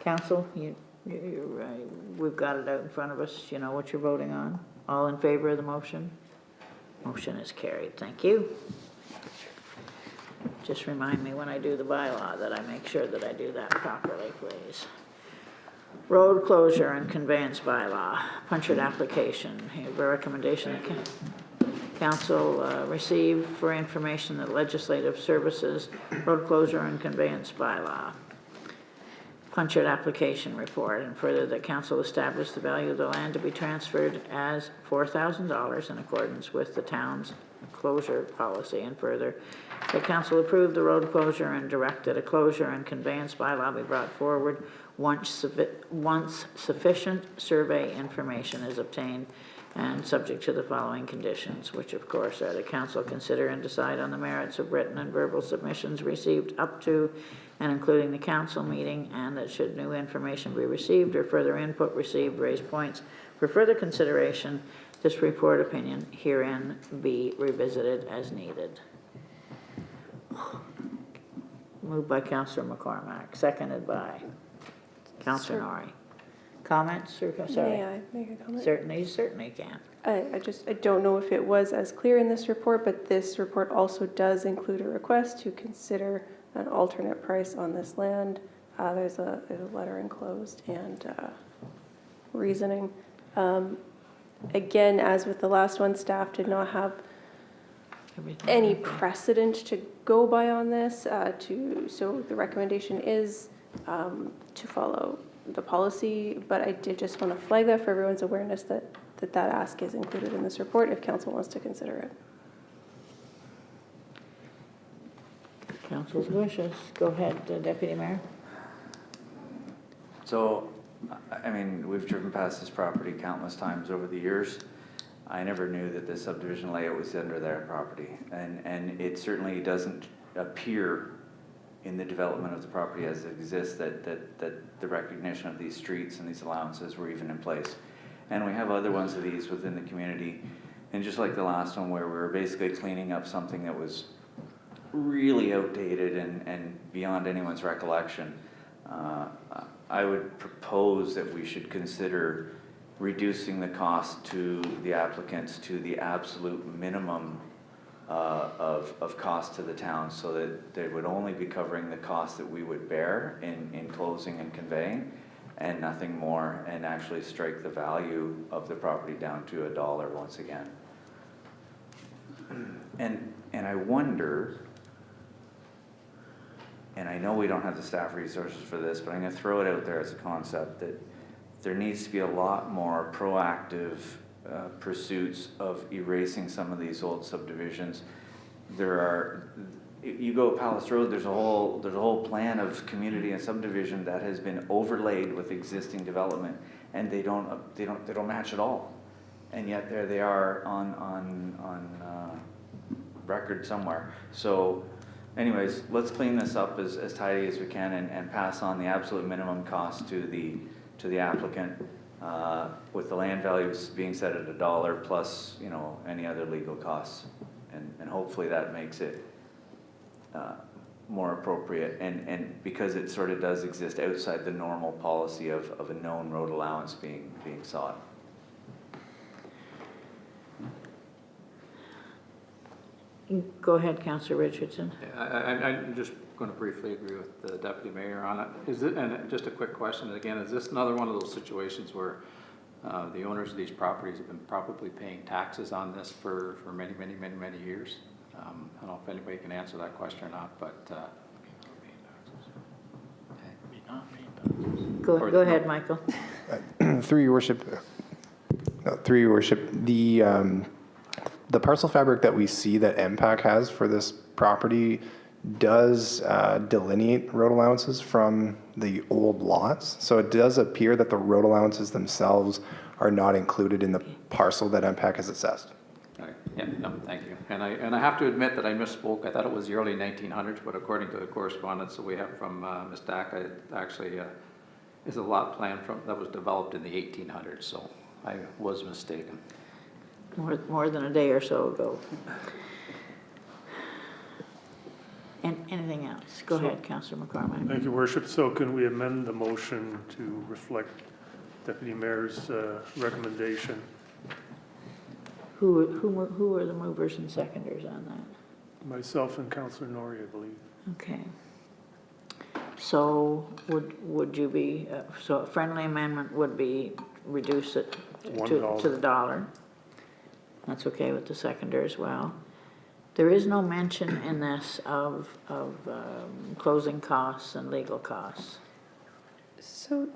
Council, we've got it out in front of us. You know what you're voting on. All in favor of the motion? Motion is carried. Thank you. Just remind me when I do the bylaw that I make sure that I do that properly, please. Road closure and conveyance bylaw, punchard application. Here, the recommendation that council receive for information the legislative services, road closure and conveyance bylaw. Punchard application report, and further that council established the value of the land to be transferred as $4,000 in accordance with the town's closure policy, and further that council approved the road closure and directed a closure and conveyance bylaw be brought forward once sufficient survey information is obtained and subject to the following conditions, which of course are the council consider and decide on the merits of written and verbal submissions received up to and including the council meeting, and that should new information be received or further input received, raise points for further consideration, this report opinion herein be revisited as needed. Moved by Councillor McCormack, seconded by Councillor Norrie. Comments or, sorry? May I make a comment? Certainly can. I don't know if it was as clear in this report, but this report also does include a request to consider an alternate price on this land. There's a letter enclosed and reasoning. Again, as with the last one, staff did not have any precedent to go by on this. So the recommendation is to follow the policy, but I did just want to flag that for everyone's awareness that ask is included in this report if council wants to consider it. council's wishes. Go ahead, Deputy Mayor. So, I mean, we've driven past this property countless times over the years. I never knew that the subdivision layout was under their property, and it certainly doesn't appear in the development of the property as it exists that the recognition of these streets and these allowances were even in place. And we have other ones of these within the community, and just like the last one where we were basically cleaning up something that was really outdated and beyond anyone's recollection, I would propose that we should consider reducing the cost to the applicants to the absolute minimum of cost to the town, so that they would only be covering the cost that we would bear in closing and conveying, and nothing more, and actually strike the value of the property down to $1 once again. And I wonder, and I know we don't have the staff resources for this, but I'm going to throw it out there as a concept that there needs to be a lot more proactive pursuits of erasing some of these old subdivisions. You go Palace Road, there's a whole plan of community and subdivision that has been overlaid with existing development, and they don't match at all. And yet there they are on record somewhere. So anyways, let's clean this up as tidy as we can and pass on the absolute minimum cost to the applicant, with the land values being set at $1 plus, you know, any other legal costs, and hopefully that makes it more appropriate, and because it sort of does exist outside the normal policy of a known road allowance being sought. Go ahead, Councillor Richardson. I'm just going to briefly agree with the Deputy Mayor on it. And just a quick question, again, is this another one of those situations where the owners of these properties have been probably paying taxes on this for many, many, many, many years? I don't know if anybody can answer that question or not, but... Go ahead, Michael. Through your worship, the parcel fabric that we see that MPAC has for this property does delineate road allowances from the old lots. So it does appear that the road allowances themselves are not included in the parcel that MPAC has assessed. Okay. Yeah, no, thank you. And I have to admit that I misspoke. I thought it was the early 1900s, but according to the correspondence that we have from Ms. Dack, it actually is a lot plan that was developed in the 1800s. So I was mistaken. More than a day or so ago. And anything else? Go ahead, Councillor McCormick. Thank you, Worship. So can we amend the motion to reflect Deputy Mayor's recommendation? Who are the movers and seconders on that? Myself and Councillor Norrie, I believe. Okay. So would you be, so a friendly amendment would be reduce it to the $1. That's okay with the seconder as well. There is no mention in this of closing costs and legal costs. So,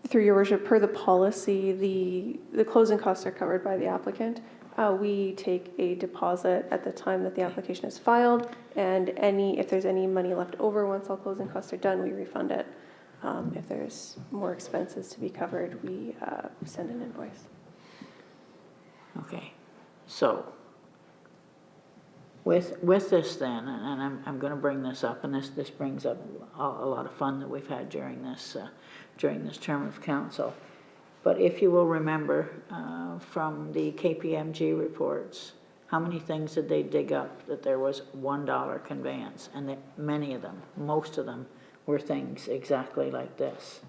through your worship, per the policy, the closing costs are covered by the applicant. We take a deposit at the time that the application is filed, and if there's any money left over once all closing costs are done, we refund it. If there's more expenses to be covered, we send an invoice. Okay, so with this then, and I'm going to bring this up, and this brings up a lot of fun that we've had during this term of council. But if you will remember from the KPMG reports, how many things did they dig up that there was $1 conveyance, and that many of them, most of them, were things exactly like this.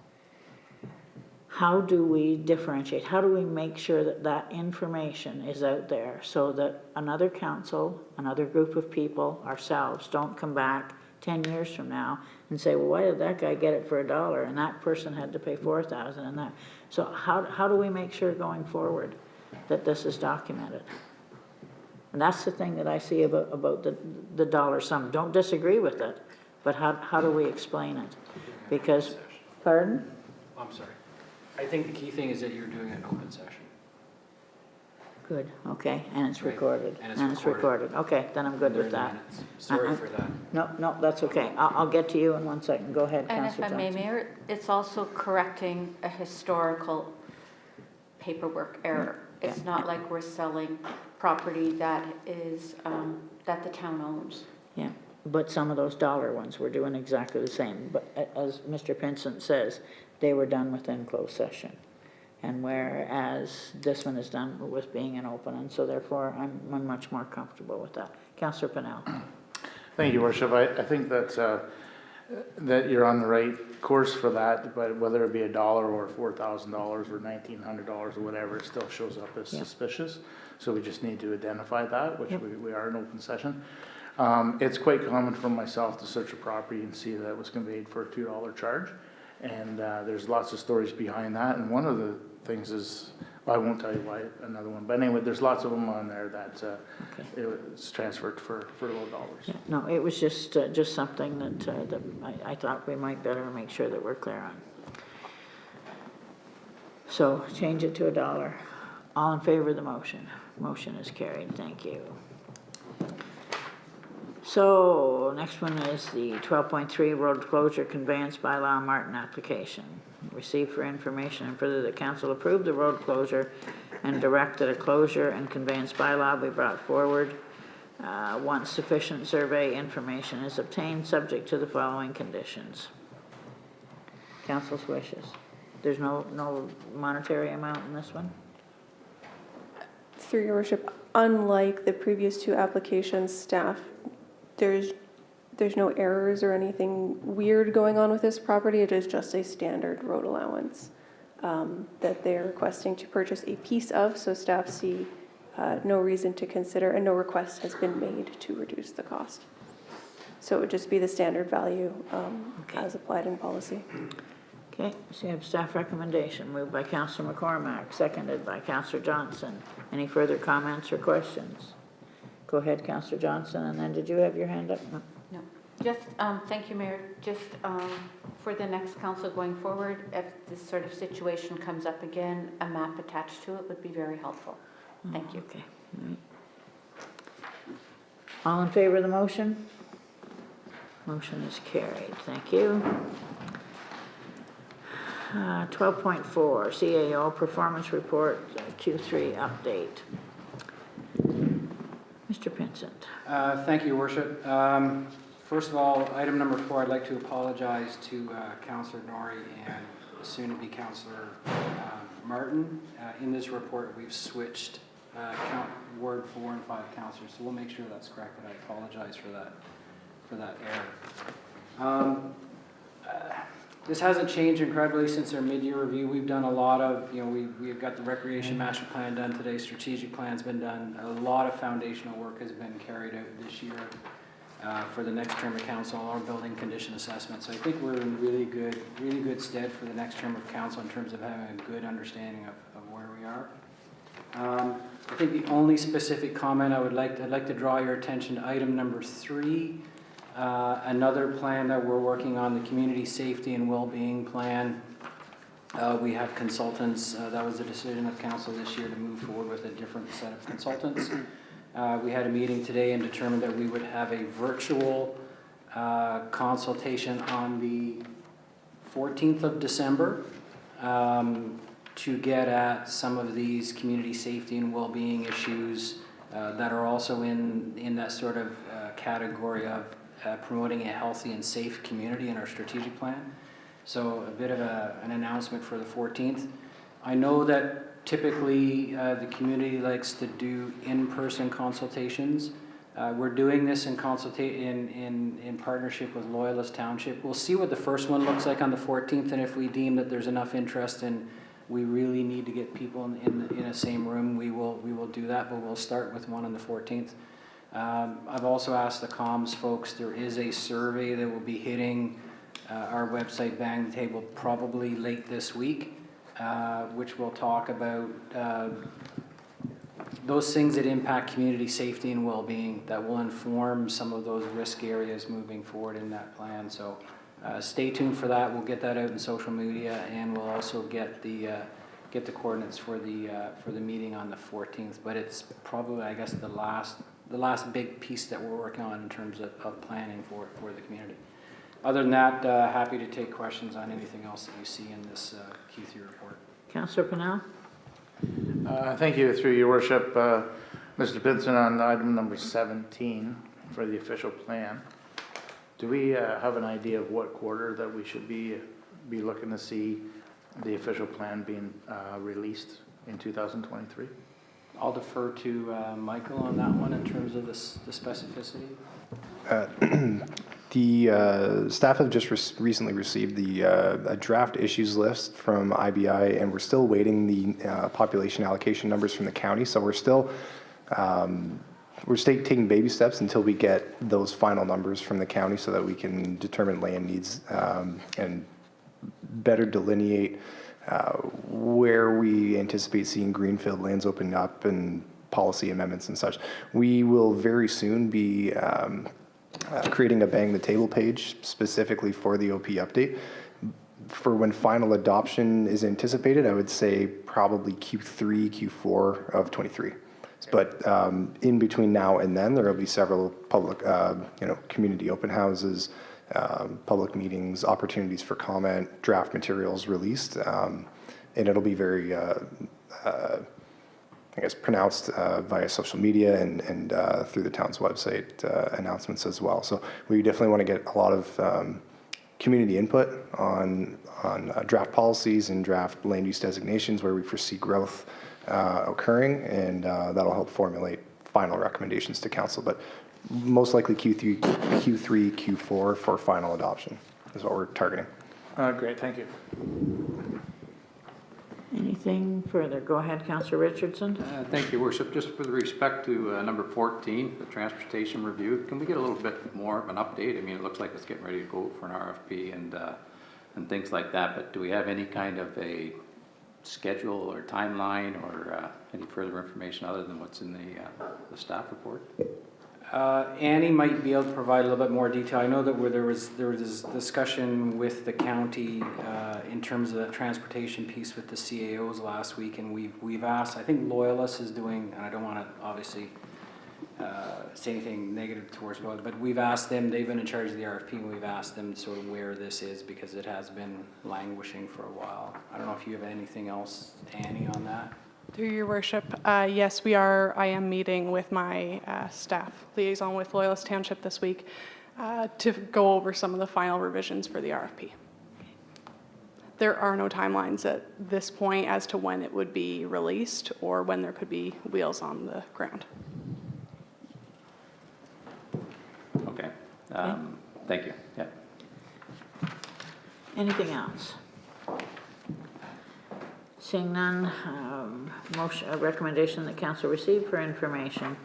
How do we differentiate? How do we make sure that that information is out there so that another council, another group of people, ourselves, don't come back 10 years from now and say, well, why did that guy get it for $1 and that person had to pay $4,000 and that? So how do we make sure going forward that this is documented? And that's the thing that I see about the dollar sum. Don't disagree with it, but how do we explain it? Because, pardon? I'm sorry. I think the key thing is that you're doing an open session. Good, okay, and it's Right, recorded. and it's recorded. Okay, then I'm good They're with in the that. minutes. Sorry for that. No, that's okay. I'll get to you in 1 second. Go ahead, And if Councillor I may, Johnson. Mayor, it's also correcting a historical paperwork error. It's not like we're selling property that is, that the town owns. Yeah, but some of those dollar ones were doing exactly the same. But as Mr. Pinsent says, they were done within closed session. And whereas this one is done with being an open, and so therefore I'm much more comfortable with that. Councillor Pennell. Thank you, Worship. I think that you're on the right course for that, but whether it be $1 or $4,000 or $1,900 or whatever, it still shows up as suspicious. So we just need to identify that, which we are in open session. It's quite common for myself to search a property and see that it was conveyed for a $2 charge. And there's lots of stories behind that. And one of the things is, well, I won't tell you why, another one. But anyway, there's lots of them on there that it's transferred for low dollars. Yeah, no, it was just something that I thought we might better make sure that we're clear on. So change it to $1. All in favor of the motion? Motion is carried. Thank you. So next one is the 12.3 road closure conveyance bylaw Martin application. Received for information and further that council approved the road closure and direct that a closure and conveyance bylaw be brought forward once sufficient survey information is obtained, subject to the following conditions. Council's wishes. There's no monetary amount in this one? Through your worship, unlike the previous two applications, staff, there's no errors or anything weird going on with this property. It is just a standard road allowance that they're requesting to purchase a piece of, so staff see no reason to consider, and no request has been made to reduce the cost. So it would just be the standard value as applied in policy. Okay, so you have staff recommendation moved by Councillor McCormack, seconded by Councillor Johnson. Any further comments or questions? Go ahead, Councillor Johnson, and then did you have your hand up? No. No, just, thank you, Mayor. Just for the next council going forward, if this sort of situation comes up again, a map attached to it would be very helpful. Thank you. Okay. All in favor of the motion? Motion is carried. Thank you. 12.4 CAO Performance Report Q3 Update. Mr. Pinsent. Thank you, Your Worship. First of all, item number 4, I'd like to apologize to Councillor Norrie and soon-to-be Councillor Martin. In this report, we've switched Ward 4 and 5 councillors, so we'll make sure that's corrected. I apologize for that error. This hasn't changed incredibly since our mid-year review. We've done a lot of, we've got the recreation master plan done today, strategic plan's been done. A lot of foundational work has been carried out this year for the next term of council, our building condition assessment. So I think we're in really good stead for the next term of council in terms of having a good understanding of where we are. I think the only specific comment I'd like to draw your attention to item number 3. Another plan that we're working on, the community safety and well-being plan. We have consultants. That was a decision of council this year to move forward with a different set of consultants. We had a meeting today and determined that we would have a virtual consultation on the 14th of December to get at some of these community safety and well-being issues that are also in that sort of category of promoting a healthy and safe community in our strategic plan. So a bit of an announcement for the 14th. I know that typically the community likes to do in-person consultations. We're doing this in partnership with Loyalist Township. We'll see what the first one looks like on the 14th, and if we deem that there's enough interest and we really need to get people in a same room, we will do that, but we'll start with one on the 14th. I've also asked the comms folks, there is a survey that will be hitting our website Bang the Table probably late this week, which will talk about those things that impact community safety and well-being that will inform some of those risk areas moving forward in that plan. So stay tuned for that. We'll get that out in social media, and we'll also get the get the coordinates for the meeting on the 14th, but it's probably, I guess, the last big piece that we're working on in terms of planning for the community. Other than that, happy to take questions on anything else that you see in this Q3 report. Councillor Pennell? Thank you, through your worship. Mr. Pinson, on item number 17 for the official plan, do we have an idea of what quarter that we should be looking to see the official plan being released in 2023? I'll defer to Michael on that one in terms of the specificity. The staff have just recently received a draft issues list from IBI, and we're still waiting the population allocation numbers from the county. So we're still taking baby steps until we get those final numbers from the county, so that we can determine land needs and better delineate where we anticipate seeing greenfield lands opening up and policy amendments and such. We will very soon be creating a bang the table page specifically for the OP update. For when final adoption is anticipated, I would say probably Q3, Q4 of 23. But in between now and then, there will be several public, community open houses, public meetings, opportunities for comment, draft materials released, and it'll be very, pronounced via social media and through the town's website announcements as well. So we definitely want to get a lot of community input on draft policies and draft land use designations where we foresee growth occurring, and that'll help formulate final recommendations to council. But most likely Q3, Q4 for final adoption is what we're targeting. Great, thank you. Anything further? Go ahead, Councillor Richardson. Thank you, Worship. Just with respect to number 14, the transportation review, can we get a little bit more of an update? I mean, it looks like it's getting ready to go for an RFP and things like that, but do we have any kind of a schedule or timeline or any further information other than what's in the staff report? Annie might be able to provide a little bit more detail. I know that there was this discussion with the county in terms of the transportation piece with the CAOs last week, and we've asked, I think Loyalist is doing, and I don't want to obviously say anything negative towards Loyalist, but we've asked them, they've been in charge of the RFP, and we've asked them sort of where this is, because it has been languishing for a while. I don't know if you have anything else, Annie, on that. Through your worship, yes, I am meeting with my staff liaison with Loyalist Township this week to go over some of the final revisions for the RFP. There are no timelines at this point as to when it would be released or when there could be wheels on the ground. Okay. Thank you. Yeah. Anything else? Seeing none, a recommendation that council receive for information,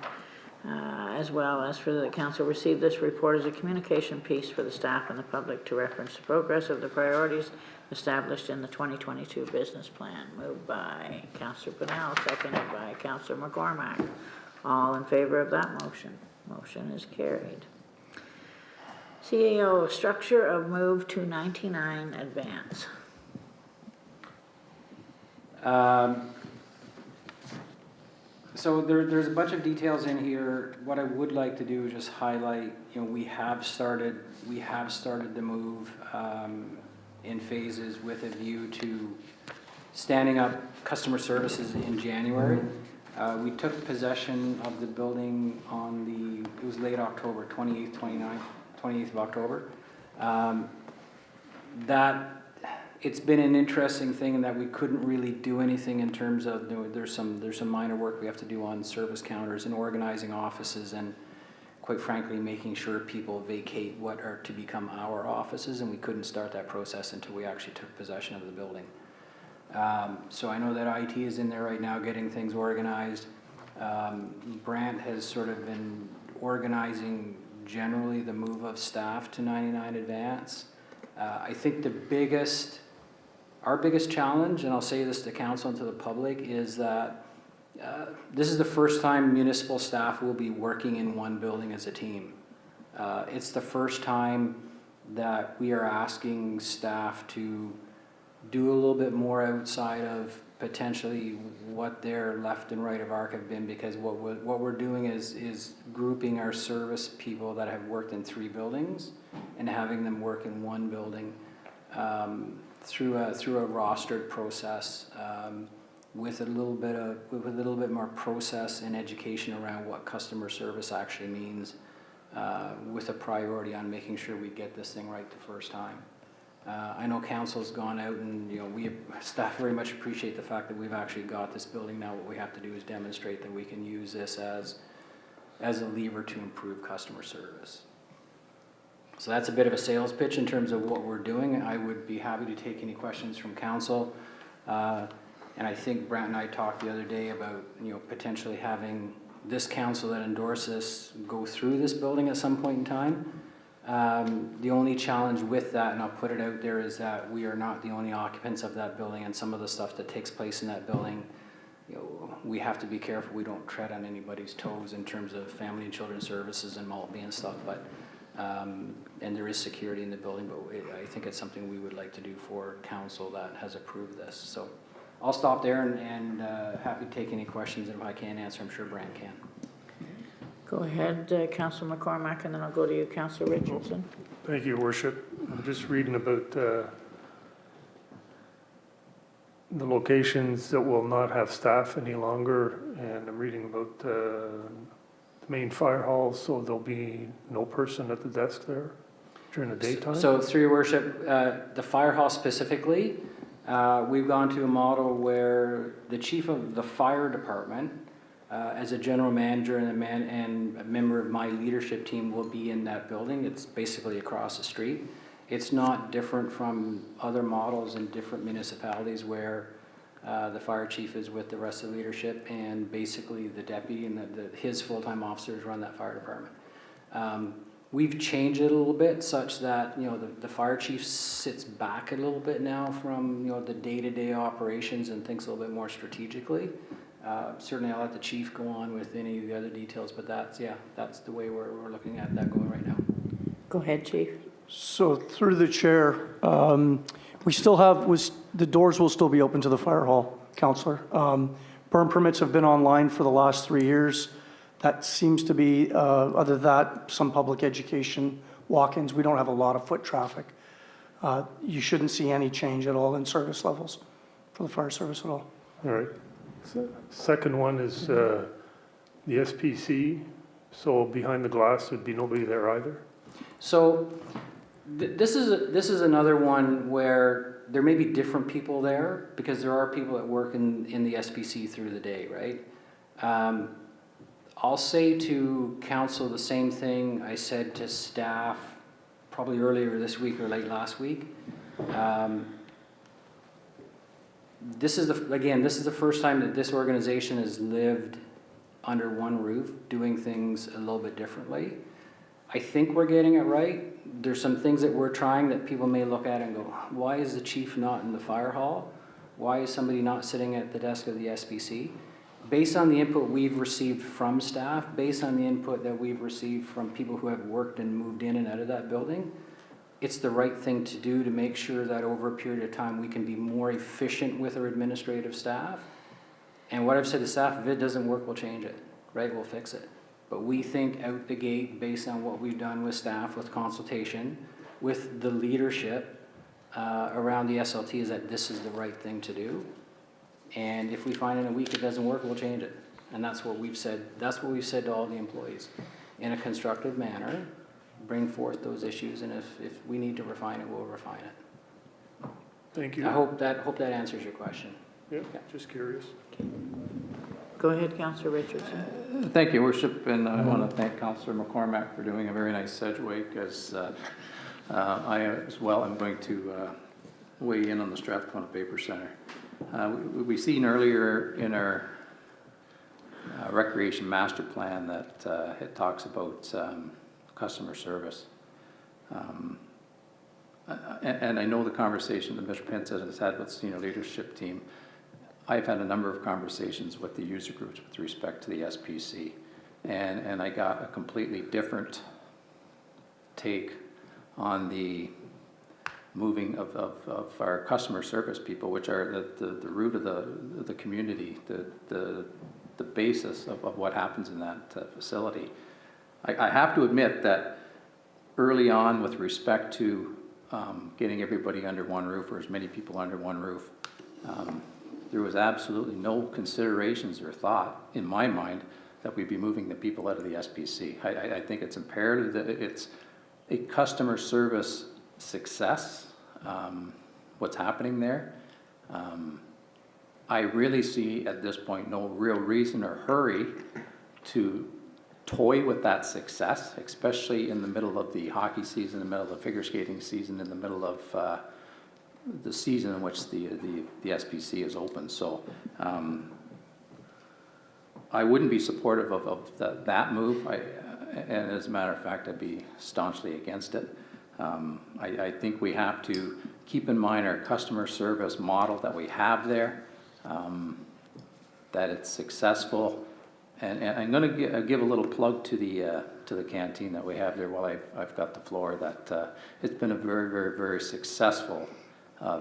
as well as for the council receive this report as a communication piece for the staff and the public to reference the progress of the priorities established in the 2022 business plan. Moved by Councillor Pennell, seconded by Councillor McCormack. All in favor of that motion? Motion is carried. CAO, structure of move to 99 advance. So there's a bunch of details in here. What I would like to do is just highlight, we have started the move in phases with a view to standing up customer services in January. We took possession of the building it was late October, 28th of October. It's been an interesting thing in that we couldn't really do anything in terms of, there's some minor work we have to do on service counters and organizing offices and, quite frankly, making sure people vacate what are to become our offices, and we couldn't start that process until we actually took possession of the building. So I know that IT is in there right now getting things organized. Brant has sort of been organizing generally the move of staff to 99 Advance. I think our biggest challenge, and I'll say this to council and to the public, is that this is the first time municipal staff will be working in one building as a team. It's the first time that we are asking staff to do a little bit more outside of potentially what their left and right of arc have been, because what we're doing is grouping our service people that have worked in 3 buildings and having them work in 1 building through a rostered process with a little bit more process and education around what customer service actually means, with a priority on making sure we get this thing right the first time. I know council's gone out and, staff very much appreciate the fact that we've actually got this building now. What we have to do is demonstrate that we can use this as a lever to improve customer service. So that's a bit of a sales pitch in terms of what we're doing. I would be happy to take any questions from council. And I think Brant and I talked the other day about, potentially having this council that endorsed this go through this building at some point in time. The only challenge with that, and I'll put it out there, is that we are not the only occupants of that building, and some of the stuff that takes place in that building, we have to be careful we don't tread on anybody's toes in terms of family and children's services and Maltby and stuff. But and there is security in the building, but I think it's something we would like to do for council that has approved this. So I'll stop there and happy to take any questions, and if I can't answer, I'm sure Brant can. Go ahead, Councillor McCormack, and then I'll go to you, Councillor Richardson. Thank you, Your Worship. I'm just reading about the locations that will not have staff any longer, and I'm reading about the main fire hall, so there'll be no person at the desk there during the daytime? So through your worship, the fire hall specifically, we've gone to a model where the chief of the fire department, as a general manager and a member of my leadership team, will be in that building. It's basically across the street. It's not different from other models in different municipalities where the fire chief is with the rest of the leadership, and basically the deputy and his full-time officers run that fire department. We've changed it a little bit such that the fire chief sits back a little bit now from the day-to-day operations and thinks a little bit more strategically. Certainly I'll let the chief go on with any of the other details, but that's the way we're looking at that going right now. Go ahead, Chief. So through the chair, we still have, the doors will still be open to the fire hall, Councillor. Burn permits have been online for the last 3 years. That seems to be, other than that, some public education walk-ins. We don't have a lot of foot traffic. You shouldn't see any change at all in service levels for the fire service at all. All right. Second one is the SPC, so behind the glass would be nobody there either? So this is another one where there may be different people there, because there are people that work in the SPC through the day, right? I'll say to council the same thing I said to staff probably earlier this week or late last week. This is the first time that this organization has lived under one roof, doing things a little bit differently. I think we're getting it right. There's some things that we're trying that people may look at and go, why is the chief not in the fire hall? Why is somebody not sitting at the desk of the SPC? Based on the input we've received from staff, based on the input that we've received from people who have worked and moved in and out of that building, it's the right thing to do to make sure that over a period of time we can be more efficient with our administrative staff. And what I've said to staff, if it doesn't work, we'll change it, right? We'll fix it. But we think out the gate, based on what we've done with staff, with consultation, with the leadership around the SLT, is that this is the right thing to do. And if we find in a week it doesn't work, we'll change it. And that's what we've said. That's what we've said to all the employees. In a constructive manner, bring forth those issues, and if we need to refine it, we'll refine it. Thank you. I hope that answers your question. Yeah, just curious. Go ahead, Councillor Richardson. Thank you, Worship, and I want to thank Councillor McCormack for doing a very nice segue, because I as well am going to weigh in on the Strathcona Paper Centre. We've seen earlier in our recreation master plan that it talks about customer service. And I know the conversation that Mr. Pence has had with senior leadership team. I've had a number of conversations with the user groups with respect to the SPC, and I got a completely different take on the moving of our customer service people, which are the root of the community, the basis of what happens in that facility. I have to admit that early on, with respect to getting everybody under one roof, or as many people under one roof, there was absolutely no considerations or thought in my mind that we'd be moving the people out of the SPC. I think it's imperative that it's a customer service success, what's happening there. I really see at this point no real reason or hurry to toy with that success, especially in the middle of the hockey season, in the middle of the figure skating season, in the middle of the season in which the SPC is open. So I wouldn't be supportive of that move, and as a matter of fact, I'd be staunchly against it. I think we have to keep in mind our customer service model that we have there, that it's successful. And I'm going to give a little plug to the canteen that we have there while I've got the floor, that it's been a very, very, very successful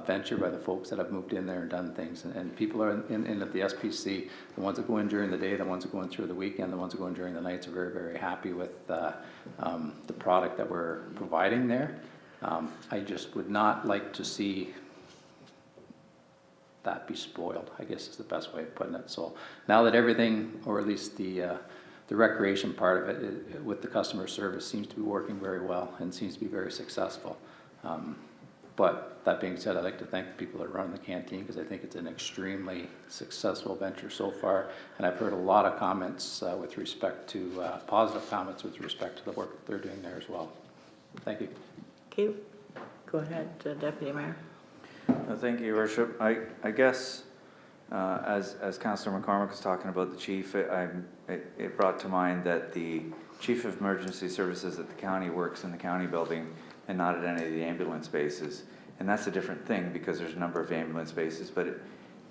venture by the folks that have moved in there and done things. And people are in at the SPC, the ones that go in during the day, the ones that go in through the weekend, the ones that go in during the nights, are very, very happy with the product that we're providing there. I just would not like to see that be spoiled, I guess is the best way of putting it. So now that everything, or at least the recreation part of it with the customer service, seems to be working very well and seems to be very successful. But that being said, I'd like to thank the people that run the canteen, because I think it's an extremely successful venture so far. And I've heard a lot of comments with respect to, positive comments with respect to the work that they're doing there as well. Thank you. Okay, go ahead, Deputy Mayor. Thank you, Your Worship. I guess as Councillor McCormick was talking about the chief, it brought to mind that the Chief of Emergency Services at the county works in the county building and not at any of the ambulance bases. And that's a different thing, because there's a number of ambulance bases, but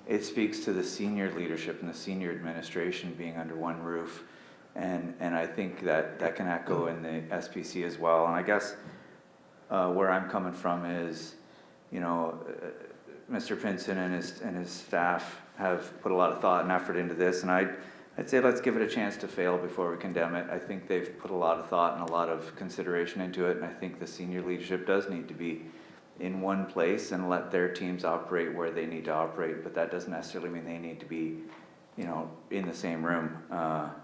it speaks to the senior leadership and the senior administration being under one roof. And I think that can echo in the SPC as well. And I guess where I'm coming from is, you know, Mr. Pinson and his staff have put a lot of thought and effort into this, and I'd say let's give it a chance to fail before we condemn it. I think they've put a lot of thought and a lot of consideration into it, and I think the senior leadership does need to be in one place and let their teams operate where they need to operate, but that doesn't necessarily mean they need to be, you know, in the same room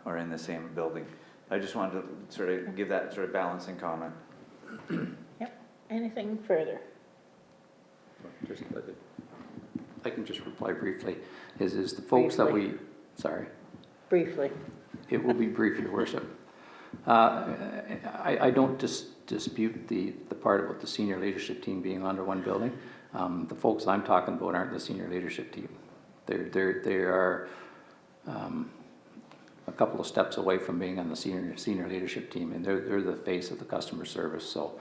or in the same building. I just wanted to sort of give that sort of balancing comment. Yep. Anything further? I can just reply briefly. Is the folks that we, sorry. Briefly. It will be brief, Your Worship. I don't dispute the part about the senior leadership team being under one building. The folks I'm talking about aren't the senior leadership team. They are a couple of steps away from being on the senior leadership team, and they're the face of the customer service. So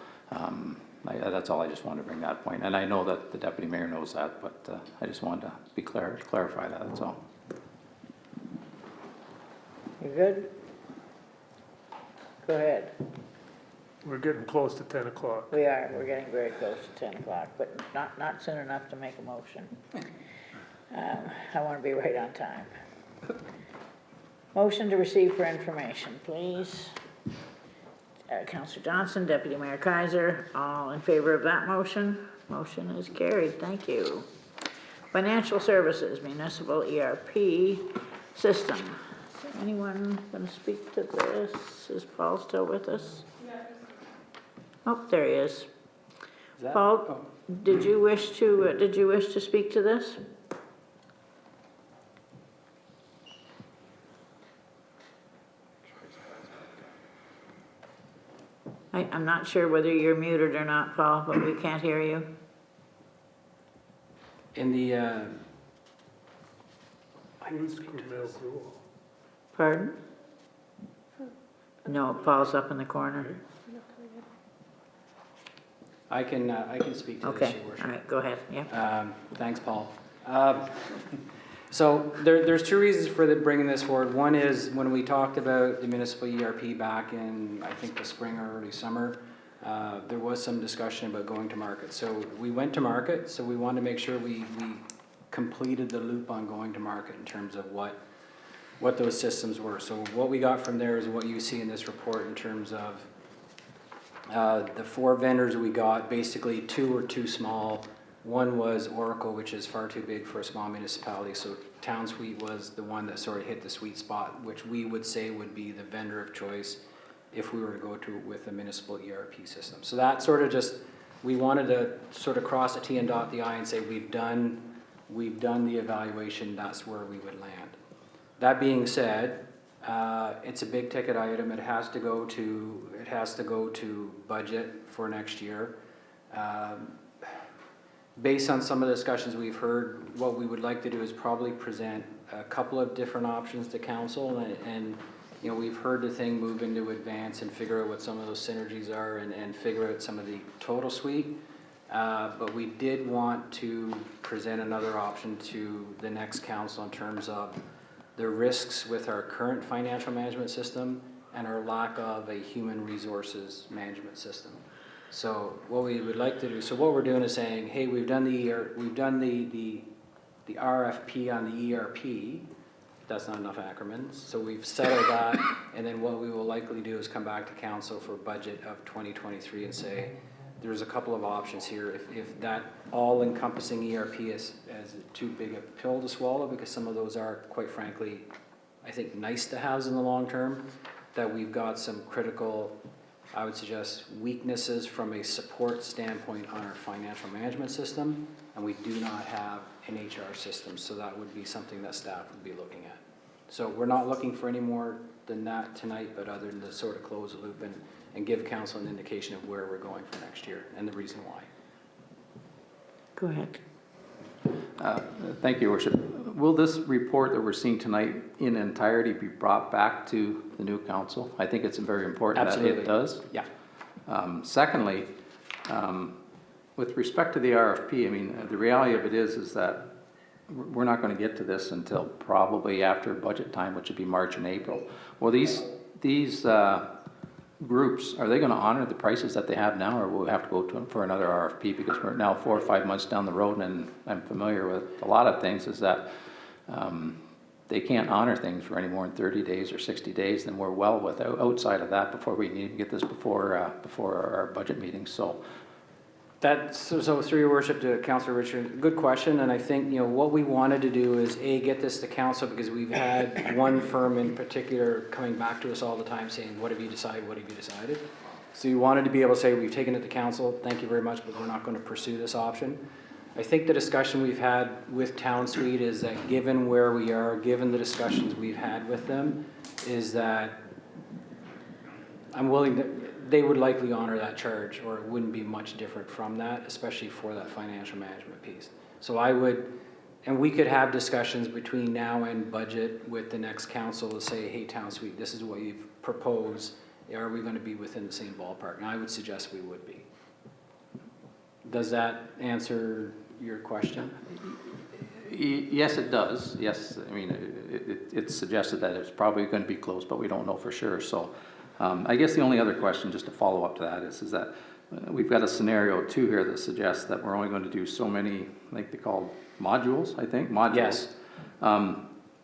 that's all. I just wanted to bring that point, and I know that the deputy mayor knows that, but I just wanted to be clarify that. That's all. You good? Go ahead. We're getting close to 10 o'clock. We are. We're getting very close to 10 o'clock, but not soon enough to make a motion. I want to be right on time. Motion to receive for information, please. Councillor Johnson, Deputy Mayor Kaiser, all in favor of that motion? Motion is carried. Thank you. Financial Services, Municipal ERP System. Is there anyone going to speak to this? Is Paul still with us? Oh, there he is. Paul, did you wish to speak to this? I'm not sure whether you're muted or not, Paul, but we can't hear you. In the, Pardon? No, Paul's up in the corner. I can speak to this, Okay, Your Worship. all right, go ahead, yeah. Thanks, Paul. So there's two reasons for bringing this forward. One is when we talked about the municipal ERP back in, I think, the spring or early summer, there was some discussion about going to market. So we went to market, so we wanted to make sure we completed the loop on going to market in terms of what those systems were. So what we got from there is what you see in this report in terms of the 4 vendors we got. Basically 2 were too small. One was Oracle, which is far too big for a small municipality. So TownSuite was the one that sort of hit the sweet spot, which we would say would be the vendor of choice if we were to go to with a municipal ERP system. So that sort of just, we wanted to sort of cross the T and dot the I and say we've done the evaluation, that's where we would land. That being said, it's a big ticket item. It has to go to budget for next year. Based on some of the discussions we've heard, what we would like to do is probably present a couple of different options to council, and you know, we've heard the thing move into advance and figure out what some of those synergies are and figure out some of the total suite. But we did want to present another option to the next council in terms of the risks with our current financial management system and our lack of a human resources management system. So what we would like to do, so what we're doing is saying, hey, we've done the RFP on the ERP. That's not enough acronyms. So we've settled that, and then what we will likely do is come back to council for budget of 2023 and say, there's a couple of options here. If that all-encompassing ERP is too big a pill to swallow, because some of those are, quite frankly, I think nice to have in the long term, that we've got some critical, I would suggest, weaknesses from a support standpoint on our financial management system, and we do not have an HR system, so that would be something that staff would be looking at. So we're not looking for any more than that tonight, but other than to sort of close the loop and give council an indication of where we're going for next year and the reason why. Go ahead. Thank you, Your Worship. Will this report that we're seeing tonight in entirety be brought back to the new council? I think it's very important Absolutely. that it does. Yeah. Secondly, with respect to the RFP, I mean, the reality of it is that we're not going to get to this until probably after budget time, which would be March and April. Well, these groups, are they going to honor the prices that they have now, or will we have to go to them for another RFP? Because we're now 4 or 5 months down the road, and I'm familiar with a lot of things, is that they can't honor things for any more than 30 days or 60 days, then we're well outside of that before we need to get this before our budget meetings. So through your worship to Councillor Richard, good question, and I think, you know, what we wanted to do is get this to council, because we've had one firm in particular coming back to us all the time saying, what have you decided, what have you decided? So we wanted to be able to say, we've taken it to council, thank you very much, but we're not going to pursue this option. I think the discussion we've had with TownSuite is that given where we are, given the discussions we've had with them, is that I'm willing to, they would likely honor that charge, or it wouldn't be much different from that, especially for that financial management piece. So I would, and we could have discussions between now and budget with the next council to say, hey, TownSuite, this is what you've proposed. Are we going to be within the same ballpark? And I would suggest we would be. Does that answer your question? yes, it does. Yes, I mean, it's suggested that it's probably going to be close, but we don't know for sure. So I guess the only other question, just to follow up to that, is that we've got a scenario too here that suggests that we're only going to do so many, like they call modules, I think, modules. Yes.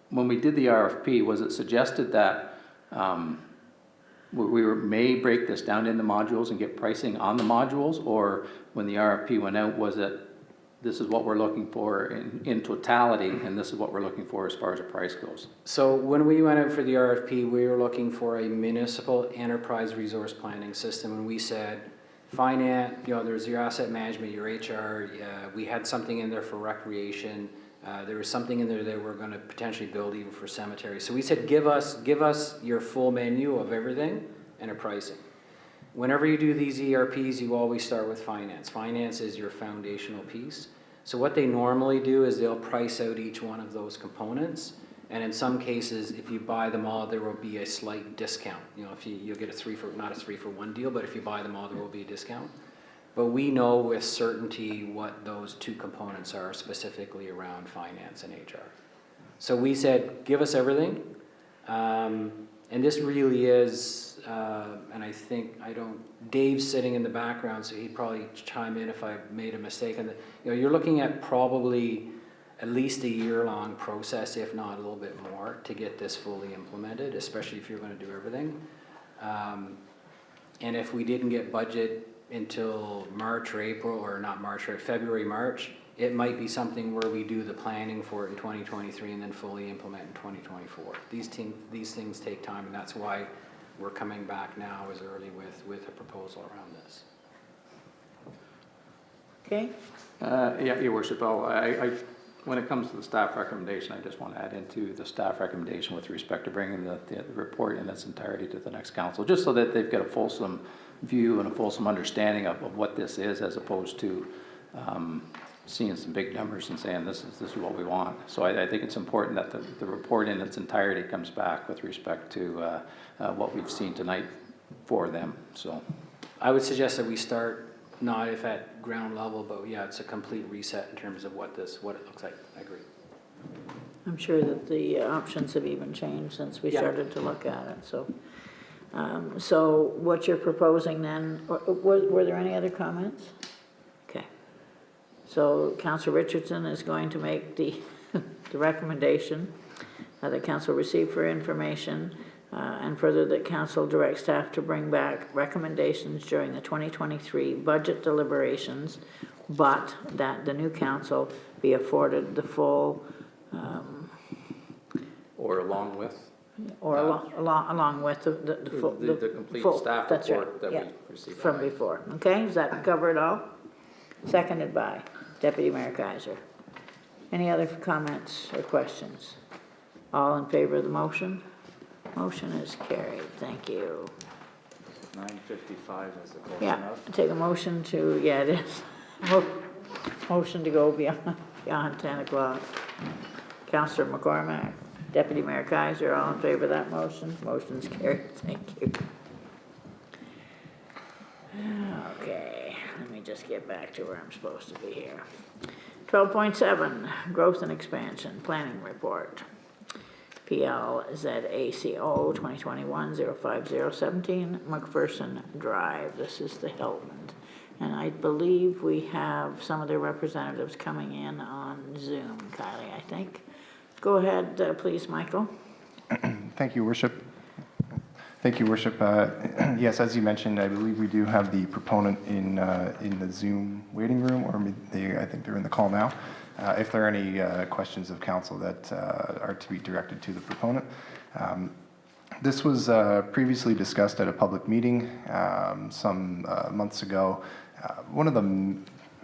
When we did the RFP, was it suggested that we may break this down into modules and get pricing on the modules, or when the RFP went out, was it, this is what we're looking for in totality, and this is what we're looking for as far as the price goes? So when we went out for the RFP, we were looking for a municipal enterprise resource planning system, and we said, finance, you know, there's your asset management, your HR, we had something in there for recreation, there was something in there that we're going to potentially build even for cemetery. So we said, give us your full menu of everything and a pricing. Whenever you do these ERPs, you always start with finance. Finance is your foundational piece. So what they normally do is they'll price out each one of those components. And in some cases, if you buy them all, there will be a slight discount. You know, if you'll get not a 3-for-1 deal, but if you buy them all, there will be a discount. But we know with certainty what those two components are, specifically around finance and HR. So we said, give us everything. And this really is, and Dave's sitting in the background, so he'd probably chime in if I made a mistake. And you're looking at probably at least a year-long process, if not a little bit more, to get this fully implemented, especially if you're going to do everything. And if we didn't get budget until March or April, or not March, or February, March, it might be something where we do the planning for it in 2023 and then fully implement in 2024. These things take time, and that's why we're coming back now as early with a proposal around this. Okay? Yeah, Your Worship, when it comes to the staff recommendation, I just want to add into the staff recommendation with respect to bringing the report in its entirety to the next council, just so that they've got a fulsome view and a fulsome understanding of what this is, as opposed to seeing some big numbers and saying this is what we want. So I think it's important that the report in its entirety comes back with respect to what we've seen tonight for them. So I would suggest that we start not if at ground level, but yeah, it's a complete reset in terms of what it looks like. I agree. I'm sure that the options have even changed since we started to look at it, so. So what you're proposing then, were there any other comments? Okay. So Councillor Richardson is going to make the recommendation that council receive for information, and further that council direct staff to bring back recommendations during the 2023 budget deliberations, but that the new council be afforded the full, or along with, or along with the full, the complete full, staff that's report right, that yeah, we received from tonight. before. Okay, does that cover it all? Seconded by Deputy Mayor Kaiser. Any other comments or questions? All in favor of the motion? Motion is carried. Thank you. 9:55 is it close Yeah, enough? take a motion to, yeah, it is. Motion to go beyond 10 o'clock. Councillor McCormack, Deputy Mayor Kaiser, all in favor of that motion? Motion's carried. Thank you. Okay, let me just get back to where I'm supposed to be here. 12.7, Growth and Expansion Planning Report. PLZACO 2021-05017 McPherson Drive. This is the Hilton. And I believe we have some of their representatives coming in on Zoom, Kylie, I think. Go ahead, please, Michael. Thank you, Worship. Thank you, Worship. Yes, as you mentioned, I believe we do have the proponent in the Zoom waiting room, or I think they're in the call now. If there are any questions of council that are to be directed to the proponent. This was previously discussed at a public meeting some months ago. One of the,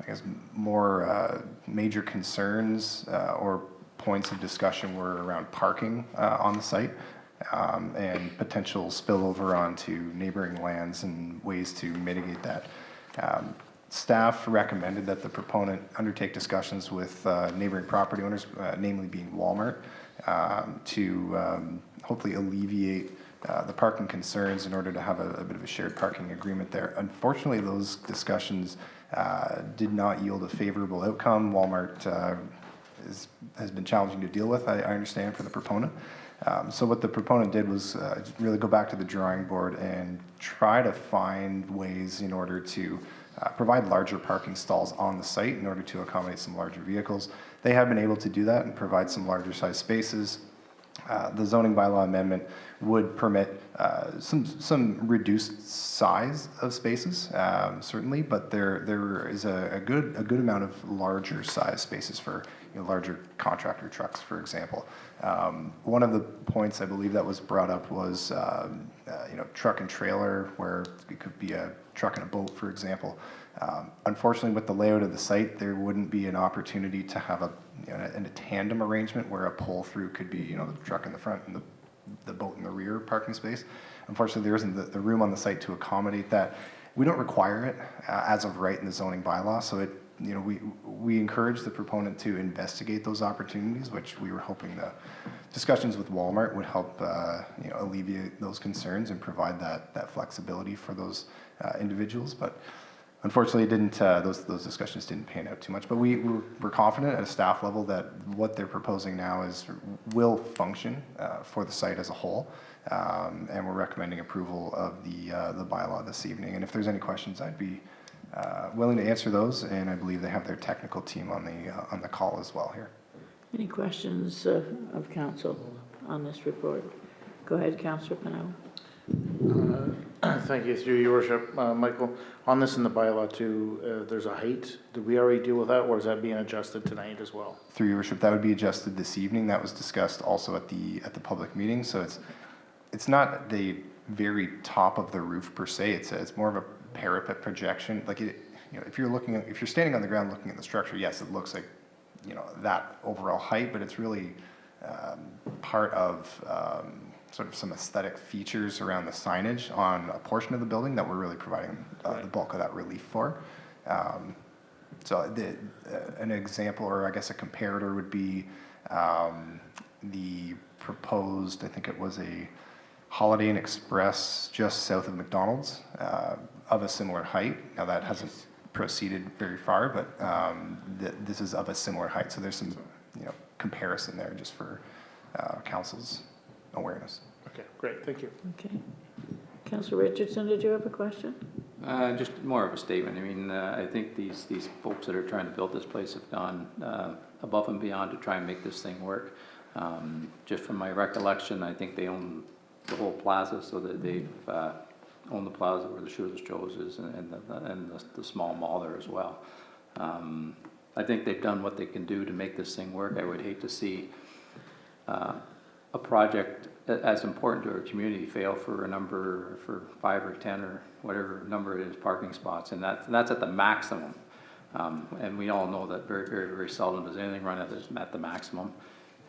I guess, more major concerns or points of discussion were around parking on the site and potential spillover onto neighboring lands and ways to mitigate that. Staff recommended that the proponent undertake discussions with neighboring property owners, namely being Walmart, to hopefully alleviate the parking concerns in order to have a bit of a shared parking agreement there. Unfortunately, those discussions did not yield a favorable outcome. Walmart has been challenging to deal with, I understand, for the proponent. So what the proponent did was really go back to the drawing board and try to find ways in order to provide larger parking stalls on the site in order to accommodate some larger vehicles. They have been able to do that and provide some larger size spaces. The zoning bylaw amendment would permit some reduced size of spaces, certainly, but there is a good amount of larger size spaces for larger contractor trucks, for example. One of the points I believe that was brought up was truck and trailer, where it could be a truck and a boat, for example. Unfortunately, with the layout of the site, there wouldn't be an opportunity to have a tandem arrangement where a pull-through could be the truck in the front and the boat in the rear parking space. Unfortunately, there isn't the room on the site to accommodate that. We don't require it as of right in the zoning bylaw, so we encourage the proponent to investigate those opportunities, which we were hoping the discussions with Walmart would help alleviate those concerns and provide that flexibility for those individuals. But unfortunately, it didn't, those discussions didn't pan out too much, but we're confident at a staff level that what they're proposing now will function for the site as a whole. And we're recommending approval of the bylaw this evening. And if there's any questions, I'd be willing to answer those, and I believe they have their technical team on the call as well here. Any questions of council on this report? Go ahead, Councillor Pennell. Thank you, through your worship. Michael, on this in the bylaw too, there's a height. Did we already deal with that, or is that being adjusted tonight as well? Through your worship, that would be adjusted this evening. That was discussed also at the public meeting. So it's not the very top of the roof per se. It's more of a parapet projection. Like if you're standing on the ground looking at the structure, yes, it looks like that overall height, but it's really part of sort of some aesthetic features around the signage on a portion of the building that we're really providing the bulk of that relief for. So an example, or I guess a comparator, would be the proposed, I think it was a Holiday Inn Express just south of McDonald's, of a similar height. Now that hasn't proceeded very far, but this is of a similar height. So there's some comparison there just for council's awareness. Okay, great, thank you. Okay. Councillor Richardson, did you have a question? Just more of a statement. I mean, I think these folks that are trying to build this place have gone above and beyond to try and make this thing work. Just from my recollection, I think they own the whole plaza, so that they've owned the plaza where the Shooters Joe's is, and the small mall there as well. I think they've done what they can do to make this thing work. I would hate to see a project as important to our community fail for 5 or 10 or whatever number it is parking spots, and that's at the maximum. And we all know that very, very, very seldom does anything run at the maximum.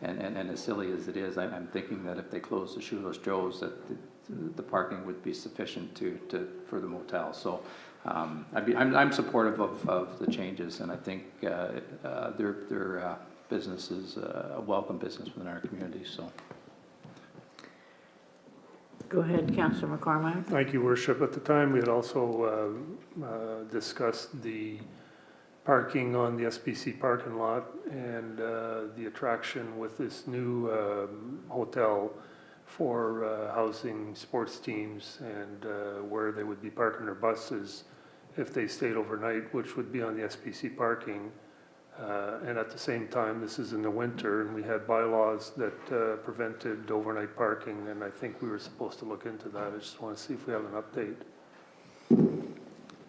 And as silly as it is, I'm thinking that if they close the Shoeless Joe's, that the parking would be sufficient for the motel. So I'm supportive of the changes, and I think their business is a welcome business within our community. So. Go ahead, Councillor McCormack. Thank you, Worship. At the time, we had also discussed the parking on the SPC parking lot and the attraction with this new hotel for housing sports teams and where they would be parking their buses if they stayed overnight, which would be on the SPC parking. And at the same time, this is in the winter, and we had bylaws that prevented overnight parking, and I think we were supposed to look into that. I just want to see if we have an update.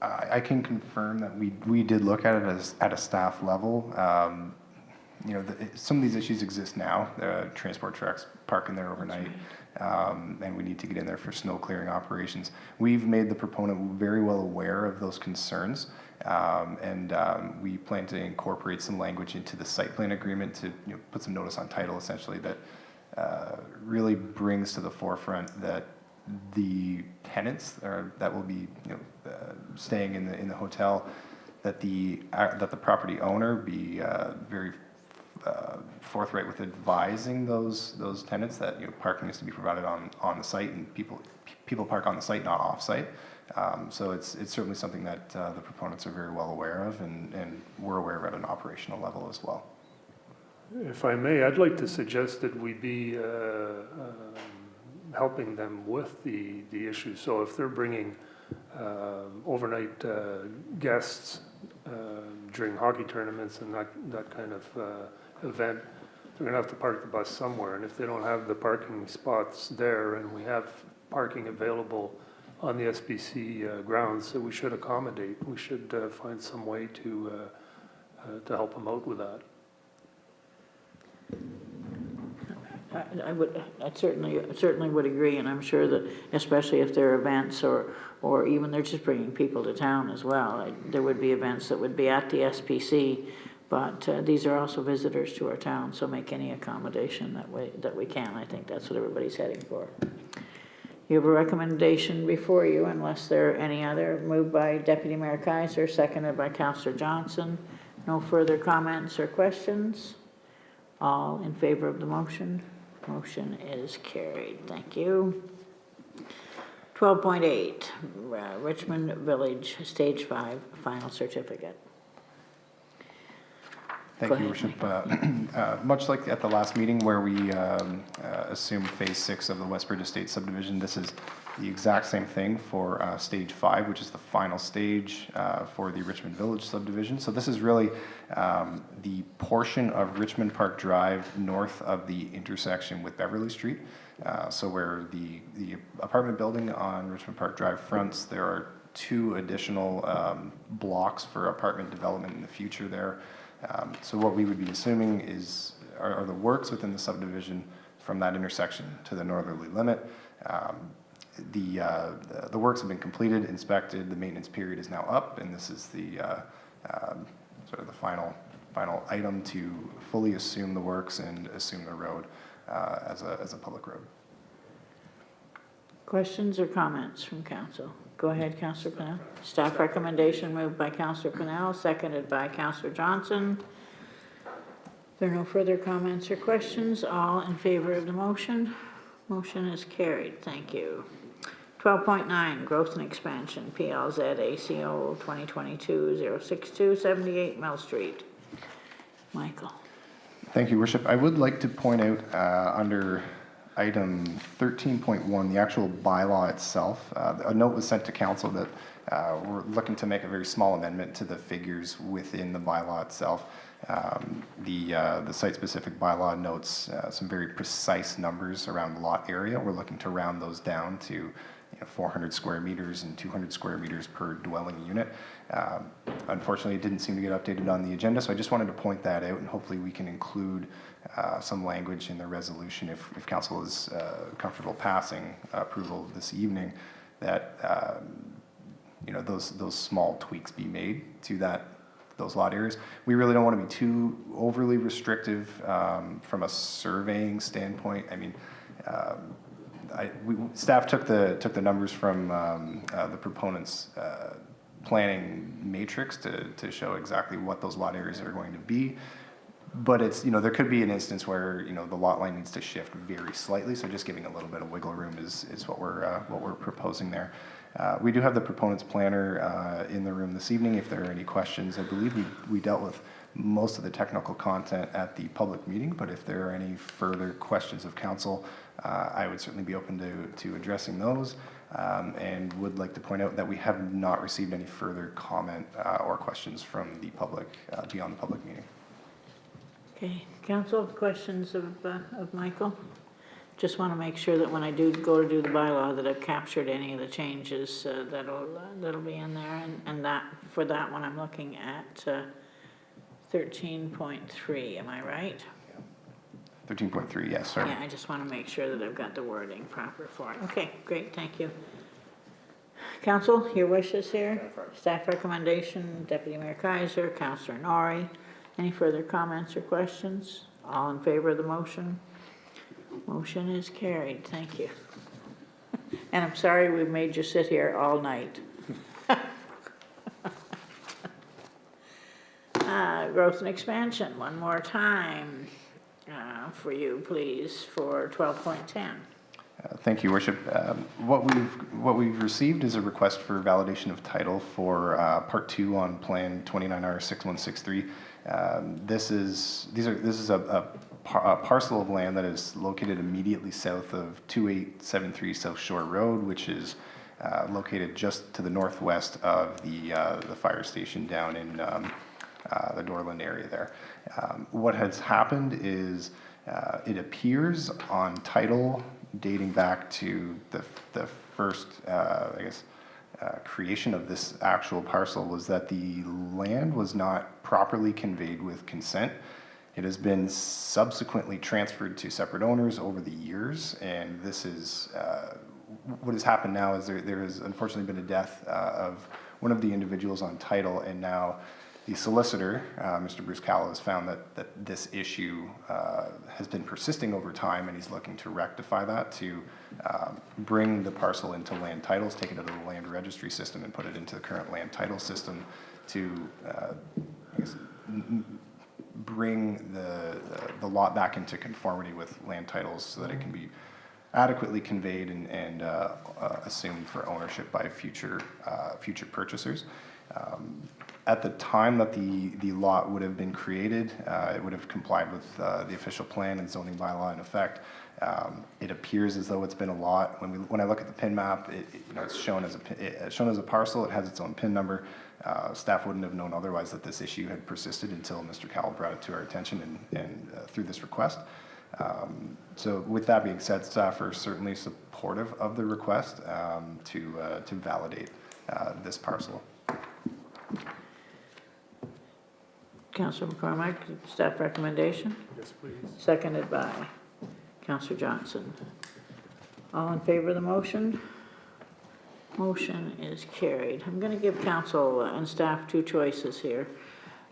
I can confirm that we did look at it at a staff level. Some of these issues exist now. Transport trucks parking there overnight, and we need to get in there for snow clearing operations. We've made the proponent very well aware of those concerns, and we plan to incorporate some language into the site plan agreement to put some notice on title, essentially, that really brings to the forefront that the tenants that will be staying in the hotel, that the property owner be very forthright with advising those tenants that parking is to be provided on the site, and people park on the site, not off site. So it's certainly something that the proponents are very well aware of, and we're aware of at an operational level as well. If I may, I'd like to suggest that we be helping them with the issue. So if they're bringing overnight guests during hockey tournaments and that kind of event, they're going to have to park the bus somewhere. And if they don't have the parking spots there, and we have parking available on the SBC grounds, that we should accommodate. We should find some way to help them out with that. I certainly would agree, and I'm sure that especially if there are events or even they're just bringing people to town as well, there would be events that would be at the SPC, but these are also visitors to our town, so make any accommodation that we can. I think that's what everybody's heading for. You have a recommendation before you, unless there are any other. Moved by Deputy Mayor Kaiser, seconded by Councillor Johnson. No further comments or questions? All in favor of the motion? Motion is carried. Thank you. 12.8, Richmond Village, Stage 5, final certificate. Thank Go you, ahead, Worship. Much like at the last meeting where we assumed Phase 6 of the Westbridge Estate subdivision, this is the exact same thing for Stage 5, which is the final stage for the Richmond Village subdivision. So this is really the portion of Richmond Park Drive north of the intersection with Beverly Street. So where the apartment building on Richmond Park Drive fronts, there are 2 additional blocks for apartment development in the future there. So what we would be assuming are the works within the subdivision from that intersection to the northerly limit. The works have been completed, inspected, the maintenance period is now up, and this is the sort of the final item to fully assume the works and assume the road as a public road. Questions or comments from council? Go ahead, Councillor Pennell. Staff recommendation moved by Councillor Pennell, seconded by Councillor Johnson. There are no further comments or questions. All in favor of the motion? Motion is carried. Thank you. 12.9, growth and expansion, PLZ ACO 2022-062, 78 Mill Street. Michael. Thank you, Worship. I would like to point out under item 13.1, the actual bylaw itself, a note was sent to council that we're looking to make a very small amendment to the figures within the bylaw itself. The site-specific bylaw notes some very precise numbers around lot area. We're looking to round those down to 400 square meters and 200 square meters per dwelling unit. Unfortunately, it didn't seem to get updated on the agenda, so I just wanted to point that out, and hopefully we can include some language in the resolution if council is comfortable passing approval this evening, that those small tweaks be made to those lot areas. We really don't want to be too overly restrictive from a surveying standpoint. I mean, staff took the numbers from the proponent's planning matrix to show exactly what those lot areas are going to be. But it's, there could be an instance where, the lot line needs to shift very slightly. So just giving a little bit of wiggle room is what we're proposing there. We do have the proponent's planner in the room this evening. If there are any questions, I believe we dealt with most of the technical content at the public meeting, but if there are any further questions of council, I would certainly be open to addressing those, and would like to point out that we have not received any further comment or questions from the public beyond the public meeting. Okay, council, questions of Michael? Just want to make sure that when I do go to do the bylaw that I've captured any of the changes that'll be in there, and that for that one I'm looking at 13.3. Am I right? 13.3, yes, sir. Yeah, I just want to make sure that I've got the wording proper for it. Okay, great, thank you. Council, your wishes here. Staff recommendation, Deputy Mayor Kaiser, Councillor Norrie. Any further comments or questions? All in favor of the motion? Motion is carried. Thank you. And I'm sorry we made you sit here all night. Growth and expansion, one more time for you, please, for 12.10. Thank you, Worship. What we've received is a request for validation of title for Part 2 on Plan 29R6163. This is a parcel of land that is located immediately south of 2873 South Shore Road, which is located just to the northwest of the fire station down in the Dorland area there. What has happened is it appears on title dating back to the first, creation of this actual parcel was that the land was not properly conveyed with consent. It has been subsequently transferred to separate owners over the years, and this is what has happened now is there has unfortunately been a death of one of the individuals on title, and now the solicitor, Mr. Bruce Callow, has found that this issue has been persisting over time, and he's looking to rectify that, to bring the parcel into land titles, take it out of the land registry system and put it into the current land title system to bring the lot back into conformity with land titles so that it can be adequately conveyed and assumed for ownership by future purchasers. At the time that the lot would have been created, it would have complied with the official plan and zoning bylaw in effect. It appears as though it's been a lot. When I look at the PIN map, it's shown as a parcel. It has its own PIN number. Staff wouldn't have known otherwise that this issue had persisted until Mr. Cowell brought it to our attention and through this request. So with that being said, staff are certainly supportive of the request to validate this parcel. Councillor McCormick, staff recommendation? Yes, please. Seconded by Councillor Johnson. All in favor of the motion? Motion is carried. I'm going to give council and staff two choices here.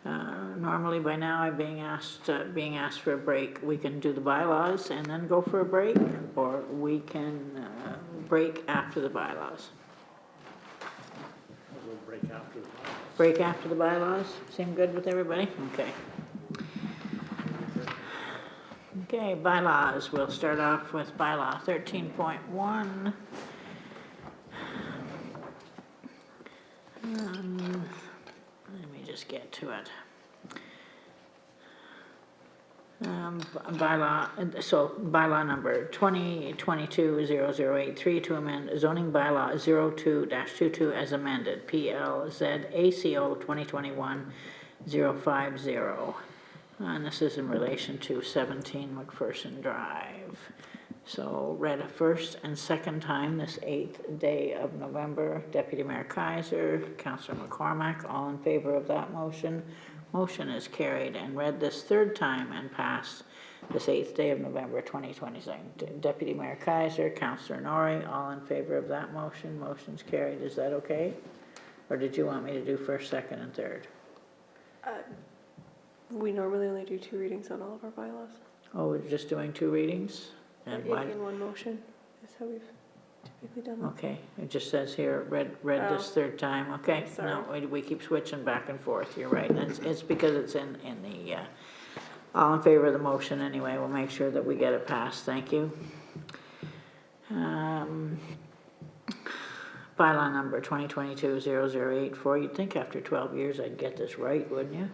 Normally by now I'm being asked for a break. We can do the bylaws and then go for a break, or we can break after the bylaws. We'll break after the bylaws. Break after the bylaws? Seem good with everybody? Okay. Okay, bylaws. We'll start off with bylaw 13.1. Let me just get to it. Bylaw number 2022-0083 to amend zoning bylaw 02-22 as amended, PLZACO 2021-050. And this is in relation to 17 McPherson Drive. So read a first and second time this 8th day of November. Deputy Mayor Kaiser, Councillor McCormick, all in favor of that motion. Motion is carried, and read this third time and passed this 8th day of November 2022. Deputy Mayor Kaiser, Councillor Norrie, all in favor of that motion. Motion's carried. Is that okay? Or did you want me to do first, second, and third? We normally only do 2 readings on all of our bylaws. Oh, we're just doing 2 readings? And why? In one motion is how we've typically done that. Okay, it just says here, read this third time. Okay, Sorry. no, we keep switching back and forth. You're right. It's because it's in the, all in favor of the motion anyway. We'll make sure that we get it passed. Thank you. Bylaw number 2022-0084. You'd think after 12 years I'd get this right, wouldn't you?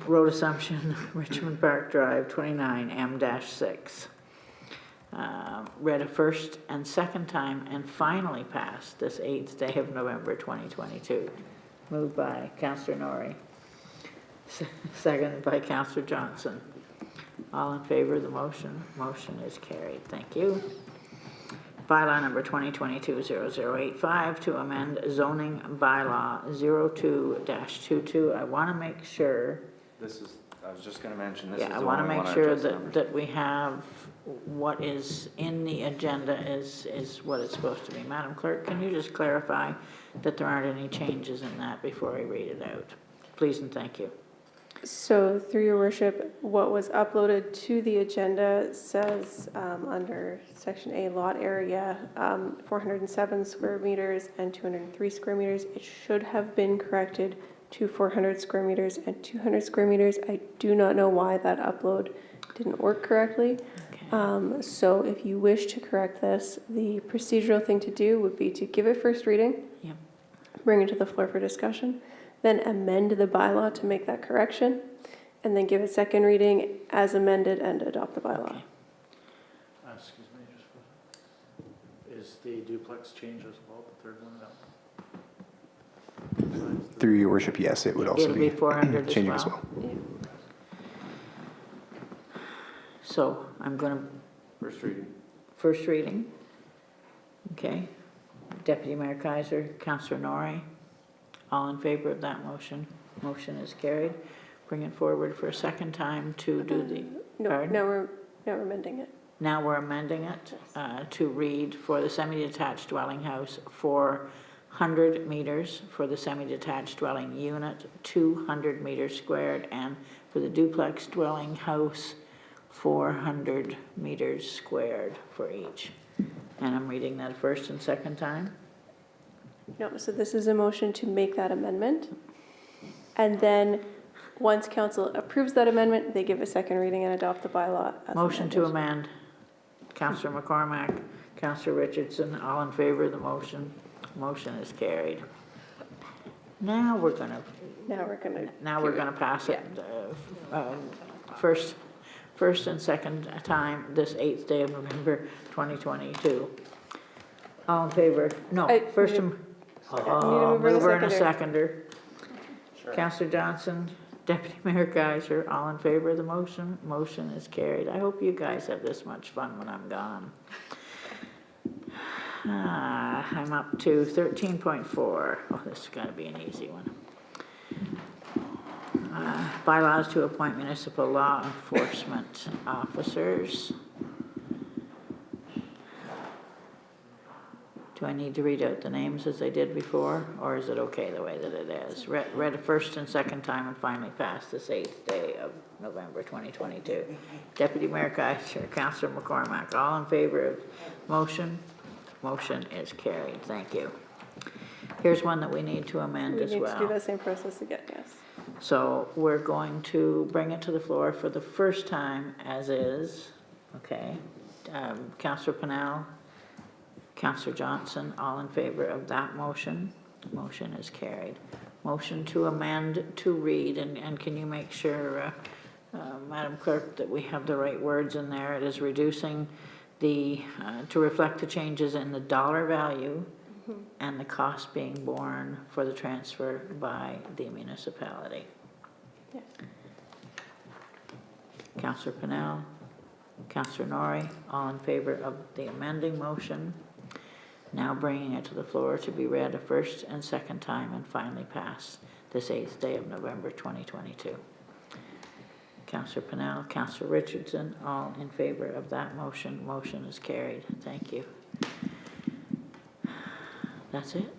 Road assumption, Richmond Park Drive, 29M-6. Read a first and second time and finally passed this 8th day of November 2022. Moved by Councillor Norrie. Seconded by Councillor Johnson. All in favor of the motion? Motion is carried. Thank you. Bylaw number 2022-0085 to amend zoning bylaw 02-22. I want to make sure. I was just going to mention this. Yeah, I want to make sure that we have what is in the agenda is what it's supposed to be. Madam Clerk, can you just clarify that there aren't any changes in that before I read it out? Please and thank you. So through your worship, what was uploaded to the agenda says under section A lot area 407 square meters and 203 square meters. It should have been corrected to 400 square meters and 200 square meters. I do not know why that upload didn't work correctly. Okay. So if you wish to correct this, the procedural thing to do would be to give it first reading, Yep. Bring it to the floor for discussion, then amend the bylaw to make that correction, and then give a second reading as amended and adopt the bylaw. Okay. Excuse me, is the duplex change as well, the third one? Through your worship, yes, it would also It'll be 400 changing as as well. Yeah. So I'm going to. First reading. First reading. Okay. Deputy Mayor Kaiser, Councillor Norrie, all in favor of that motion. Motion is carried. Bring it forward for a second time to do the. No, now we're amending it. Now we're amending it to read for the semi-detached dwelling house 400 meters, for the semi-detached dwelling unit 200 meters squared, and for the duplex dwelling house 400 meters squared for each. And I'm reading that first and second time. No, so this is a motion to make that amendment. And then once council approves that amendment, they give a second reading and adopt the bylaw as Motion to amended. amend. Counselor McCormack, Counselor Richardson, all in favor of the motion. Motion is carried. Now we're gonna pass it, first and second time, this 8th day of November 2022. All in favor? No, first and, mover and a seconder. Counselor Johnson, Deputy Mayor Geiser, all in favor of the motion. Motion is carried. I hope you guys have this much fun when I'm gone. I'm up to 13.4. Oh, this is gonna be an easy one. Bylaws to appoint municipal law enforcement officers. Do I need to read out the names as I did before, or is it okay the way that it is? Read a first and second time and finally passed this 8th day of November 2022. Deputy Mayor Kaiser, Councillor McCormack, all in favor of motion? Motion is carried. Thank you. Here's one that we need to amend as well. We need to do that same process again, yes. So we're going to bring it to the floor for the first time as is. Okay. Councillor Pennell, Councillor Johnson, all in favor of that motion? Motion is carried. Motion to amend to read, and can you make sure, Madam Clerk, that we have the right words in there? It is reducing the, to reflect the changes in the dollar value and the cost being borne for the transfer by the municipality. Yes. Councillor Pennell, Councillor Norrie, all in favor of the amending motion. Now bringing it to the floor to be read a first and second time and finally passed this 8th day of November 2022. Councillor Pennell, Councillor Richardson, all in favor of that motion. Motion is carried. Thank you. That's it?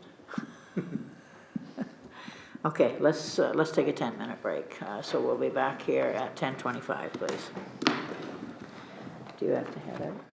Okay, let's take a 10-minute break. So we'll be back here at 10:25, please. Do you have to head out?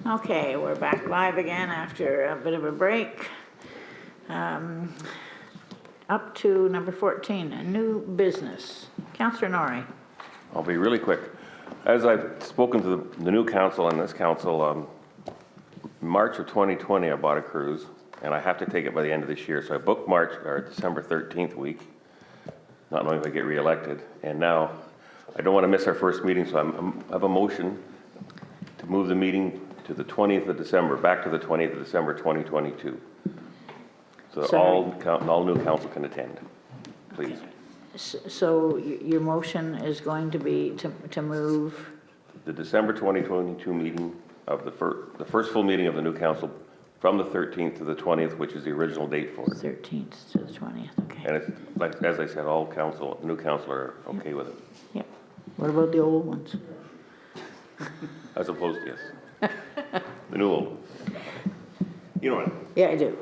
Okay, we're back live again after a bit of a break. Up to number 14, a new business. Councillor Norrie. I'll be really quick. As I've spoken to the new council and this council, March of 2020, I bought a cruise, and I have to take it by the end of this year. So I booked March or December 13th week, not knowing if I get reelected. And now I don't want to miss our first meeting, so I have a motion to move the meeting to the 20th of December, back to the 20th of December 2022. So all new council can attend, please. So your motion is going to be to move? The December 2022 meeting of the first full meeting of the new council from the 13th to the 20th, which is the original date for it. 13th to the 20th, okay. And it's, like, as I said, all council, new council are okay with it. Yep. What about the old ones? As opposed to, yes. The new old. You know what? Yeah, I do.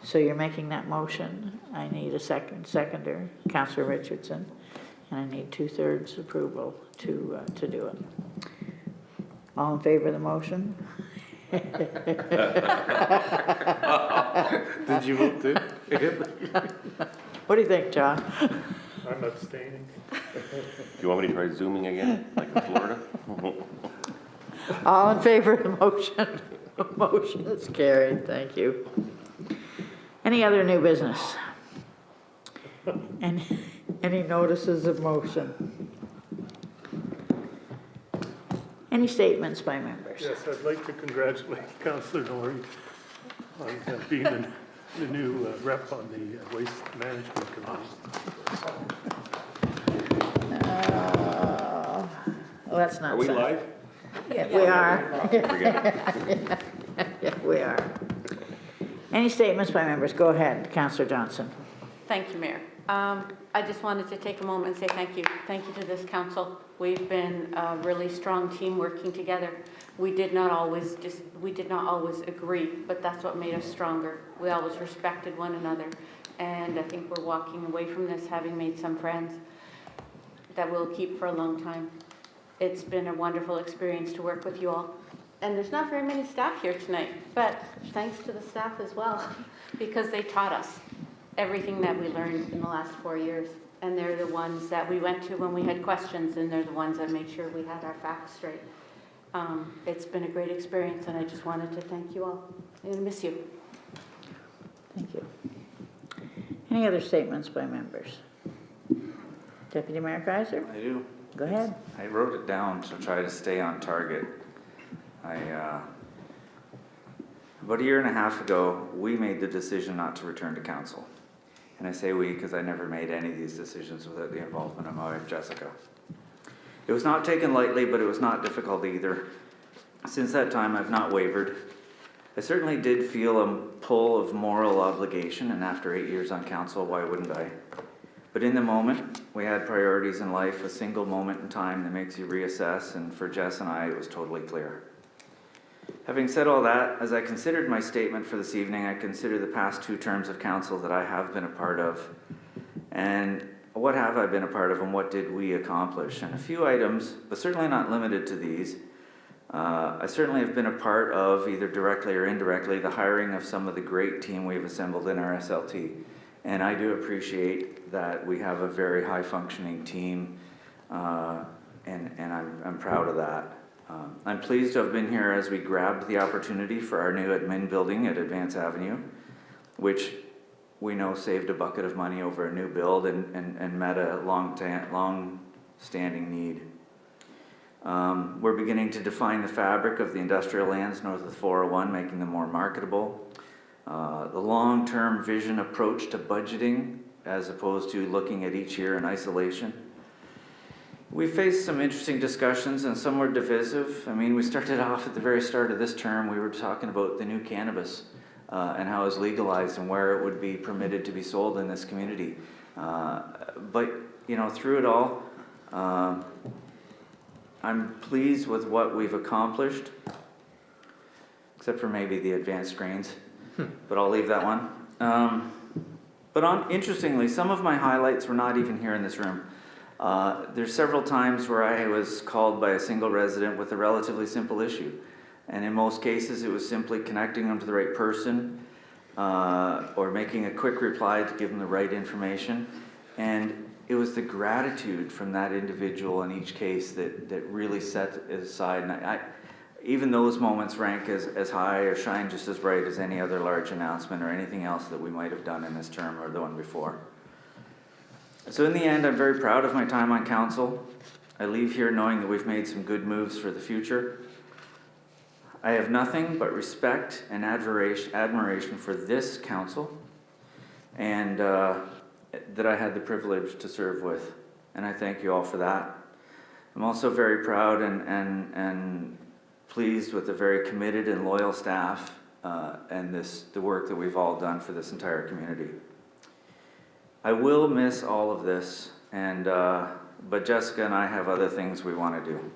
So you're making that motion. I need a seconder, Councillor Richardson, and I need 2/3 approval to do it. All in favor of the motion? Did you vote too? What do you think, John? I'm abstaining. Do you want me to try zooming again, like in Florida? All in favor of the motion? The motion is carried. Thank you. Any other new business? Any notices of motion? Any statements by members? Yes, I'd like to congratulate Councillor Norrie on being the new rep on the Waste Management Committee. Well, that's not. Are we live? Yeah, we are. Forget it. Yeah, we are. Any statements by members? Go ahead, Councillor Johnson. Thank you, Mayor. I just wanted to take a moment and say thank you. Thank you to this council. We've been a really strong team working together. We did not always agree, but that's what made us stronger. We always respected one another. And I think we're walking away from this having made some friends that we'll keep for a long time. It's been a wonderful experience to work with you all. And there's not very many staff here tonight, but thanks to the staff as well, because they taught us everything that we learned in the last 4 years. And they're the ones that we went to when we had questions, and they're the ones that made sure we had our facts straight. It's been a great experience, and I just wanted to thank you all. I'm going to miss you. Thank you. Any other statements by members? Deputy Mayor Kaiser? I do. Go ahead. I wrote it down to try to stay on target. About a year and a half ago, we made the decision not to return to council. And I say we because I never made any of these decisions without the involvement of my wife, Jessica. It was not taken lightly, but it was not difficult either. Since that time, I've not wavered. I certainly did feel a pull of moral obligation, and after 8 years on council, why wouldn't I? But in the moment, we had priorities in life, a single moment in time that makes you reassess, and for Jess and I, it was totally clear. Having said all that, as I considered my statement for this evening, I consider the past 2 terms of council that I have been a part of. And what have I been a part of, and what did we accomplish? And a few items, but certainly not limited to these. I certainly have been a part of, either directly or indirectly, the hiring of some of the great team we've assembled in our SLT. And I do appreciate that we have a very high-functioning team, and I'm proud of that. I'm pleased to have been here as we grabbed the opportunity for our new admin building at Advance Avenue, which we know saved a bucket of money over a new build and met a long-standing need. We're beginning to define the fabric of the industrial lands north of the 401, making them more marketable. The long-term vision approach to budgeting, as opposed to looking at each year in isolation. We faced some interesting discussions, and some were divisive. I mean, we started off at the very start of this term, we were talking about the new cannabis and how it was legalized and where it would be permitted to be sold in this community. But, you know, through it all, I'm pleased with what we've accomplished, except for maybe the advanced grains, but I'll leave that one. Interestingly, some of my highlights were not even here in this room. There's several times where I was called by a single resident with a relatively simple issue. And in most cases, it was simply connecting them to the right person or making a quick reply to give them the right information. And it was the gratitude from that individual in each case that really set it aside. And even those moments rank as high or shine just as bright as any other large announcement or anything else that we might have done in this term or the one before. So in the end, I'm very proud of my time on council. I leave here knowing that we've made some good moves for the future. I have nothing but respect and admiration for this council and that I had the privilege to serve with. And I thank you all for that. I'm also very proud and pleased with the very committed and loyal staff and the work that we've all done for this entire community. I will miss all of this, but Jessica and I have other things we want to do.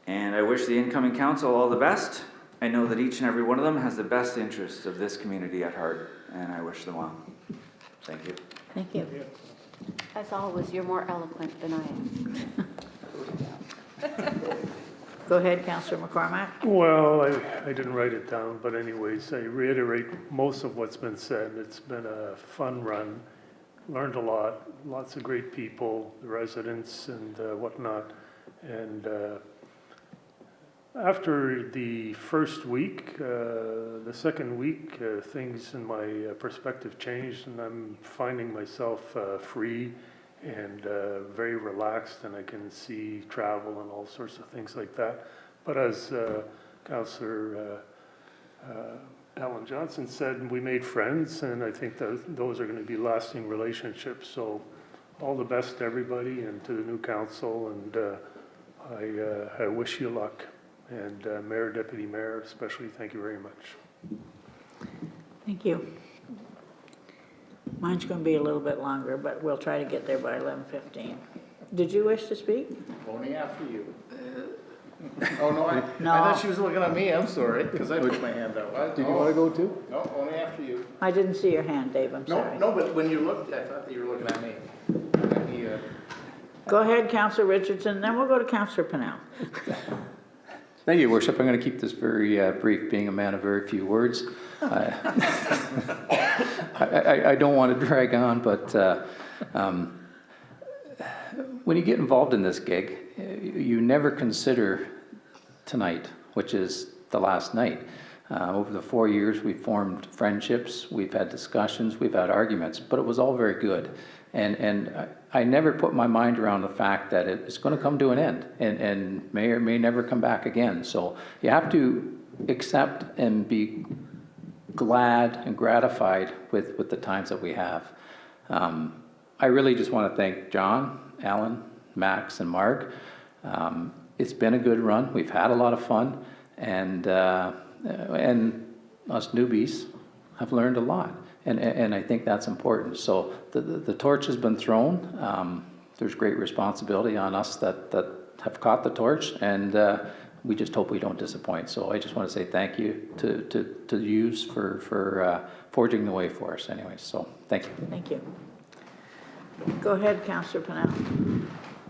And I wish the incoming council all the best. I know that each and every one of them has the best interests of this community at heart, and I wish them well. Thank you. Thank you. As always, you're more eloquent than I am. Go ahead, Councillor McCormack. Well, I didn't write it down, but anyways, I reiterate most of what's been said. It's been a fun run, learned a lot, lots of great people, the residents and whatnot. And after the first week, the second week, things in my perspective changed, and I'm finding myself free and very relaxed, and I can see travel and all sorts of things like that. But as Councillor Alan Johnson said, we made friends, and I think that those are going to be lasting relationships. So all the best to everybody and to the new council, and I wish you luck. And Mayor, Deputy Mayor, especially, thank you very much. Thank you. Mine's going to be a little bit longer, but we'll try to get there by 11:15. Did you wish to speak? Only after you. Oh, no, No. I thought she was looking at me, I'm sorry, because I put my hand up. Did you want to go too? No, only after you. I didn't see your hand, Dave, I'm sorry. No, but when you looked, I thought that you were looking at me. Go ahead, Councillor Richardson, then we'll go to Councillor Pennell. Thank you, Your Worship. I'm going to keep this very brief, being a man of very few words. I don't want to drag on, but when you get involved in this gig, you never consider tonight, which is the last night. Over the 4 years, we've formed friendships, we've had discussions, we've had arguments, but it was all very good. And I never put my mind around the fact that it's going to come to an end and may or may never come back again. So you have to accept and be glad and gratified with the times that we have. I really just want to thank John, Alan, Max, and Mark. It's been a good run. We've had a lot of fun, and us newbies have learned a lot. And I think that's important. So the torch has been thrown. There's great responsibility on us that have caught the torch, and we just hope we don't disappoint. So I just want to say thank you to yous for forging the way for us anyways. So thank you. Thank you. Go ahead, Councillor Pennell.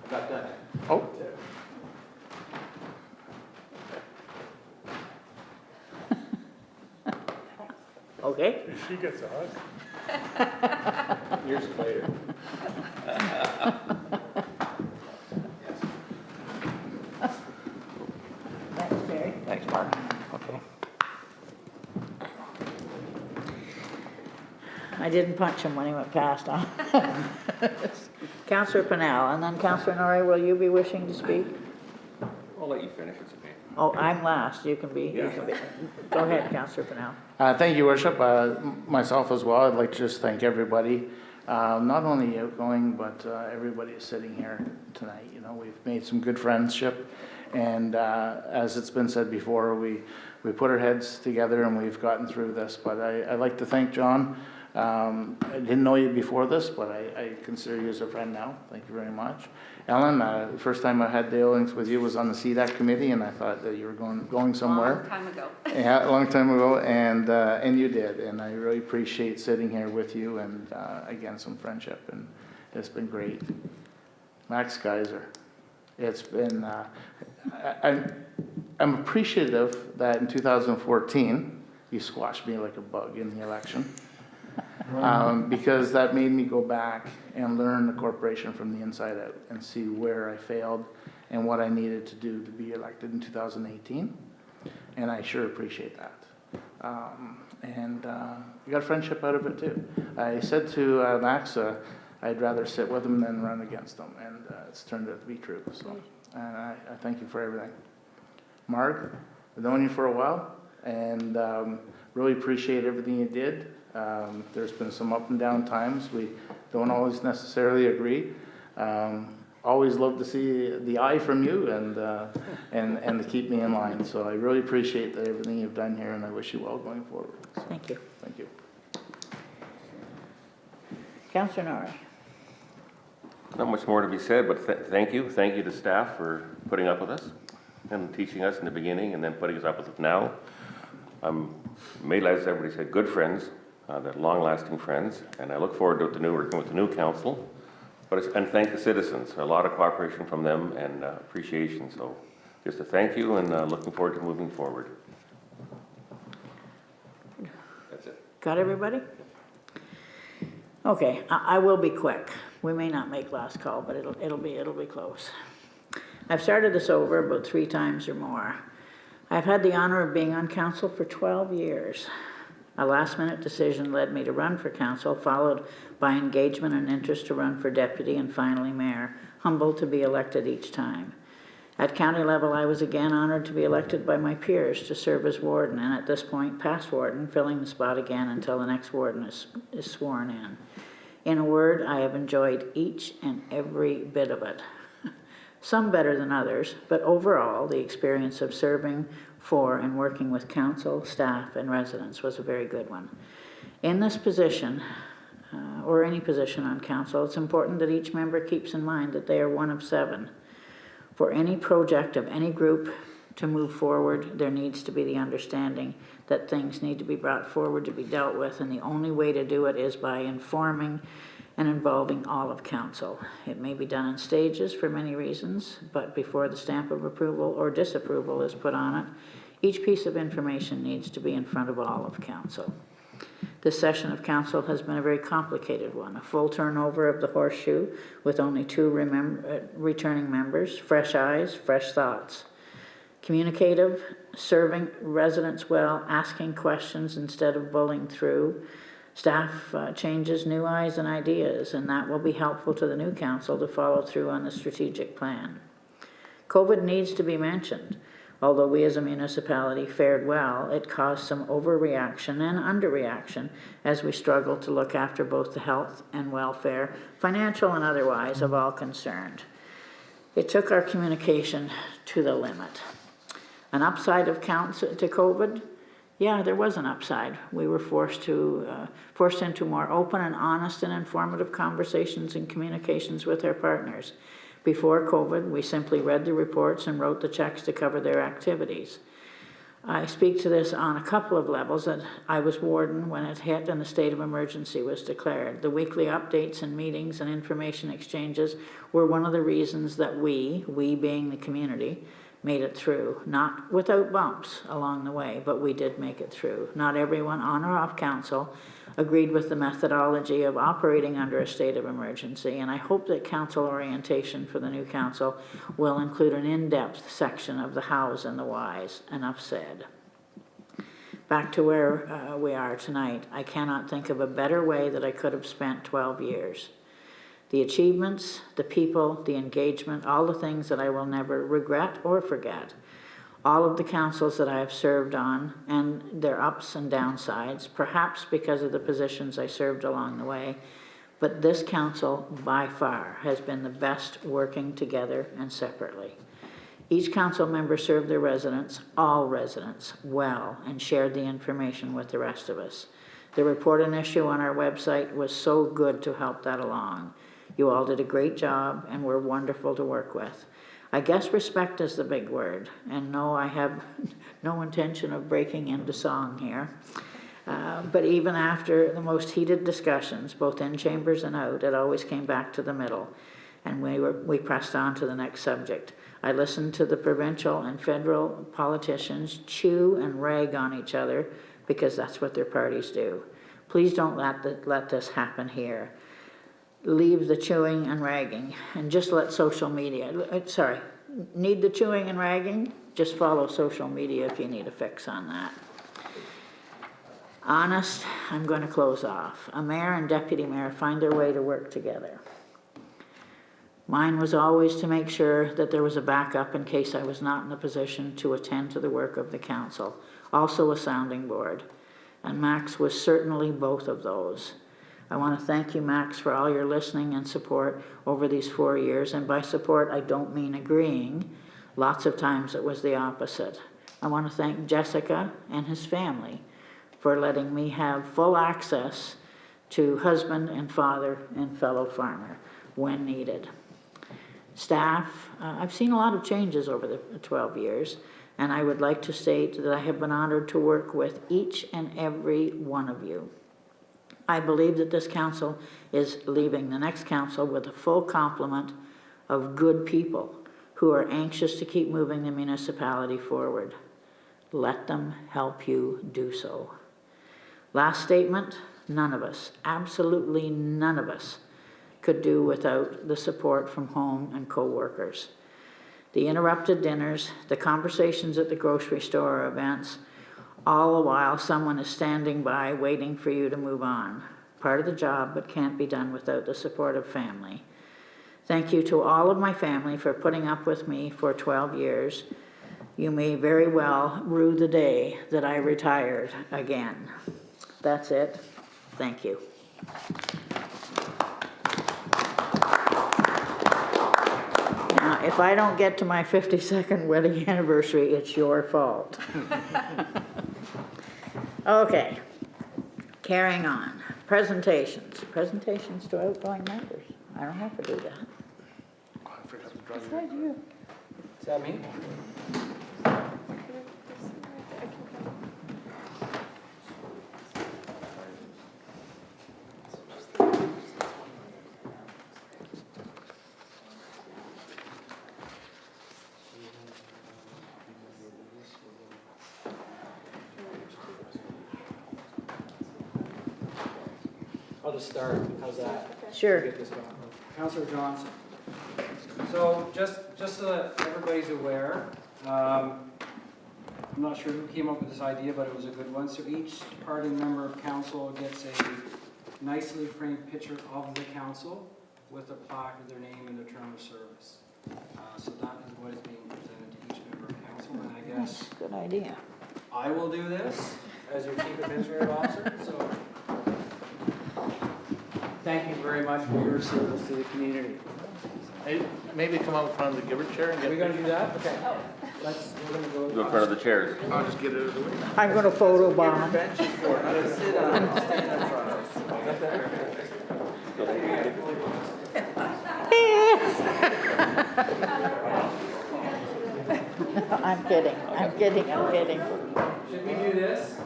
Got that. Oh. Okay. She gets a hug. Years later. Thanks, Barry. Thanks, Mark. Okay. I didn't punch him when he went past. Huh? Councillor Pennell, and then Councillor Norrie, will you be wishing to speak? I'll let you finish, it's okay. Oh, I'm last. You can be. Go ahead, Councillor Pennell. Thank you, Worship. Myself as well, I'd like to just thank everybody, not only outgoing, but everybody sitting here tonight. You know, we've made some good friendship, and as it's been said before, we put our heads together and we've gotten through this. But I'd like to thank John. I didn't know you before this, but I consider you as a friend now. Thank you very much. Ellen, the first time I had dealings with you was on the CDAC committee, and I thought that you were going somewhere. Long time ago. Yeah, a long time ago, and you did, and I really appreciate sitting here with you, and again, some friendship, and it's been great. Max Kaiser, It's been, I'm appreciative that in 2014, you squashed me like a bug in the election. Because that made me go back and learn the corporation from the inside out and see where I failed and what I needed to do to be elected in 2018. And I sure appreciate that. We got a friendship out of it too. I said to Max, I'd rather sit with him than run against him, and it's turned out to be true. So, and I thank you for everything. Mark, I've known you for a while, and really appreciate everything you did. There's been some up and down times. We don't always necessarily agree. Always love to see the eye from you and to keep me in line. So I really appreciate everything you've done here, and I wish you well going forward. So, Thank you. Thank you. Councillor Norrie. Not much more to be said, but thank you. Thank you to staff for putting up with us and teaching us in the beginning and then putting us up with it now. I'm made, as everybody said, good friends, that long-lasting friends, and I look forward to working with the new council. And thank the citizens. A lot of cooperation from them and appreciation. So just a thank you and looking forward to moving forward. That's it. Got everybody? Okay, I will be quick. We may not make last call, but it'll be close. I've started this over about 3 times or more. I've had the honor of being on council for 12 years. A last-minute decision led me to run for council, followed by engagement and interest to run for deputy and finally mayor, humbled to be elected each time. At county level, I was again honored to be elected by my peers to serve as warden, and at this point, past warden, filling the spot again until the next warden is sworn in. In a word, I have enjoyed each and every bit of it. Some better than others, but overall, the experience of serving for and working with council, staff, and residents was a very good one. In this position, or any position on council, it's important that each member keeps in mind that they are one of 7. For any project of any group to move forward, there needs to be the understanding that things need to be brought forward to be dealt with, and the only way to do it is by informing and involving all of council. It may be done in stages for many reasons, but before the stamp of approval or disapproval is put on it, each piece of information needs to be in front of all of council. This session of council has been a very complicated one, a full turnover of the horseshoe with only 2 returning members, fresh eyes, fresh thoughts. Communicative, serving residents well, asking questions instead of bullying through. Staff changes, new eyes and ideas, and that will be helpful to the new council to follow through on the strategic plan. COVID needs to be mentioned. Although we as a municipality fared well, it caused some overreaction and underreaction as we struggled to look after both the health and welfare, financial and otherwise, of all concerned. It took our communication to the limit. An upside of council to COVID? Yeah, there was an upside. We were forced into more open and honest and informative conversations and communications with our partners. Before COVID, we simply read the reports and wrote the checks to cover their activities. I speak to this on a couple of levels. That I was warden when it hit and the state of emergency was declared. The weekly updates and meetings and information exchanges were one of the reasons that we being the community, made it through. Not without bumps along the way, but we did make it through. Not everyone on or off council agreed with the methodology of operating under a state of emergency, and I hope that council orientation for the new council will include an in-depth section of the hows and the whys. Enough said. Back to where we are tonight. I cannot think of a better way that I could have spent 12 years. The achievements, the people, the engagement, all the things that I will never regret or forget. All of the councils that I have served on and their ups and downsides, perhaps because of the positions I served along the way, but this council by far has been the best working together and separately. Each council member served their residents, all residents, well and shared the information with the rest of us. The report and issue on our website was so good to help that along. You all did a great job and were wonderful to work with. I guess respect is the big word, and no, I have no intention of breaking into song here. But even after the most heated discussions, both in chambers and out, it always came back to the middle. and we pressed on to the next subject. I listened to the provincial and federal politicians chew and rag on each other because that's what their parties do. Please don't let this happen here. Leave the chewing and ragging and just let social media, need the chewing and ragging? Just follow social media if you need a fix on that. Honest, I'm going to close off. A mayor and deputy mayor find their way to work together. Mine was always to make sure that there was a backup in case I was not in a position to attend to the work of the council, also a sounding board. And Max was certainly both of those. I want to thank you, Max, for all your listening and support over these 4 years. And by support, I don't mean agreeing. Lots of times it was the opposite. I want to thank Jessica and his family for letting me have full access to husband and father and fellow farmer when needed. Staff, I've seen a lot of changes over the 12 years, and I would like to state that I have been honored to work with each and every one of you. I believe that this council is leaving the next council with a full complement of good people who are anxious to keep moving the municipality forward. Let them help you do so. Last statement, none of us, absolutely none of us, could do without the support from home and co-workers. The interrupted dinners, the conversations at the grocery store or events, all the while someone is standing by waiting for you to move on. Part of the job, but can't be done without the support of family. Thank you to all of my family for putting up with me for 12 years. You may very well rue the day that I retired again. That's it. Thank you. Now, if I don't get to my 52nd wedding anniversary, it's your fault. Okay, carrying on. Presentations. Presentations to outgoing members. I don't have to do that. Is that you? Is that me? I'll just start. How's that? Sure. Get this going. Councillor Johnson. So just so that everybody's aware, I'm not sure who came up with this idea, but it was a good one. So each departing member of council gets a nicely framed picture of the council with a plaque of their name and their term of service. So that is what is being presented to each member of council. And I guess good idea. I will do this as your chief administrative officer. So thank you very much for your service to the community. Hey, maybe come out in front of the giver chair and Are get. we going to do that? Okay. We're going to go. Go in front of the chairs. I'll just get it out of the way. I'm going to photo bomb. Bench is for, not to sit on, stand in front of. I'm kidding. I'm kidding. I'm kidding. Should we do this?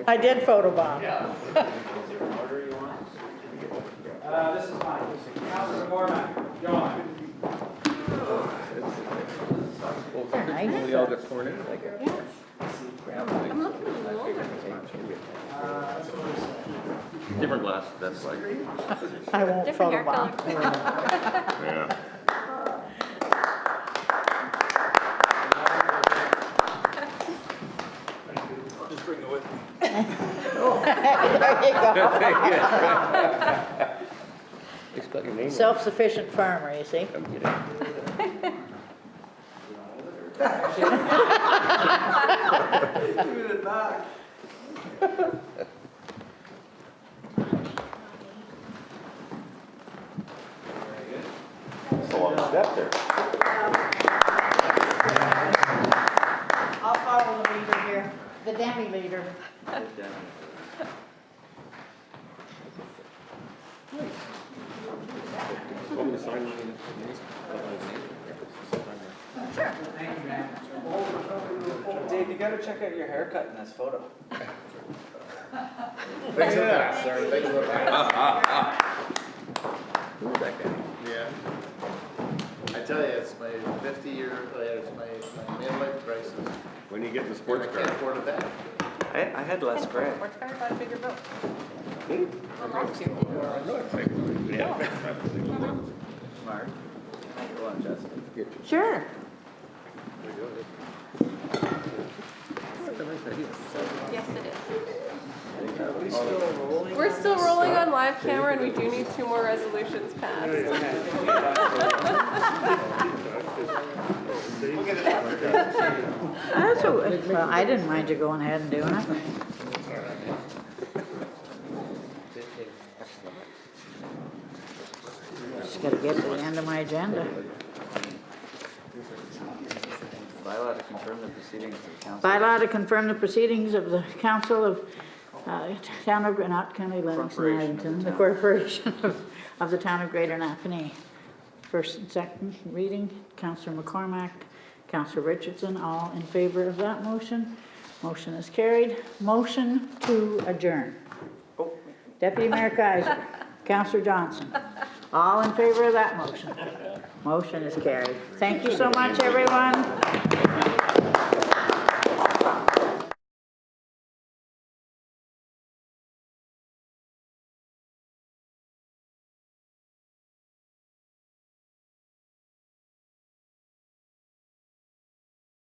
I did photobomb. This is mine. Councilor Mormack, John. Nice. We all got sworn in like that. I'm looking a little older. Different glass, that's like. I won't Different hair photobomb. color. Yeah. Just bring it with me. There you go. It's got your name on it. Self-sufficient farmer, you see. I'm kidding. Give it back. It's a long step there. I'll follow the leader here, the demi leader. Want me to sign mine? Thank you, man. Dave, you gotta check out your haircut in this photo. Things will pass, sir, things will pass. Who's that guy? Yeah. I tell you, it's my 50-year, it's my midlife crisis. When you get in the And sports I car? can't afford a bag. I had less gray. Yeah. Mark, go on, Jessica. Sure. Yes, it is. We're still rolling on live camera, and we do need 2 more resolutions passed. That's well, I didn't mind you going ahead and doing it. Just gotta get to the end of my agenda. Bylaw to confirm the proceedings of the council. Bylaw to confirm the proceedings of the council of Town of, not County Livingston, Ironton, the corporation of the Town of Greater Napanee. First and second reading, Councillor McCormack, Councillor Richardson, all in favor of that motion. Motion is carried. Motion to adjourn. Deputy Mayor Kaiser, Councillor Johnson, all in favor of that motion. Motion is carried. Thank you so much, everyone.